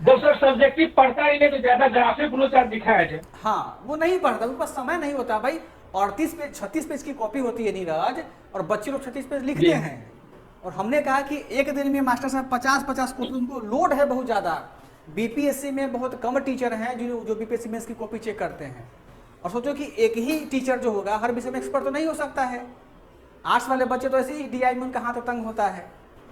जब सर सब्जेक्टिव पढ़ता ही नहीं तो ज्यादा ग्राफिक फ्लोचार्ट दिखाया जाए। हाँ वो नहीं पढ़ता, उनके पास समय नहीं होता भाई। 38 पेज 36 पेज की कॉपी होती है नीरज, और बच्चे लोग 36 पेज लिखते हैं। और हमने कहा कि एक दिन में मास्टर साहब 50-50 कॉपी, उनको लोड है बहुत ज़्यादा। बीपीएससी में बहुत कम टीचर हैं जो बीपीएससी में इसकी कॉपी चेक करते हैं। और सोचो कि एक ही टीचर जो होगा हर विषय में एक्सपर्ट तो नहीं हो सकता है। आर्ट्स वाले बच्चे तो ऐसे ही डीआई में उनका हाथ तंग होता है,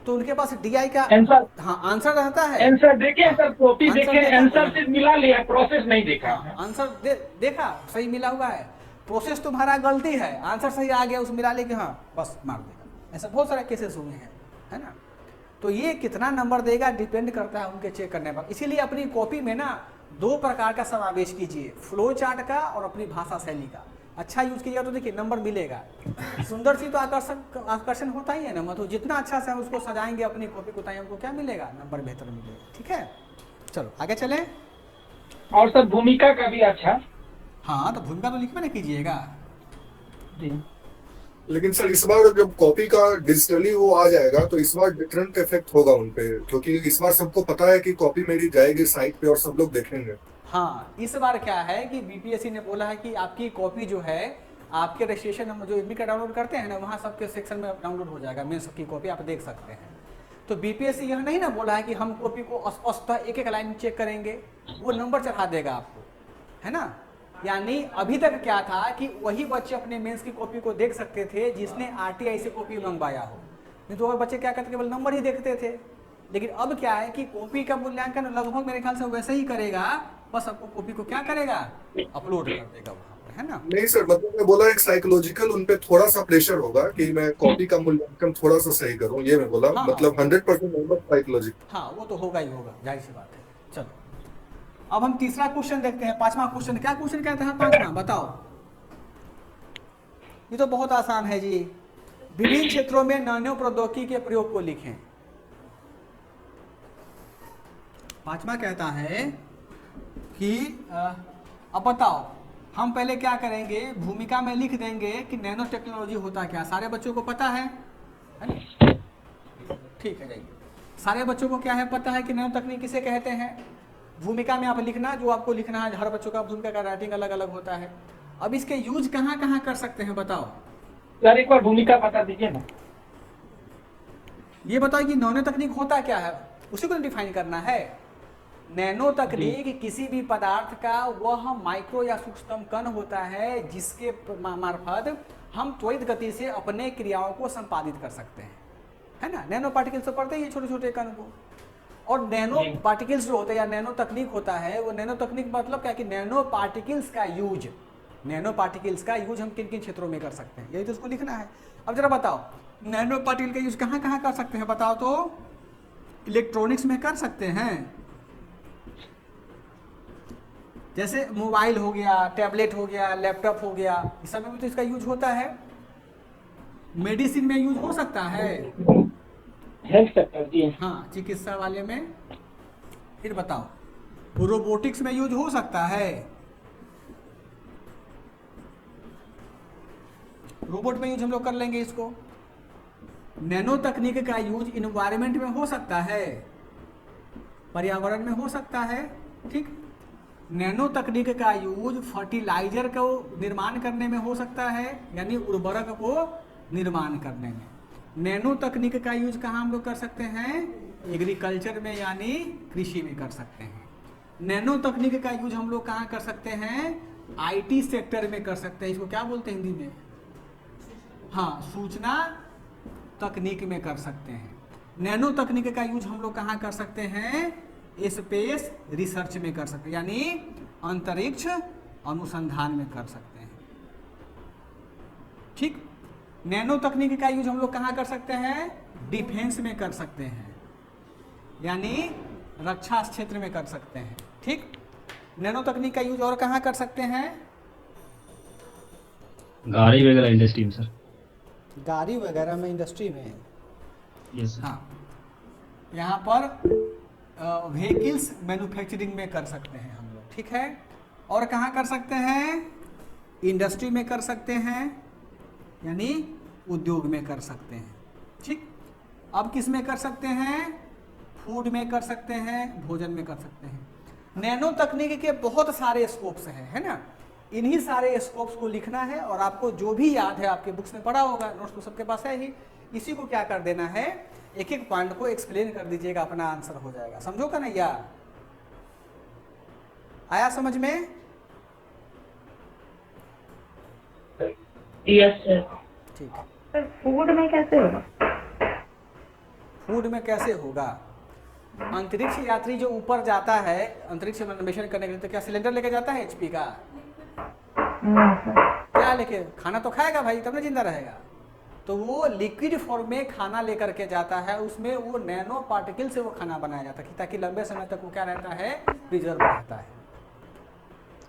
तो उनके पास डीआई का आंसर रहता है। आंसर देखे सर, कॉपी देखे, आंसर से मिला लिया, प्रोसेस नहीं देखा। आंसर देखा सही मिला हुआ है, प्रोसेस तुम्हारा गलती है, आंसर सही आ गया, उस मिला लेके हाँ बस मार देगा। ऐसा बहुत सारे केसेस हुए हैं, है ना। तो ये कितना नंबर देगा डिपेंड करता है उनके चेक करने पर। इसीलिए अपनी कॉपी में ना 2 प्रकार का समावेश कीजिए, फ्लो चार्ट का और अपनी भाषा शैली का। अच्छा यूज कीजिएगा तो देखिए नंबर मिलेगा। सुंदर सी तो आकर्षण होता ही है ना, मतलब जितना अच्छा से हम उसको सजाएंगे अपनी कॉपी को, हमको क्या मिलेगा, नंबर बेहतर मिलेगा। ठीक है, चलो आगे चले। और सर भूमिका का भी अच्छा। हाँ तो भूमिका तो लिखना कीजिएगा जी। लेकिन सर इस बार जब कॉपी का डिजिटली वो आ जाएगा तो इस बार डिफरेंट इफेक्ट होगा उन पे, क्योंकि इस बार सबको पता है कि कॉपी मेरी जाएगी साइट पे और सब लोग देखेंगे। हाँ इस बार क्या है कि बीपीएससी ने बोला है कि आपकी कॉपी जो है आपके रजिस्ट्रेशन हम जो एडमिट कार्ड डाउनलोड करते हैं ना, वहाँ सबके सेक्शन में डाउनलोड हो जाएगा, मेंस की कॉपी आप देख सकते हैं। तो बीपीएससी यह नहीं ना बोला है कि हम कॉपी को स्पष्ट एक लाइन चेक करेंगे, वो नंबर चढ़ा देगा आपको, है ना। यानी अभी तक क्या था कि वही बच्चे अपने मेंस की कॉपी को देख सकते थे जिसने आरटीआई से कॉपी मंगवाया हो, नहीं तो और बच्चे क्या करते केवल नंबर ही देखते थे। लेकिन अब क्या है कि कॉपी का मूल्यांकन लगभग मेरे ख्याल से वैसे ही करेगा, बस आपको कॉपी को क्या करेगा, अपलोड कर देगा वहाँ पर, है ना। नहीं सर, मतलब मैं बोला एक साइकोलॉजिकल उन पे थोड़ा सा प्रेशर होगा कि मैं कॉपी का मूल्यांकन थोड़ा सा सही करूं, ये मैं बोला। हाँ, मतलब 100% नंबर साइकोलॉजिकल। हाँ वो तो होगा ही होगा, जाहिर सी बात है। चलो अब हम तीसरा क्वेश्चन देखते हैं। 5वां क्वेश्चन, क्या क्वेश्चन कहते हैं 5वां, बताओ। ये तो बहुत आसान है जी। विभिन्न क्षेत्रों में नैनो प्रौद्योगिकी के प्रयोग को लिखें। 5वां कहता है कि अब बताओ, हम पहले क्या करेंगे, भूमिका में लिख देंगे कि नैनो टेक्नोलॉजी होता क्या। सारे बच्चों को पता है ना? ठीक है जाइए। सारे बच्चों को क्या है, पता है कि नैनो तकनीक किसे कहते हैं। भूमिका में आप लिखना जो आपको लिखना है, हर बच्चों का भूमिका का राइटिंग अलग अलग होता है। अब इसके यूज कहाँ कहाँ कर सकते हैं बताओ। सर एक बार भूमिका बता दीजिए ना। ये बताओ कि नैनो तकनीक होता क्या है, उसी को डिफाइन करना है। नैनो तकनीक किसी भी पदार्थ का वह माइक्रो या सूक्ष्मतम कण होता है जिसके मार्फत हम त्वरित गति से अपने क्रियाओं को संपादित कर सकते हैं, है ना। नैनो पार्टिकल्स तो पढ़ते ही छोटे छोटे कण को। और नैनो पार्टिकल्स जो होते हैं या नैनो तकनीक होता है, वो नैनो तकनीक मतलब क्या कि नैनो पार्टिकल्स का यूज, नैनो पार्टिकल्स का यूज हम किन किन क्षेत्रों में कर सकते हैं, यही तो उसको लिखना है। अब जरा बताओ नैनो पार्टिकल का यूज कहाँ कहाँ कर सकते हैं बताओ तो। इलेक्ट्रॉनिक्स में कर सकते हैं, जैसे मोबाइल हो गया, टैबलेट हो गया, लैपटॉप हो गया, इस सब में भी तो इसका यूज होता है। मेडिसिन में यूज हो सकता है, हेल्थ सेक्टर जी। हाँ चिकित्सा वाले में। फिर बताओ रोबोटिक्स में यूज हो सकता है, रोबोट में यूज हम लोग कर लेंगे इसको। नैनो तकनीक का यूज इन्वायरमेंट में हो सकता है, पर्यावरण में हो सकता है, ठीक। नैनो तकनीक का यूज फर्टिलाइजर को निर्माण करने में हो सकता है, यानी उर्वरक को निर्माण करने में। नैनो तकनीक का यूज कहाँ हम लोग कर सकते हैं, एग्रीकल्चर में यानी कृषि में कर सकते हैं। नैनो तकनीक का यूज हम लोग कहाँ कर सकते हैं, आईटी सेक्टर में कर सकते हैं। इसको क्या बोलते हैं हिंदी में, हाँ सूचना तकनीक में कर सकते हैं। नैनो तकनीक का यूज हम लोग कहाँ कर सकते हैं, स्पेस रिसर्च में कर सकते हैं, यानी अंतरिक्ष अनुसंधान में कर सकते हैं। ठीक। नैनो तकनीक का यूज हम लोग कहाँ कर सकते हैं? डिफेंस में कर सकते हैं, यानी रक्षा क्षेत्र में कर सकते हैं। ठीक। नैनो तकनीक का यूज और कहाँ कर सकते हैं? गाड़ी वगैरह इंडस्ट्री में सर। गाड़ी वगैरह में, इंडस्ट्री में। Yes sir. हाँ, यहाँ पर व्हीकल्स मैन्युफैक्चरिंग में कर सकते हैं हम लोग। ठीक है। और कहाँ कर सकते हैं? इंडस्ट्री में कर सकते हैं, यानी उद्योग में कर सकते हैं। ठीक। अब किस में कर सकते हैं? फूड में कर सकते हैं, भोजन में कर सकते हैं। नैनो तकनीक के बहुत सारे स्कोप्स हैं, है ना। इन्हीं सारे स्कोप्स को लिखना है और आपको जो भी याद है आपके बुक्स में पढ़ा होगा, नोट्स तो सबके पास है ही, इसी को क्या कर देना है, एक एक पॉइंट को एक्सप्लेन कर दीजिएगा, अपना आंसर हो जाएगा। समझो का नहीं यार? आया समझ में? Yes sir. ठीक है। सर फूड में कैसे होगा? फूड में कैसे होगा? अंतरिक्ष यात्री जो ऊपर जाता है अंतरिक्ष में अन्वेषण करने के लिए, तो क्या सिलेंडर लेके जाता है HP का? क्या लेके? खाना तो खाएगा भाई, तब ना जिंदा रहेगा। तो वो लिक्विड फॉर्म में खाना लेकर के जाता है, उसमें वो नैनो पार्टिकल से वो खाना बनाया जाता है ताकि लंबे समय तक वो क्या रहता है, प्रिजर्व रहता है।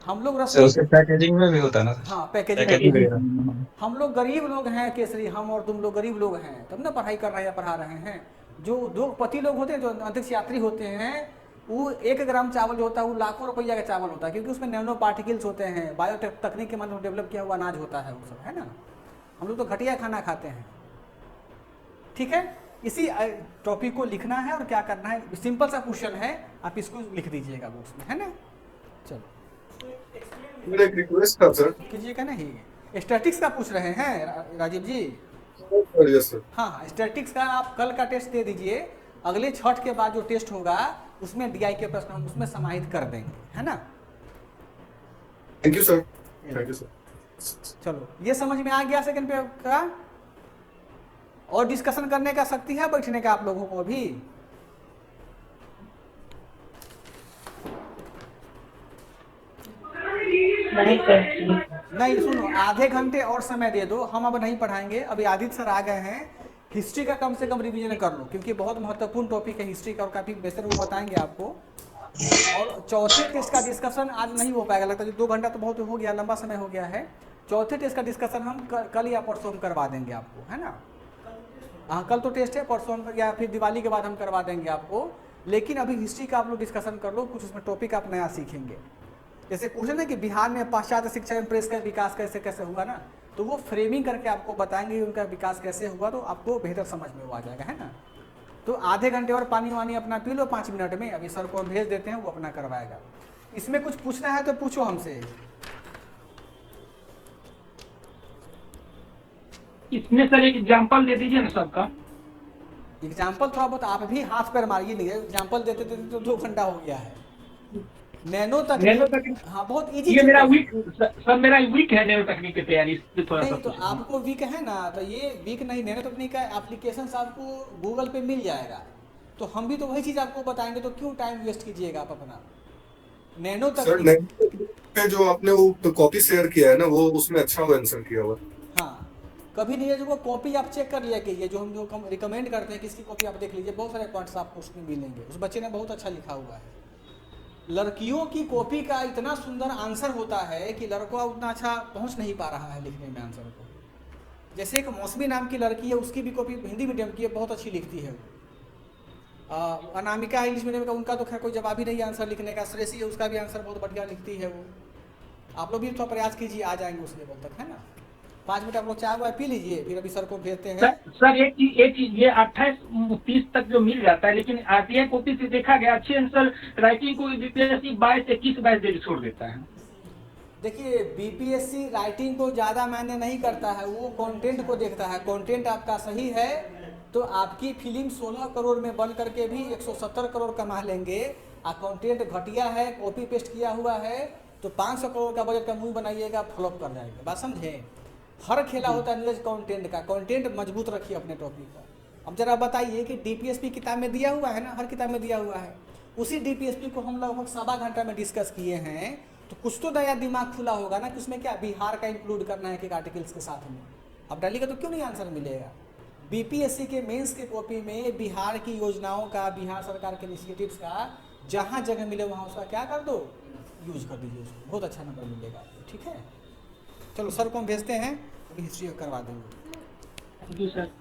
हम लोग उसके पैकेजिंग में भी होता है ना? हाँ, पैकेजिंग। हम लोग गरीब लोग हैं केसरी, हम और तुम लोग गरीब लोग हैं, तब ना पढ़ाई कर रहे हैं या पढ़ा रहे हैं। जो उद्योगपति लोग होते हैं, जो अंतरिक्ष यात्री होते हैं, वो 1 ग्राम चावल जो होता है वो लाखों रुपया का चावल होता है, क्योंकि उसमें नैनो पार्टिकल्स होते हैं, बायोटेक तकनीक के माध्यम से डेवलप किया हुआ अनाज होता है वो सब, है ना। हम लोग तो घटिया खाना खाते हैं। ठीक है। इसी टॉपिक को लिखना है और क्या करना है, सिंपल सा क्वेश्चन है, आप इसको लिख दीजिएगा बुक्स में, है ना। चलो मेरा एक रिक्वेस्ट था सर। कीजिएगा नहीं, स्टैटिक्स का पूछ रहे हैं राजीव जी? Yes sir. हाँ, स्टैटिक्स का आप कल का टेस्ट दे दीजिए, अगले छठ के बाद जो टेस्ट होगा उसमें DI के प्रश्न हम उसमें समाहित कर देंगे, है ना। Thank you sir. Thank you sir. चलो, ये समझ में आ गया सेकंड पेपर का? और डिस्कशन करने का शक्ति है बैठने का आप लोगों को अभी? नहीं सर। नहीं, सुनो, आधे घंटे और समय दे दो, हम अब नहीं पढ़ाएंगे। अभी आदित्य सर आ गए हैं, हिस्ट्री का कम से कम रिवीजन कर लो, क्योंकि बहुत महत्वपूर्ण टॉपिक है हिस्ट्री का और काफी बेहतर वो बताएंगे आपको। और चौथे टेस्ट का डिस्कशन आज नहीं हो पाएगा, लगता है 2 घंटा तो बहुत हो गया, लंबा समय हो गया है। चौथे टेस्ट का डिस्कशन हम कल या परसों हम करवा देंगे आपको, है ना। हाँ, कल तो टेस्ट है, परसों हम या फिर दिवाली के बाद हम करवा देंगे आपको। लेकिन अभी हिस्ट्री का आप लोग डिस्कशन कर लो, कुछ उसमें टॉपिक आप नया सीखेंगे। जैसे क्वेश्चन है कि बिहार में पाश्चात्य शिक्षा में प्रेस का विकास कैसे कैसे हुआ ना, तो वो फ्रेमिंग करके आपको बताएंगे उनका विकास कैसे हुआ, तो आपको बेहतर समझ में वो आ जाएगा, है ना। तो आधे घंटे और पानी वानी अपना पी लो 5 मिनट में, अभी सर को हम भेज देते हैं, वो अपना करवाएगा। इसमें कुछ पूछना है तो पूछो हमसे। इसमें सर एक एग्जांपल दे दीजिए ना सबका। एग्जाम्पल थोड़ा बहुत आप भी हाथ पैर मारिए, नहीं एग्जाम्पल देते देते तो 2 घंटा हो गया है। नैनो तकनीक, हाँ बहुत इजी। ये मेरा वीक सर, मेरा वीक है नैनो तकनीक की तैयारी, थोड़ा सा। तो आपको वीक है ना, तो ये वीक नहीं, नैनो तकनीक का एप्लीकेशन आपको गूगल पे मिल जाएगा, तो हम भी तो वही चीज आपको बताएंगे, तो क्यों टाइम वेस्ट कीजिएगा आप अपना। नैनो तकनीक पे जो आपने वो कॉपी शेयर किया है ना, वो उसमें अच्छा वो आंसर किया हुआ। हाँ, कभी नहीं है जो वो कॉपी आप चेक कर लिया कि ये जो हम जो रिकमेंड करते हैं किसकी कॉपी आप देख लीजिए, बहुत सारे पॉइंट्स आपको उसमें मिलेंगे। उस बच्चे ने बहुत अच्छा लिखा हुआ है। लड़कियों की कॉपी का इतना सुंदर आंसर होता है कि लड़का उतना अच्छा पहुंच नहीं पा रहा है लिखने में आंसर को। जैसे एक मौसमी नाम की लड़की है, उसकी भी कॉपी हिंदी मीडियम की है, बहुत अच्छी लिखती है वो। अनामिका इंग्लिश मीडियम का, उनका तो खैर कोई जवाब ही नहीं आंसर लिखने का। श्रेयसी है, उसका भी आंसर बहुत बढ़िया लिखती है वो। आप लोग भी थोड़ा प्रयास कीजिए, आ जाएंगे उस लेवल तक, है ना। 5 मिनट आप लोग चाय वाय पी लीजिए, फिर अभी सर को भेजते हैं। सर एक चीज ये 28-30 तक जो मिल जाता है, लेकिन RTI कॉपी से देखा गया अच्छे आंसर राइटिंग को BPSC 22-21 दे छोड़ देता है। देखिए, BPSC राइटिंग को ज़्यादा मायने नहीं करता है, वो कंटेंट को देखता है। कंटेंट आपका सही है तो आपकी फिल्म 16 करोड़ में बन करके भी 170 करोड़ कमा लेंगे। कंटेंट घटिया है, कॉपी पेस्ट किया हुआ है, तो 500 करोड़ का बजट का मूवी बनाइएगा, फ्लॉप कर जाएगा। बात समझे। हर खेला होता है न्यूज कंटेंट का। कंटेंट मजबूत रखिए अपने टॉपिक का। अब जरा बताइए कि DPSP किताब में दिया हुआ है ना, हर किताब में दिया हुआ है। उसी DPSP को हम लगभग 1.25 घंटा में डिस्कस किए हैं, तो कुछ तो नया दिमाग खुला होगा ना कि उसमें क्या बिहार का इंक्लूड करना है कि आर्टिकल्स के साथ में। अब डालिएगा तो क्यों नहीं आंसर मिलेगा। बीपीएससी के मेंस के कॉपी में बिहार की योजनाओं का, बिहार सरकार के इनिशिएटिव्स का जहाँ जगह मिले वहाँ उसका क्या कर दो, यूज कर दीजिए उसको, बहुत अच्छा नंबर मिलेगा। ठीक है, चलो सर को हम भेजते हैं, अभी हिस्ट्री करवा देंगे। Thank you sir.